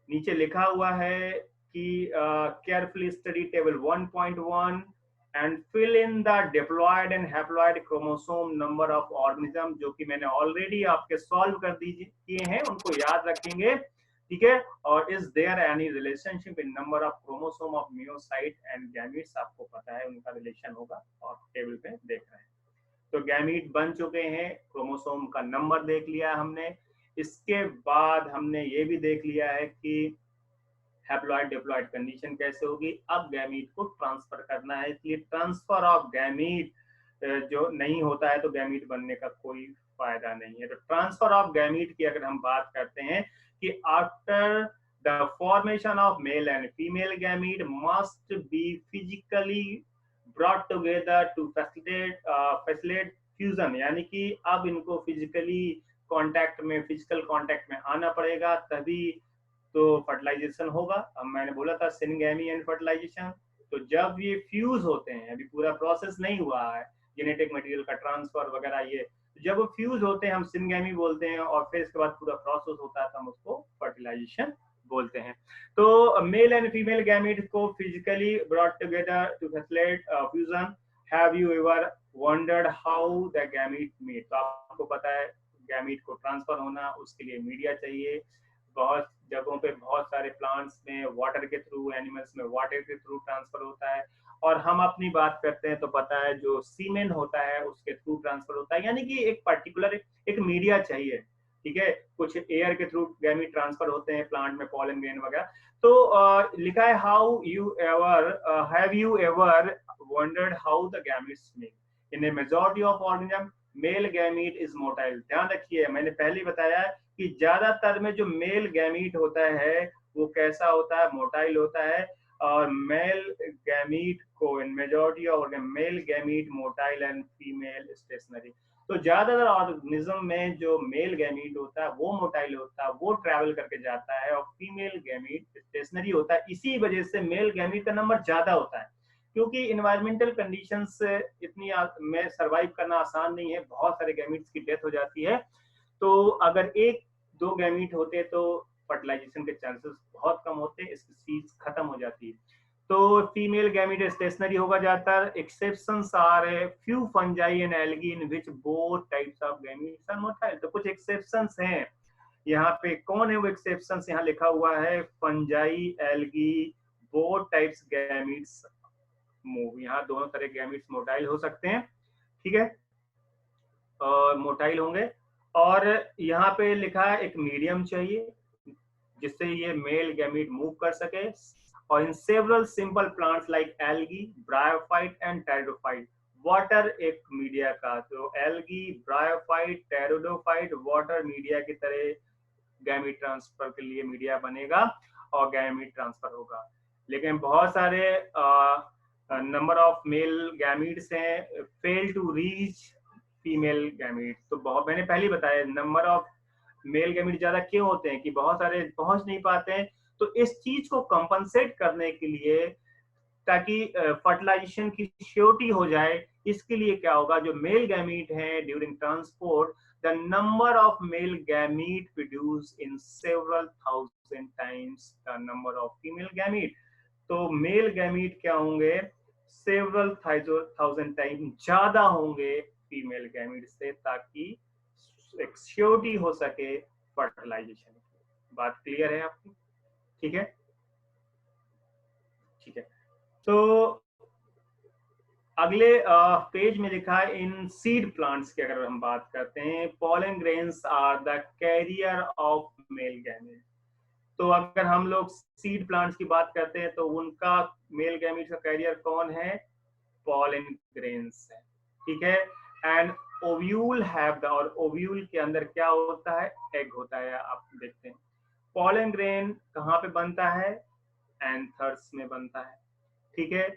नीचे लिखा हुआ है कि carefully study table 1.1 and fill in the diploid and haploid chromosome number of organism, जो कि मैंने ऑलरेडी आपके सॉल्व कर दीजिए किए हैं, उनको याद रखेंगे, ठीक है। और is there any relationship in number of chromosome of meiocyte and gametes, आपको पता है उनका रिलेशन होगा और टेबल पे देख रहे हैं। तो गैमीट बन चुके हैं, क्रोमोसोम का नंबर देख लिया हमने। इसके बाद हमने ये भी देख लिया है कि हैप्लॉइड डिप्लॉइड कंडीशन कैसे होगी। अब गैमीट को ट्रांसफर करना है, इसलिए ट्रांसफर ऑफ गैमीट जो नहीं होता है तो गैमीट बनने का कोई फायदा नहीं है। तो ट्रांसफर ऑफ गैमीट की अगर हम बात करते हैं कि after the formation of male and female gamete must be physically brought together to facilitate fusion, यानी कि अब इनको फिजिकली कांटेक्ट में, फिजिकल कांटेक्ट में आना पड़ेगा, तभी तो फर्टिलाइजेशन होगा। अब मैंने बोला था सिनगैमी एंड फर्टिलाइजेशन। तो जब ये फ्यूज होते हैं, अभी पूरा प्रोसेस नहीं हुआ है जेनेटिक मटेरियल का ट्रांसफर वगैरह, ये जब वो फ्यूज होते हैं हम सिनगैमी बोलते हैं, और फिर इसके बाद पूरा प्रोसेस होता है तो हम उसको फर्टिलाइजेशन बोलते हैं। तो मेल एंड फीमेल गैमीट को physically brought together to facilitate fusion. Have you ever wondered how the gamete meet? तो आपको पता है गैमीट को ट्रांसफर होना, उसके लिए मीडिया चाहिए। बहुत जगहों पे बहुत सारे प्लांट्स में वाटर के थ्रू, एनिमल्स में वाटर के थ्रू ट्रांसफर होता है, और हम अपनी बात करते हैं तो पता है जो सीमेन होता है उसके थ्रू ट्रांसफर होता है, यानी कि एक पर्टिकुलर एक मीडिया चाहिए, ठीक है। कुछ एयर के थ्रू गैमीट ट्रांसफर होते हैं प्लांट में, पॉलन ग्रेन वगैरह। तो लिखा है how you ever have you ever wondered how the gametes make in A majority of organism mail gamete is motile. ध्यान रखिए, मैंने पहले बताया कि ज्यादातर में जो मेल गैमीट होता है वो कैसा होता है, मोटाइल होता है। और मेल गैमीट को in majority of male gamete motile and female stationary. तो ज्यादातर ऑर्गेनिज्म में जो मेल गैमीट होता है वो मोटाइल होता है, वो ट्रैवल करके जाता है, और फीमेल गैमीट स्टेशनरी होता है। इसी वजह से मेल गैमीट का नंबर ज्यादा होता है, क्योंकि इन्वायरमेंटल कंडीशंस इतनी में सरवाइव करना आसान नहीं है, बहुत सारे गैमीट्स की डेथ हो जाती है। तो अगर एक दो गैमीट होते तो फर्टिलाइजेशन के चांसेस बहुत कम होते, स्पीशीज खत्म हो जाती है। तो फीमेल गैमीट स्टेशनरी होगा ज्यादातर। Exceptions are few fungi and algae in which both types of gametes are motile. तो कुछ एक्सेप्शंस हैं यहाँ पे, कौन है वो एक्सेप्शंस? यहाँ लिखा हुआ है fungi, algae, both types gametes move. यहाँ दोनों तरह गैमीट्स मोटाइल हो सकते हैं, ठीक है, मोटाइल होंगे। और यहाँ पे लिखा है एक मीडियम चाहिए जिससे ये मेल गैमीट मूव कर सके। और in several simple plants like algae, bryophyte and pteridophyte, water एक मीडिया का। तो algae, bryophyte, pteridophyte water media की तरह गैमीट ट्रांसफर के लिए मीडिया बनेगा और गैमीट ट्रांसफर होगा। लेकिन बहुत सारे नंबर ऑफ मेल गैमीट्स हैं fail to reach female gamete. तो बहुत, मैंने पहले बताया नंबर ऑफ मेल गैमीट ज्यादा क्यों होते हैं कि बहुत सारे पहुंच नहीं पाते हैं। तो इस चीज को कंपनसेट करने के लिए, ताकि फर्टिलाइजेशन की श्योरिटी हो जाए, इसके लिए क्या होगा, जो मेल गैमीट हैं during transport, the number of male gamete produce in several thousand times the number of female gamete. तो मेल गैमीट क्या होंगे, सेवरल थाउजेंड टाइम ज्यादा होंगे फीमेल गैमीट से, ताकि एक श्योरिटी हो सके फर्टिलाइजेशन की। बात क्लियर है आपकी? ठीक है, ठीक है। तो अगले पेज में लिखा है इन सीड प्लांट्स की अगर हम बात करते हैं, pollen grains are the carrier of male gamete. तो अगर हम लोग सीड प्लांट्स की बात करते हैं तो उनका मेल गैमीट का कैरियर कौन है, पॉलन ग्रेन्स है, ठीक है। एंड ओव्यूल हैव द, और ओव्यूल के अंदर क्या होता है, एग होता है। आप देखते हैं पॉलन ग्रेन कहाँ पे बनता है, एंथर्स में बनता है, ठीक है।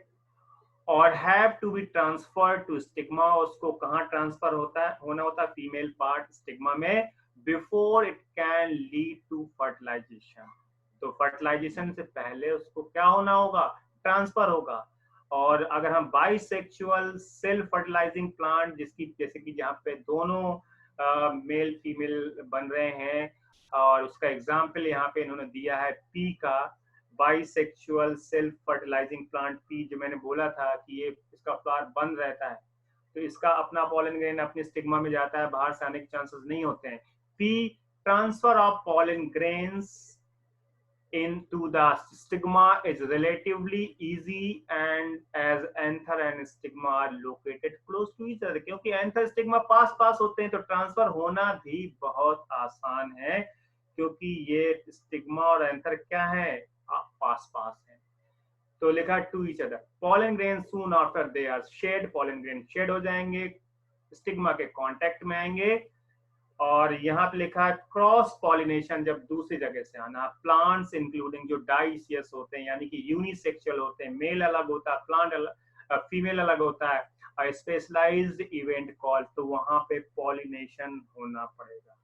और have to be transfer to stigma, उसको कहाँ ट्रांसफर होता है, होना होता है फीमेल पार्ट स्टिग्मा में, before it can lead to fertilization. तो फर्टिलाइजेशन से पहले उसको क्या होना होगा, ट्रांसफर होगा। और अगर हम बाइसेक्सुअल सेल्फ फर्टिलाइजिंग प्लांट, जिसकी जैसे कि जहाँ पे दोनों मेल फीमेल बन रहे हैं, और उसका एग्जाम्पल यहाँ पे इन्होंने दिया है पी का, bisexual self fertilising plant P, जो मैंने बोला था कि ये इसका फ्लावर बंद रहता है, तो इसका अपना पॉलन ग्रेन अपने स्टिग्मा में जाता है, बाहर से आने के चांसेस नहीं होते हैं। P, transfer of pollen grains into the stigma is relatively easy, and as anther and stigma are located close to each other, क्योंकि एंथर स्टिग्मा पास पास होते हैं तो ट्रांसफर होना भी बहुत आसान है, क्योंकि ये स्टिग्मा और एंथर क्या है, पास पास है। तो लिखा to each other, pollen grain soon after they are shed, pollen grain shed हो जाएंगे, स्टिग्मा के कांटेक्ट में आएंगे। और यहाँ पे लिखा है क्रॉस पॉलिनेशन जब दूसरी जगह से आना, प्लांट्स इंक्लूडिंग जो डाइसियस होते हैं यानी कि यूनिसेक्सुअल होते हैं, मेल अलग होता है, प्लांट अलग, फीमेल अलग होता है, स्पेशलाइज्ड इवेंट कॉल, तो वहां पे पॉलिनेशन होना पड़ेगा।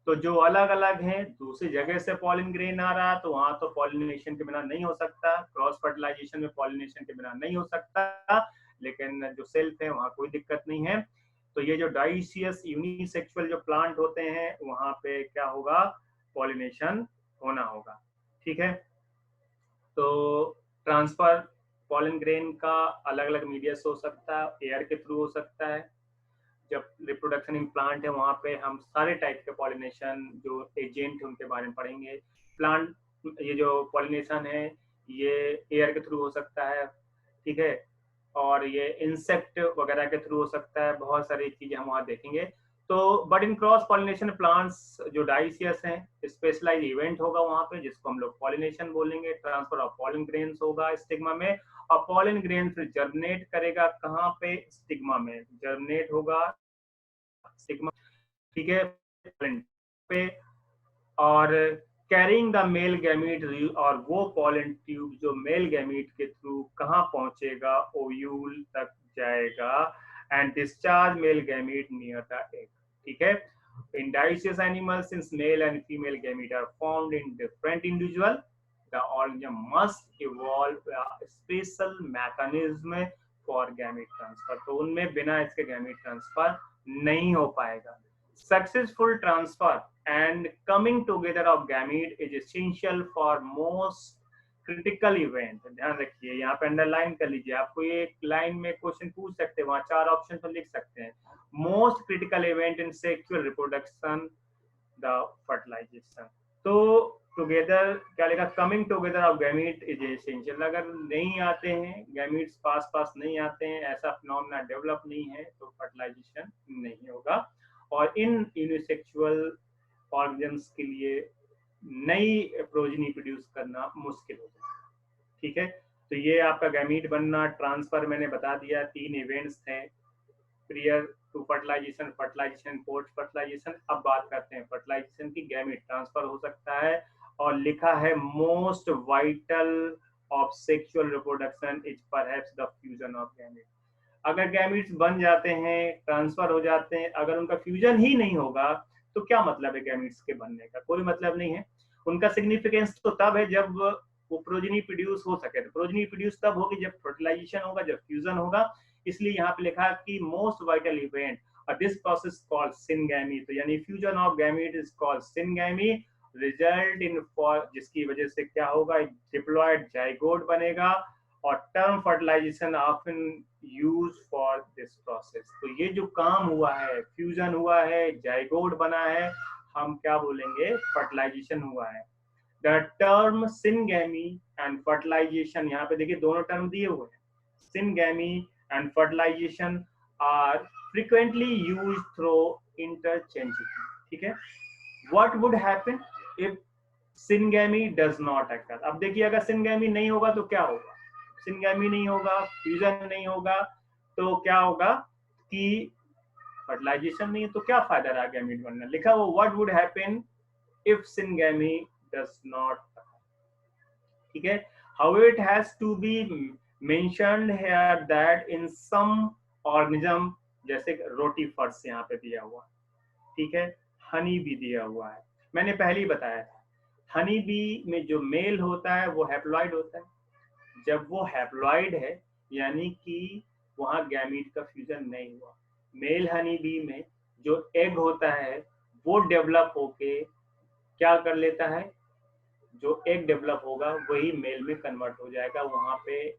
तो जो अलग अलग हैं, दूसरी जगह से पॉलिन ग्रेन आ रहा है तो वहां तो पॉलिनेशन के बिना नहीं हो सकता, क्रॉस फर्टिलाइजेशन में पॉलिनेशन के बिना नहीं हो सकता, लेकिन जो सेल्फ है वहां कोई दिक्कत नहीं है। तो ये जो डाइसियस यूनिसेक्सुअल जो प्लांट होते हैं वहां पे क्या होगा, पॉलिनेशन होना होगा, ठीक है। तो ट्रांसफर पॉलन ग्रेन का अलग अलग मीडिया से हो सकता है, एयर के थ्रू हो सकता है। जब रिप्रोडक्शन इन प्लांट है वहां पे हम सारे टाइप के पॉलिनेशन जो एजेंट है उनके बारे में पढ़ेंगे। प्लांट ये जो पॉलिनेशन है ये एयर के थ्रू हो सकता है, ठीक है, और ये इंसेक्ट वगैरह के थ्रू हो सकता है, बहुत सारी चीजें हम वहाँ देखेंगे। तो but in cross pollination plants जो डाइसियस हैं, स्पेशलाइज इवेंट होगा वहाँ पे जिसको हम लोग पॉलिनेशन बोलेंगे, ट्रांसफर ऑफ पॉलिन ग्रेन्स होगा स्टिग्मा में, और पॉलिन ग्रेन फिर जर्मिनेट करेगा कहाँ पे, स्टिग्मा में जर्मिनेट होगा स्टिग्मा, ठीक है, पे, और कैरिंग द मेल गैमीट, और वो पॉलन ट्यूब जो मेल गैमीट के थ्रू कहाँ पहुंचेगा, ओव्यूल तक जाएगा, and discharge male gamete near the egg, ठीक है। In dioecious animals, since male and female gamete are formed in different individual, the organism must evolve a special mechanism for gamete transfer. तो उनमें बिना इसके gamete transfer नहीं हो पाएगा। Successful transfer and coming together of gamete is essential for most critical event. ध्यान रखिए, यहाँ पे अंडरलाइन कर लीजिए, आपको ये लाइन में क्वेश्चन पूछ सकते हैं, वहां 4 ऑप्शन तो लिख सकते हैं। Most critical event in sexual reproduction, the fertilization. तो टुगेदर क्या लिखा, coming together of gamete is essential. अगर नहीं आते हैं गैमीट्स, पास नहीं आते हैं, ऐसा फिनोमेना डेवलप नहीं है, तो फर्टिलाइजेशन नहीं होगा। और इन यूनिसेक्सुअल ऑर्गेन्स के लिए नई प्रोजेनी प्रोड्यूस करना मुश्किल हो जाएगा, ठीक है। तो ये आपका गैमीट बनना, ट्रांसफर मैंने बता दिया, 3 इवेंट्स थे, prior to fertilization, fertilization, post fertilization. अब बात करते हैं फर्टिलाइजेशन की। गैमीट ट्रांसफर हो सकता है, और लिखा है most vital of sexual reproduction is perhaps the fusion of gamete. अगर गैमीट्स बन जाते हैं, ट्रांसफर हो जाते हैं, अगर उनका फ्यूजन ही नहीं होगा तो क्या मतलब है गैमीट्स के बनने का? कोई मतलब नहीं है। उनका सिग्निफिकेंस तो तब है जब वो प्रोजेनी प्रोड्यूस हो सके। तो प्रोजेनी प्रोड्यूस तब होगी जब फर्टिलाइजेशन होगा, जब फ्यूजन होगा। इसलिए यहाँ पे लिखा कि most vital event this process called syngamy. तो यानी fusion of gamete is called syngamy, result in for, जिसकी वजह से क्या होगा, डिप्लॉयड जाइगोट बनेगा। और term fertilization often use for this process. तो ये जो काम हुआ है, फ्यूजन हुआ है, जाइगोट बना है, हम क्या बोलेंगे, फर्टिलाइजेशन हुआ है। The term syngamy and fertilization, यहाँ पे देखिए दोनों टर्म दिए हुए हैं, syngamy and fertilization are frequently use through interchanging, ठीक है। What would happen if syngamy does not occur? अब देखिए अगर सिनगैमी नहीं होगा तो क्या होगा, सिनगैमी नहीं होगा, फ्यूजन नहीं होगा, तो क्या होगा कि फर्टिलाइजेशन नहीं है, तो क्या फायदा रहा गैमीट बनना? लिखा वो what would happen if syngamy does not, ठीक है। How it has to be mentioned here that in some organism, जैसे रोटीफर्स यहाँ पे दिया हुआ, ठीक है, हनी भी दिया हुआ है, मैंने पहले ही बताया था। हनी बी में जो मेल होता है वो हैप्लॉइड होता है। जब वो हैप्लॉइड है यानी कि वहां गैमीट का फ्यूजन नहीं हुआ। मेल हनी बी में जो एग होता है वो डेवलप होके क्या कर लेता है, जो एग डेवलप होगा वही मेल में कन्वर्ट हो जाएगा, वहां पे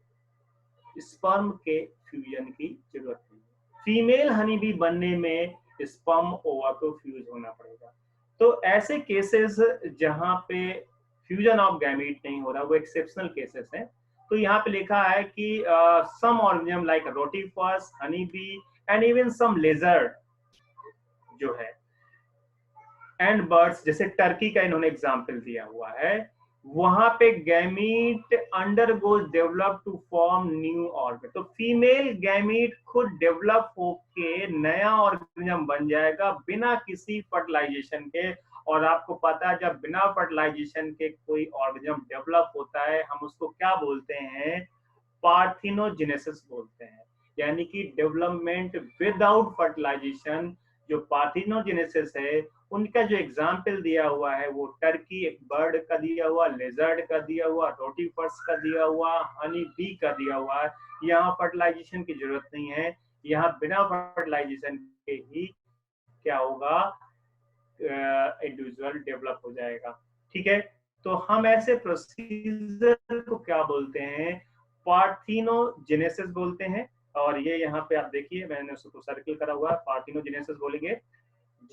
स्पर्म के फ्यूजन की जरूरत नहीं है। फीमेल हनी बी बनने में स्पर्म ओवा को फ्यूज होना पड़ेगा। तो ऐसे केसेस जहां पे फ्यूजन ऑफ गैमीट नहीं हो रहा, वो एक्सेप्शनल केसेस हैं। तो यहाँ पे लिखा है कि some organism like rotifers, honey bee and even some lizard जो है, एंड बर्ड्स, जैसे टर्की का इन्होंने एग्जाम्पल दिया हुआ है, वहां पे gamete undergoes develop to form new organ. तो फीमेल गैमीट खुद डेवलप होके नया ऑर्गेनिज्म बन जाएगा बिना किसी फर्टिलाइजेशन के। और आपको पता है जब बिना फर्टिलाइजेशन के कोई ऑर्गेनिज्म डेवलप होता है, हम उसको क्या बोलते हैं, पार्थिनोजेनेसिस बोलते हैं, यानी कि डेवलपमेंट विदाउट फर्टिलाइजेशन। जो पार्थिनोजेनेसिस है उनका जो एग्जाम्पल दिया हुआ है वो टर्की, एक बर्ड का दिया हुआ, लेजर्ड का दिया हुआ, रोटीफर्स का दिया हुआ, हनी बी का दिया हुआ है। यहाँ फर्टिलाइजेशन की जरूरत नहीं है, यहाँ बिना फर्टिलाइजेशन के ही क्या होगा, इंडिविजुअल डेवलप हो जाएगा, ठीक है। तो हम ऐसे प्रोसीजर को क्या बोलते हैं, पार्थिनोजेनेसिस बोलते हैं। और ये यहाँ पे आप देखिए मैंने उसको सर्किल करा हुआ है, पार्थिनोजेनेसिस बोलेंगे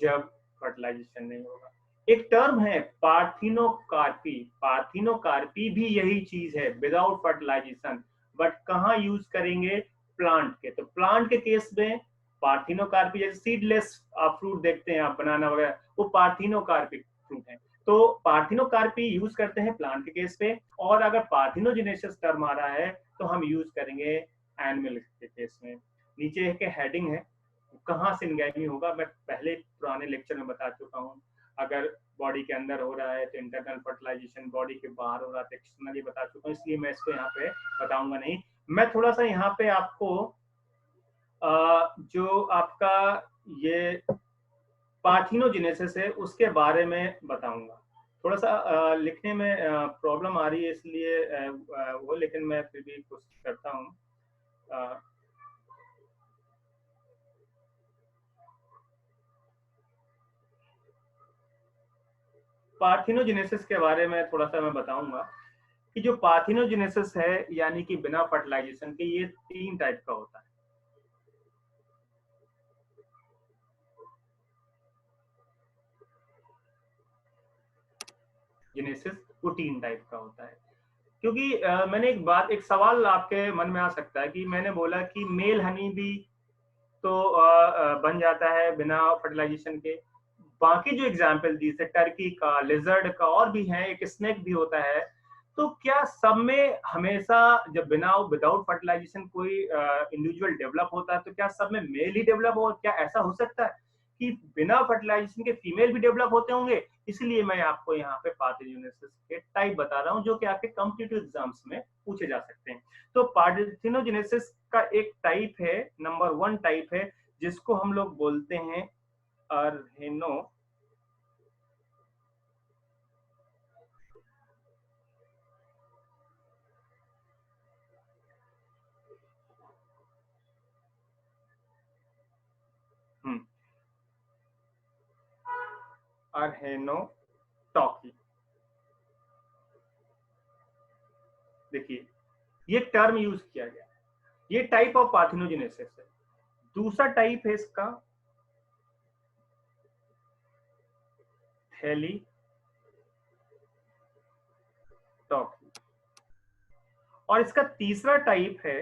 जब फर्टिलाइजेशन नहीं होगा। एक टर्म है पार्थिनोकार्पी, पार्थिनोकार्पी भी यही चीज है, विदाउट फर्टिलाइजेशन। बट कहाँ यूज करेंगे? प्लांट के। तो प्लांट के केस में पार्थिनोकार्पी, जैसे सीडलेस आप फ्रूट देखते हैं आप, बनाना वगैरह, वो पार्थिनोकार्पिक फ्रूट है। तो पार्थिनोकार्पी यूज करते हैं प्लांट के केस पे, और अगर पार्थिनोजेनेसिस टर्म आ रहा है तो हम यूज करेंगे एनिमल के केस में। नीचे एक हेडिंग है, कहाँ सिंगैमी होगा, मैं पहले पुराने लेक्चर में बता चुका हूँ। अगर बॉडी के अंदर हो रहा है तो इंटरनल फर्टिलाइजेशन, बॉडी के बाहर हो रहा है तो एक्सटर्नली बता चुका हूँ, इसलिए मैं इसको यहाँ पे बताऊंगा नहीं। मैं थोड़ा सा यहाँ पे आपको जो आपका ये पार्थिनोजेनेसिस है उसके बारे में बताऊंगा। थोड़ा सा लिखने में प्रॉब्लम आ रही है, इसलिए वो, लेकिन मैं फिर भी कोशिश करता हूँ। पार्थिनोजेनेसिस के बारे में थोड़ा सा मैं बताऊंगा कि जो पार्थिनोजेनेसिस है यानी कि बिना फर्टिलाइजेशन के, ये 3 टाइप का होता है। जेनेसिस वो 3 टाइप का होता है। क्योंकि मैंने एक सवाल आपके मन में आ सकता है कि मैंने बोला कि मेल हनी भी तो बन जाता है बिना फर्टिलाइजेशन के, बाकी जो एग्जाम्पल दी, जैसे टर्की का, लिजर्ड का, और भी है, एक स्नेक भी होता है, तो क्या सब में हमेशा जब बिना विदाउट फर्टिलाइजेशन कोई इंडिविजुअल डेवलप होता है तो क्या सब में मेल ही डेवलप हो? क्या ऐसा हो सकता है कि बिना फर्टिलाइजेशन के फीमेल भी डेवलप होते होंगे? इसलिए मैं आपको यहाँ पे पार्थिनोजेनेसिस के टाइप बता रहा हूँ जो कि आपके कॉम्पिटिटिव एग्जाम्स में पूछे जा सकते हैं। तो पार्थिनोजेनेसिस का एक टाइप है, नंबर 1 टाइप है, जिसको हम लोग बोलते हैं अर्हेनो अर्हेनोटॉकी। देखिए ये टर्म यूज किया गया, ये टाइप ऑफ पार्थिनोजेनेसिस है। दूसरा टाइप है इसका थैलीटॉकी, और इसका तीसरा टाइप है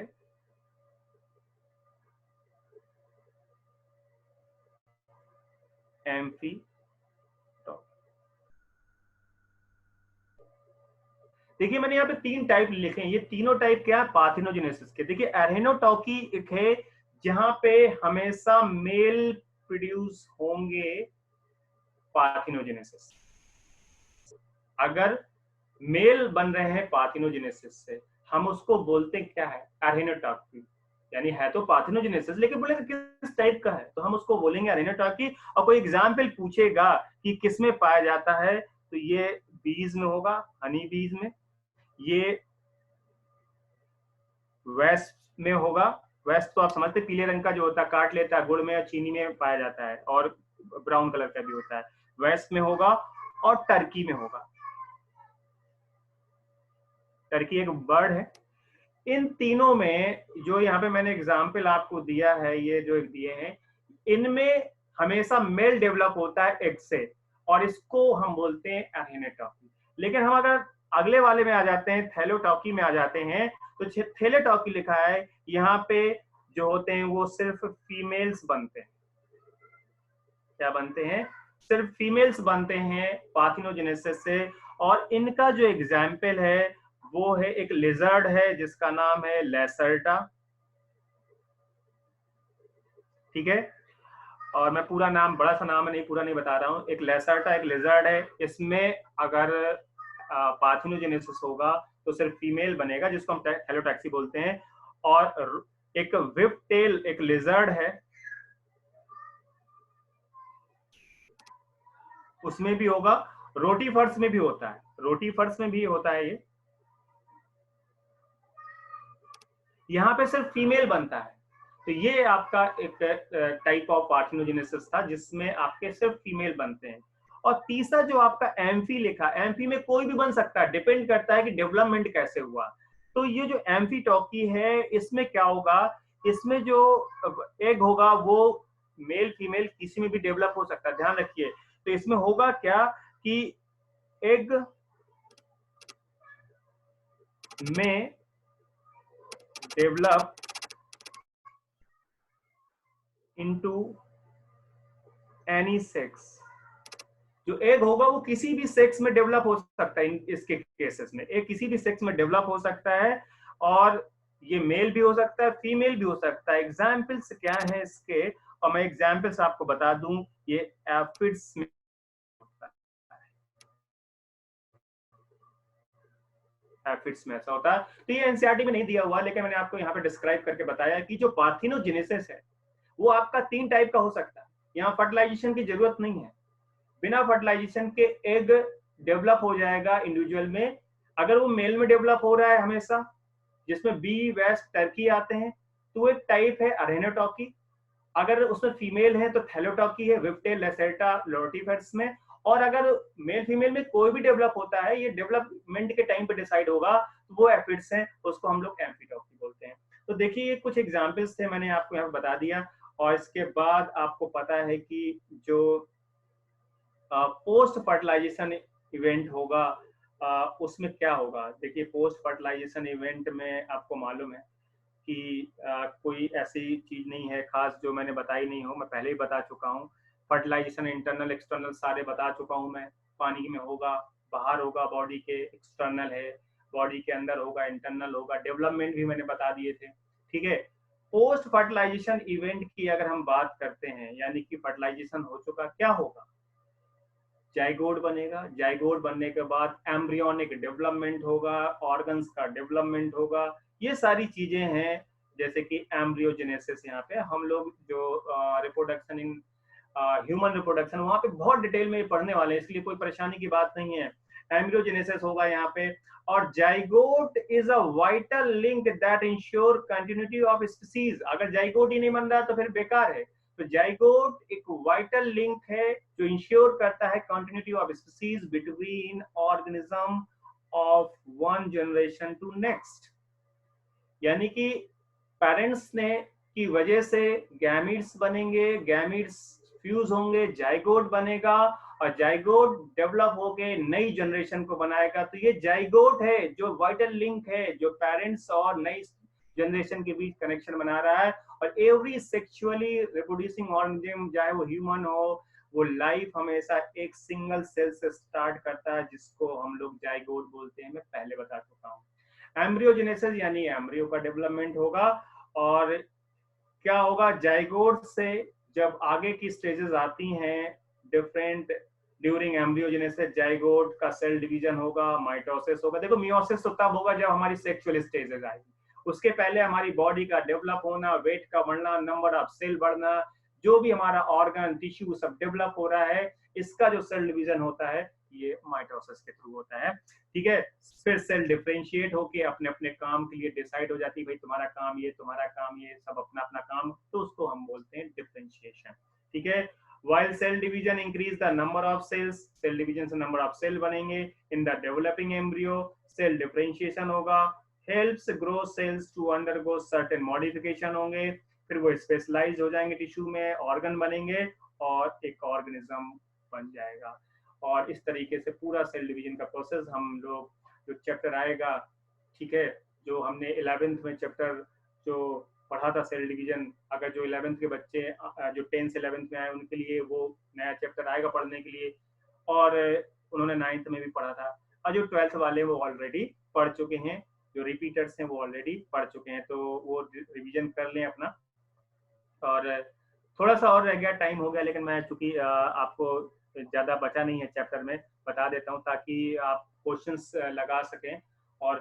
एम्फीटॉकी। देखिए मैंने यहाँ पे 3 टाइप लिखे हैं, ये तीनों टाइप क्या है? पार्थिनोजेनेसिस के। देखिए अर्हेनोटॉकी एक है जहां पे हमेशा मेल प्रोड्यूस होंगे पार्थिनोजेनेसिस। अगर मेल बन रहे हैं पार्थिनोजेनेसिस से, हम उसको बोलते क्या है? अर्हेनोटॉकी। यानी है तो पार्थिनोजेनेसिस, लेकिन बोले किस टाइप का है, तो हम उसको बोलेंगे अर्हेनोटॉकी। और कोई एग्जाम्पल पूछेगा कि किस में पाया जाता है, तो ये बीज में होगा, हनी बीज में, ये वेस्ट में होगा। वेस्ट तो आप समझते, पीले रंग का जो होता है, काट लेता है, गुड़ में या चीनी में पाया जाता है, और ब्राउन कलर का भी होता है, वेस्ट में होगा, और टर्की में होगा। टर्की एक बर्ड है। इन तीनों में जो यहाँ पे मैंने एग्जाम्पल आपको दिया है, ये जो दिए हैं, इनमें हमेशा मेल डेवलप होता है एग से, और इसको हम बोलते हैं अर्हेनोटॉकी। लेकिन हम अगर अगले वाले में आ जाते हैं, थैलोटॉकी में आ जाते हैं, तो थैलोटॉकी लिखा है यहाँ पे, जो होते हैं वो सिर्फ फीमेल्स बनते हैं। क्या बनते हैं? सिर्फ फीमेल्स बनते हैं पार्थिनोजेनेसिस से। और इनका जो एग्जाम्पल है वो है एक लिजर्ड है जिसका नाम है लेसर्टा। ठीक है, और मैं पूरा नाम, बड़ा सा नाम है, नहीं पूरा नहीं बता रहा हूँ। एक लेसर्टा एक लिजर्ड है, इसमें अगर पार्थिनोजेनेसिस होगा तो सिर्फ फीमेल बनेगा, जिसको हम हेलोटैक्सी बोलते हैं। और एक विप टेल एक लिजर्ड है, उसमें भी होगा। रोटी फर्स में भी होता है, रोटी फर्स में भी होता है ये। यहाँ पे सिर्फ फीमेल बनता है। तो ये आपका एक टाइप ऑफ पार्थिनोजेनेसिस था जिसमें आपके सिर्फ फीमेल बनते हैं। और तीसरा जो आपका एम्फी लिखा, एम्फी में कोई भी बन सकता है, डिपेंड करता है कि डेवलपमेंट कैसे हुआ। तो ये जो एम्फीटॉकी है, इसमें क्या होगा? इसमें जो एग होगा वो मेल फीमेल किसी में भी डेवलप हो सकता है, ध्यान रखिए। तो इसमें होगा क्या कि एग में डेवलप इनटू एनी सेक्स। जो एग होगा वो किसी भी सेक्स में डेवलप हो सकता है। इसके केसेस में एग किसी भी सेक्स में डेवलप हो सकता है, और ये मेल भी हो सकता है, फीमेल भी हो सकता है। एग्जाम्पल्स क्या है इसके, और मैं एग्जाम्पल्स आपको बता दूं। ये एफिड्स में होता है, एफिड्स में ऐसा होता है। तो ये एनसीईआरटी में नहीं दिया हुआ, लेकिन मैंने आपको यहाँ पे डिस्क्राइब करके बताया कि जो पार्थिनोजेनेसिस है वो आपका 3 टाइप का हो सकता है। यहाँ फर्टिलाइजेशन की जरूरत नहीं है, बिना फर्टिलाइजेशन के एग डेवलप हो जाएगा इंडिविजुअल में। अगर वो मेल में डेवलप हो रहा है हमेशा, जिसमें बी, वेस्ट, टर्की आते हैं, तो एक टाइप है अरेनोटॉकी। अगर उसमें फीमेल है तो थैलोटॉकी है, विप्टेल, लेसेटा, लोटिफेट्स में। और अगर मेल फीमेल में कोई भी डेवलप होता है, ये डेवलपमेंट के टाइम पे डिसाइड होगा, तो वो एफिड्स हैं, उसको हम लोग एम्फीटॉकी बोलते हैं। तो देखिए कुछ एग्जाम्पल्स थे, मैंने आपको यहाँ बता दिया। और इसके बाद आपको पता है कि जो पोस्ट फर्टिलाइजेशन इवेंट होगा, उसमें क्या होगा। देखिए पोस्ट फर्टिलाइजेशन इवेंट में आपको मालूम है कि कोई ऐसी चीज नहीं है खास जो मैंने बताई नहीं हो, मैं पहले ही बता चुका हूँ। फर्टिलाइजेशन इंटरनल एक्सटर्नल सारे बता चुका हूँ मैं। पानी में होगा, बाहर होगा, बॉडी के एक्सटर्नल है, बॉडी के अंदर होगा, इंटरनल होगा। डेवलपमेंट भी मैंने बता दिए थे, ठीक है। पोस्ट फर्टिलाइजेशन इवेंट की अगर हम बात करते हैं, यानी कि फर्टिलाइजेशन हो चुका, क्या होगा, जाइगोट बनेगा। जाइगोट बनने के बाद एम्ब्रियोनिक डेवलपमेंट होगा, ऑर्गन्स का डेवलपमेंट होगा। ये सारी चीजें हैं, जैसे कि एम्ब्रियोजेनेसिस। यहाँ पे हम लोग जो रिप्रोडक्शन इन ह्यूमन रिप्रोडक्शन, वहां पे बहुत डिटेल में पढ़ने वाले हैं, इसलिए कोई परेशानी की बात नहीं है। एम्ब्रियोजेनेसिस होगा यहाँ पे। और zygote is a vital link that ensure continuity of species. अगर जाइगोट ही नहीं बन रहा तो फिर बेकार है। तो जाइगोट एक वाइटल लिंक है जो इंश्योर करता है continuity of species between organism of one generation to next. यानी कि पेरेंट्स ने की वजह से गैमीट्स बनेंगे, गैमीट्स फ्यूज होंगे, जाइगोट बनेगा, और जाइगोट डेवलप होके नई जनरेशन को बनाएगा। तो ये जाइगोट है जो वाइटल लिंक है, जो पेरेंट्स और नई जनरेशन के बीच कनेक्शन बना रहा है। और एवरी सेक्सुअली रिप्रोड्यूसिंग ऑर्गेनिज्म, चाहे वो ह्यूमन हो, वो लाइफ हमेशा एक सिंगल सेल से स्टार्ट करता है, जिसको हम लोग जाइगोट बोलते हैं। मैं पहले बता चुका हूँ। एम्ब्रियोजेनेसिस यानी एम्ब्रियो का डेवलपमेंट होगा। और क्या होगा, जाइगोट से जब आगे की स्टेजेस आती हैं डिफरेंट, ड्यूरिंग एम्ब्रियोजेनेसिस जाइगोट का सेल डिवीजन होगा, माइटोसिस होगा। देखो मियोसिस तो तब होगा जब हमारी सेक्सुअल स्टेजेस आएगी, उसके पहले हमारी बॉडी का डेवलप होना, वेट का बढ़ना, नंबर ऑफ सेल बढ़ना, जो भी हमारा ऑर्गन टिश्यू सब डेवलप हो रहा है, इसका जो सेल डिवीजन होता है ये माइटोसिस के थ्रू होता है, ठीक है। फिर सेल डिफरेंशिएट होके अपने अपने काम के लिए डिसाइड हो जाती है, भाई तुम्हारा काम ये, तुम्हारा काम ये, सब अपना अपना काम, तो उसको हम बोलते हैं डिफरेंशिएशन, ठीक है। while cell division increase the number of cells, cell division से number of cell बनेंगे। in the developing embryo cell differentiation होगा, helps grow cells to undergo certain modification होंगे, फिर वो स्पेशलाइज हो जाएंगे टिश्यू में, ऑर्गन बनेंगे और एक ऑर्गेनिज्म बन जाएगा। और इस तरीके से पूरा सेल डिवीजन का प्रोसेस हम लोग, जो चैप्टर आएगा, ठीक है, जो हमने 11th में चैप्टर जो पढ़ा था सेल डिवीजन, अगर जो 11th के बच्चे जो 10th से 11th में आए उनके लिए वो नया चैप्टर आएगा पढ़ने के लिए, और उन्होंने 9th में भी पढ़ा था, और जो 12th वाले वो ऑलरेडी पढ़ चुके हैं, जो रिपीटर्स हैं वो ऑलरेडी पढ़ चुके हैं, तो वो रिवीजन कर लें अपना। और थोड़ा सा और रह गया, टाइम हो गया, लेकिन मैं चूंकि आपको ज्यादा बचा नहीं है चैप्टर में, बता देता हूँ ताकि आप क्वेश्चंस लगा सकें और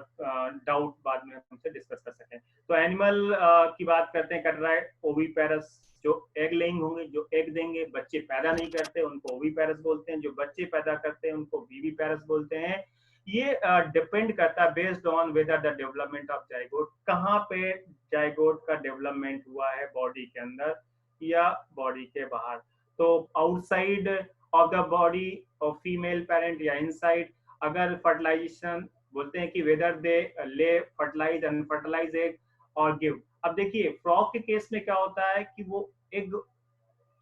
डाउट बाद में हमसे डिस्कस कर सकें। तो एनिमल की बात करते हैं, कटराइट, ओविपेरस, जो एग लेइंग होंगे, जो एग देंगे, बच्चे पैदा नहीं करते उनको ओविपेरस बोलते हैं, जो बच्चे पैदा करते हैं उनको विविपेरस बोलते हैं। ये डिपेंड करता है based on whether the development of zygote, कहाँ पे जाइगोट का डेवलपमेंट हुआ है, बॉडी के अंदर या बॉडी के बाहर। तो outside of the body of female parent या इनसाइड। अगर फर्टिलाइजेशन बोलते हैं कि वेदर दे ले फर्टिलाइज, अनफर्टिलाइज एग और गिव। अब देखिए फ्रॉग के केस में क्या होता है कि वो एग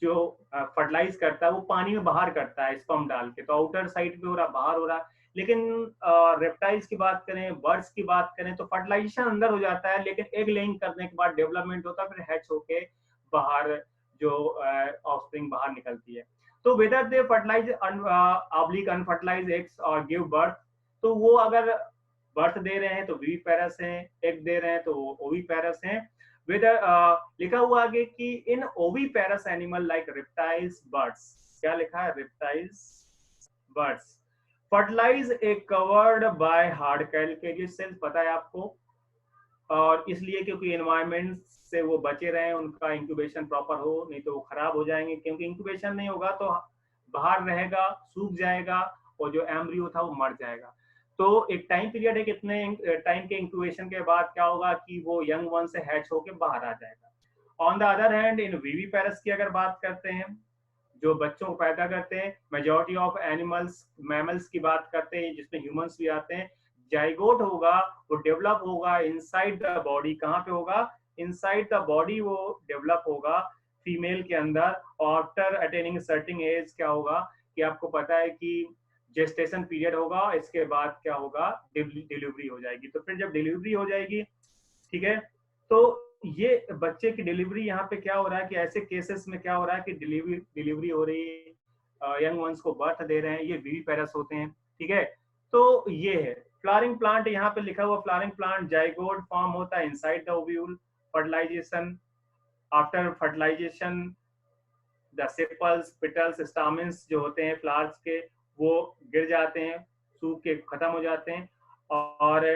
जो फर्टिलाइज करता है वो पानी में बाहर करता है स्पर्म डाल के, तो आउटर साइड पे हो रहा, बाहर हो रहा। लेकिन रेप्टाइल्स की बात करें, बर्ड्स की बात करें, तो फर्टिलाइजेशन अंदर हो जाता है, लेकिन एग लेइंग करने के बाद डेवलपमेंट होता है, फिर हैच होके बाहर जो ऑफस्प्रिंग बाहर निकलती है। तो whether they fertilize oblique unfertilized eggs और गिव बर्थ, तो वो अगर बर्थ दे रहे हैं तो विविपेरस हैं, एग दे रहे हैं तो ओविपेरस हैं। वेदर लिखा हुआ आगे कि in oviparous animal like reptiles birds, क्या लिखा है, reptiles birds fertilise a covered by hard calcareous shells, पता है आपको, और इसलिए क्योंकि एनवायरमेंट से वो बचे रहे, उनका इंक्यूबेशन प्रॉपर हो, नहीं तो वो खराब हो जाएंगे, क्योंकि इंक्यूबेशन नहीं होगा तो बाहर रहेगा, सूख जाएगा, और जो एम्ब्रियो था वो मर जाएगा। तो एक टाइम पीरियड है, कितने टाइम के इंक्यूबेशन के बाद क्या होगा कि वो यंग वन से हैच होकर बाहर आ जाएगा। On the other hand in viviparous की अगर बात करते हैं, जो बच्चों को पैदा करते हैं, मेजोरिटी ऑफ एनिमल्स मैमल्स की बात करते हैं जिसमें ह्यूमंस भी आते हैं, जाइगोट होगा, वो डेवलप होगा इनसाइड द बॉडी, कहाँ पे होगा, इनसाइड द बॉडी वो डेवलप होगा फीमेल के अंदर। और आफ्टर अटेनिंग सर्टेन एज क्या होगा कि आपको पता है कि जेस्टेशन पीरियड होगा, इसके बाद क्या होगा, डिलीवरी हो जाएगी। तो फिर जब डिलीवरी हो जाएगी, ठीक है, तो ये बच्चे की डिलीवरी यहाँ पे क्या हो रहा है कि ऐसे केसेस में क्या हो रहा है कि डिलीवरी डिलीवरी हो रही है, यंग वंस को बर्थ दे रहे हैं, ये वी पेरस होते हैं, ठीक है। तो ये है फ्लावरिंग प्लांट, यहाँ पे लिखा हुआ फ्लावरिंग प्लांट जाइगोट फॉर्म होता है inside the ovule, fertilisation, after fertilisation the sepals petals stamens जो होते हैं फ्लावर्स के, वो गिर जाते हैं, सूख के खत्म हो जाते हैं। और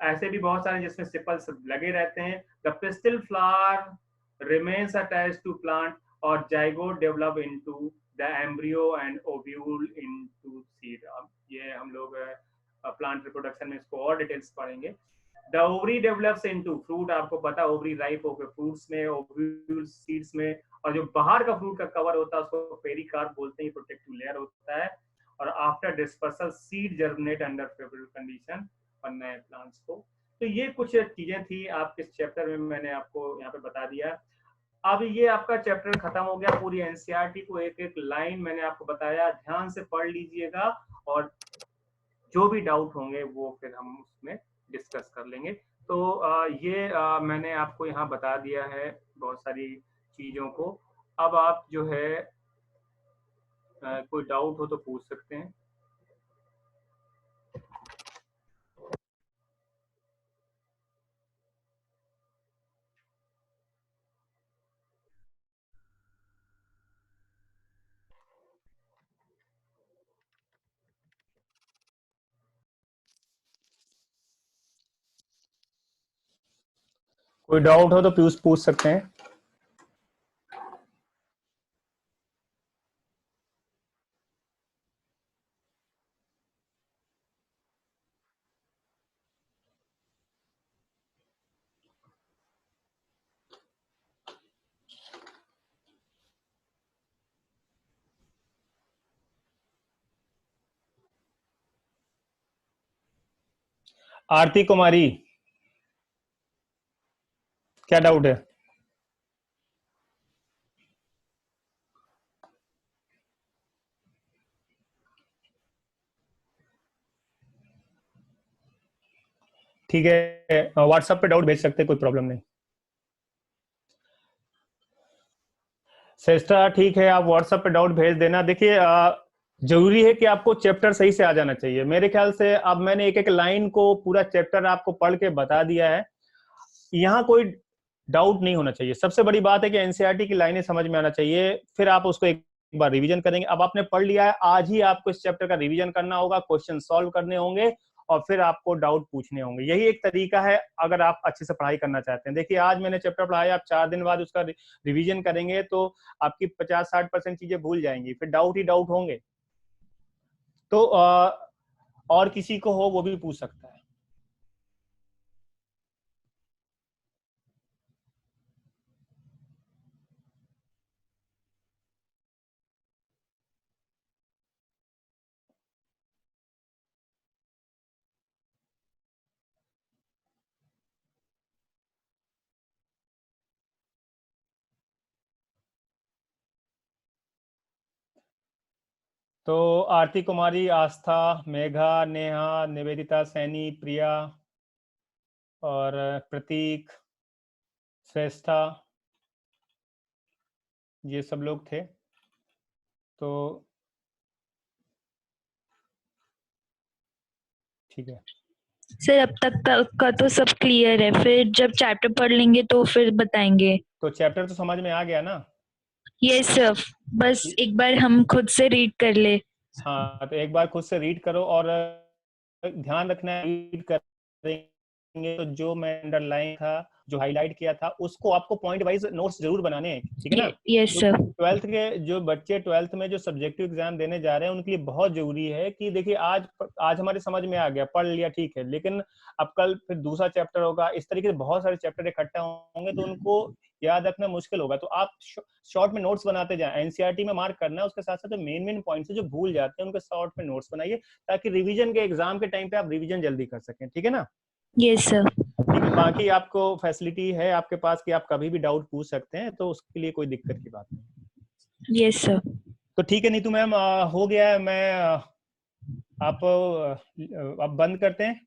ऐसे भी बहुत सारे जिसमें सिपल्स लगे रहते हैं। The pistil flower remains attached to plant और zygote develop into the embryo and ovule into seed. ये हम लोग प्लांट रिप्रोडक्शन में इसको और डिटेल्स पढ़ेंगे। The ovary develops into fruit, आपको पता ओवरी राइप होकर फ्रूट्स में, ओव्यूल सीड्स में, और जो बाहर का फ्रूट का कवर होता है उसको पेरिकार्प बोलते हैं, प्रोटेक्टिव लेयर होता है। और after dispersal seed germinate under favourable condition और नए प्लांट्स को। तो ये कुछ चीजें थी आपके चैप्टर में, मैंने आपको यहाँ पे बता दिया। अब ये आपका चैप्टर खत्म हो गया, पूरी एनसीईआरटी को एक एक लाइन मैंने आपको बताया, ध्यान से पढ़ लीजिएगा, और जो भी डाउट होंगे वो फिर हम उसमें डिस्कस कर लेंगे। तो ये मैंने आपको यहाँ बता दिया है बहुत सारी चीजों को। अब आप जो है कोई डाउट हो तो पूछ सकते हैं। कोई डाउट हो तो पूछ सकते हैं। आरती कुमारी, क्या डाउट है? ठीक है, व्हाट्सएप पे डाउट भेज सकते हैं, कोई प्रॉब्लम नहीं। श्रेष्ठा ठीक है, आप व्हाट्सएप पे डाउट भेज देना। देखिए जरूरी है कि आपको चैप्टर सही से आ जाना चाहिए। मेरे ख्याल से अब मैंने एक एक लाइन को पूरा चैप्टर आपको पढ़ के बता दिया है, यहाँ कोई डाउट नहीं होना चाहिए। सबसे बड़ी बात है कि एनसीईआरटी की लाइनें समझ में आना चाहिए, फिर आप उसको एक बार रिवीजन करेंगे। अब आपने पढ़ लिया है, आज ही आपको इस चैप्टर का रिवीजन करना होगा, क्वेश्चन सॉल्व करने होंगे, और फिर आपको डाउट पूछने होंगे। यही एक तरीका है अगर आप अच्छे से पढ़ाई करना चाहते हैं। देखिए आज मैंने चैप्टर पढ़ाया, आप 4 दिन बाद उसका रिवीजन करेंगे तो आपकी 50-60% चीजें भूल जाएंगी, फिर डाउट ही डाउट होंगे। तो और किसी को हो वो भी पूछ सकता है। तो आरती कुमारी, आस्था, मेघा, नेहा, निवेदिता, सैनी, प्रिया और प्रतीक, श्रेष्ठा, ये सब लोग थे। तो ठीक है सर, अब तक का तो सब क्लियर है, फिर जब चैप्टर पढ़ लेंगे तो फिर बताएंगे। तो चैप्टर तो समझ में आ गया ना? यस सर, बस एक बार हम खुद से रीड कर ले। हाँ, तो एक बार खुद से रीड करो और ध्यान रखना है रीड करेंगे तो जो मैं अंडरलाइन था, जो हाईलाइट किया था, उसको आपको पॉइंट वाइज नोट्स जरूर बनाने हैं, ठीक है ना? Yes sir. 12th के जो बच्चे 12th में जो सब्जेक्टिव एग्जाम देने जा रहे हैं उनके लिए बहुत जरूरी है कि देखिए आज हमारे समझ में आ गया, पढ़ लिया, ठीक है, लेकिन अब कल फिर दूसरा चैप्टर होगा, इस तरीके से बहुत सारे चैप्टर इकट्ठा होंगे तो उनको याद रखना मुश्किल होगा। तो आप शॉर्ट में नोट्स बनाते जाएं, एनसीईआरटी में मार्क करना है, उसके साथ साथ मेन पॉइंट्स जो भूल जाते हैं उनके शॉर्ट में नोट्स बनाइए, ताकि रिवीजन के एग्जाम के टाइम पे आप रिवीजन जल्दी कर सकें, ठीक है ना? Yes sir. ठीक है, बाकी आपको फैसिलिटी है आपके पास कि आप कभी भी डाउट पूछ सकते हैं, तो उसके लिए कोई दिक्कत की बात नहीं। Yes sir. तो ठीक है नीतू मैम, हो गया है। मैं आप अब बंद करते हैं।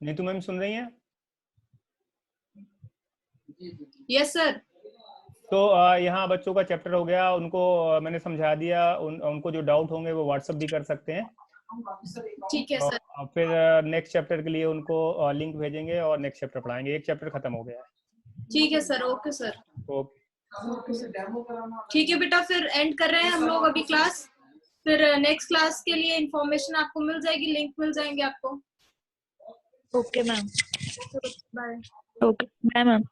नीतू मैम सुन रही हैं? Yes sir. तो यहाँ बच्चों का चैप्टर हो गया, उनको मैंने समझा दिया, उनको जो डाउट होंगे वो व्हाट्सएप भी कर सकते हैं। ठीक है सर। फिर नेक्स्ट चैप्टर के लिए उनको लिंक भेजेंगे और नेक्स्ट चैप्टर पढ़ाएंगे। एक चैप्टर खत्म हो गया है। ठीक है सर। Okay sir. ओके। ठीक है बेटा, फिर एंड कर रहे हैं हम लोग अभी क्लास। फिर नेक्स्ट क्लास के लिए इंफॉर्मेशन आपको मिल जाएगी, लिंक मिल जाएंगे आपको। Okay ma'am. Bye. Okay bye ma'am.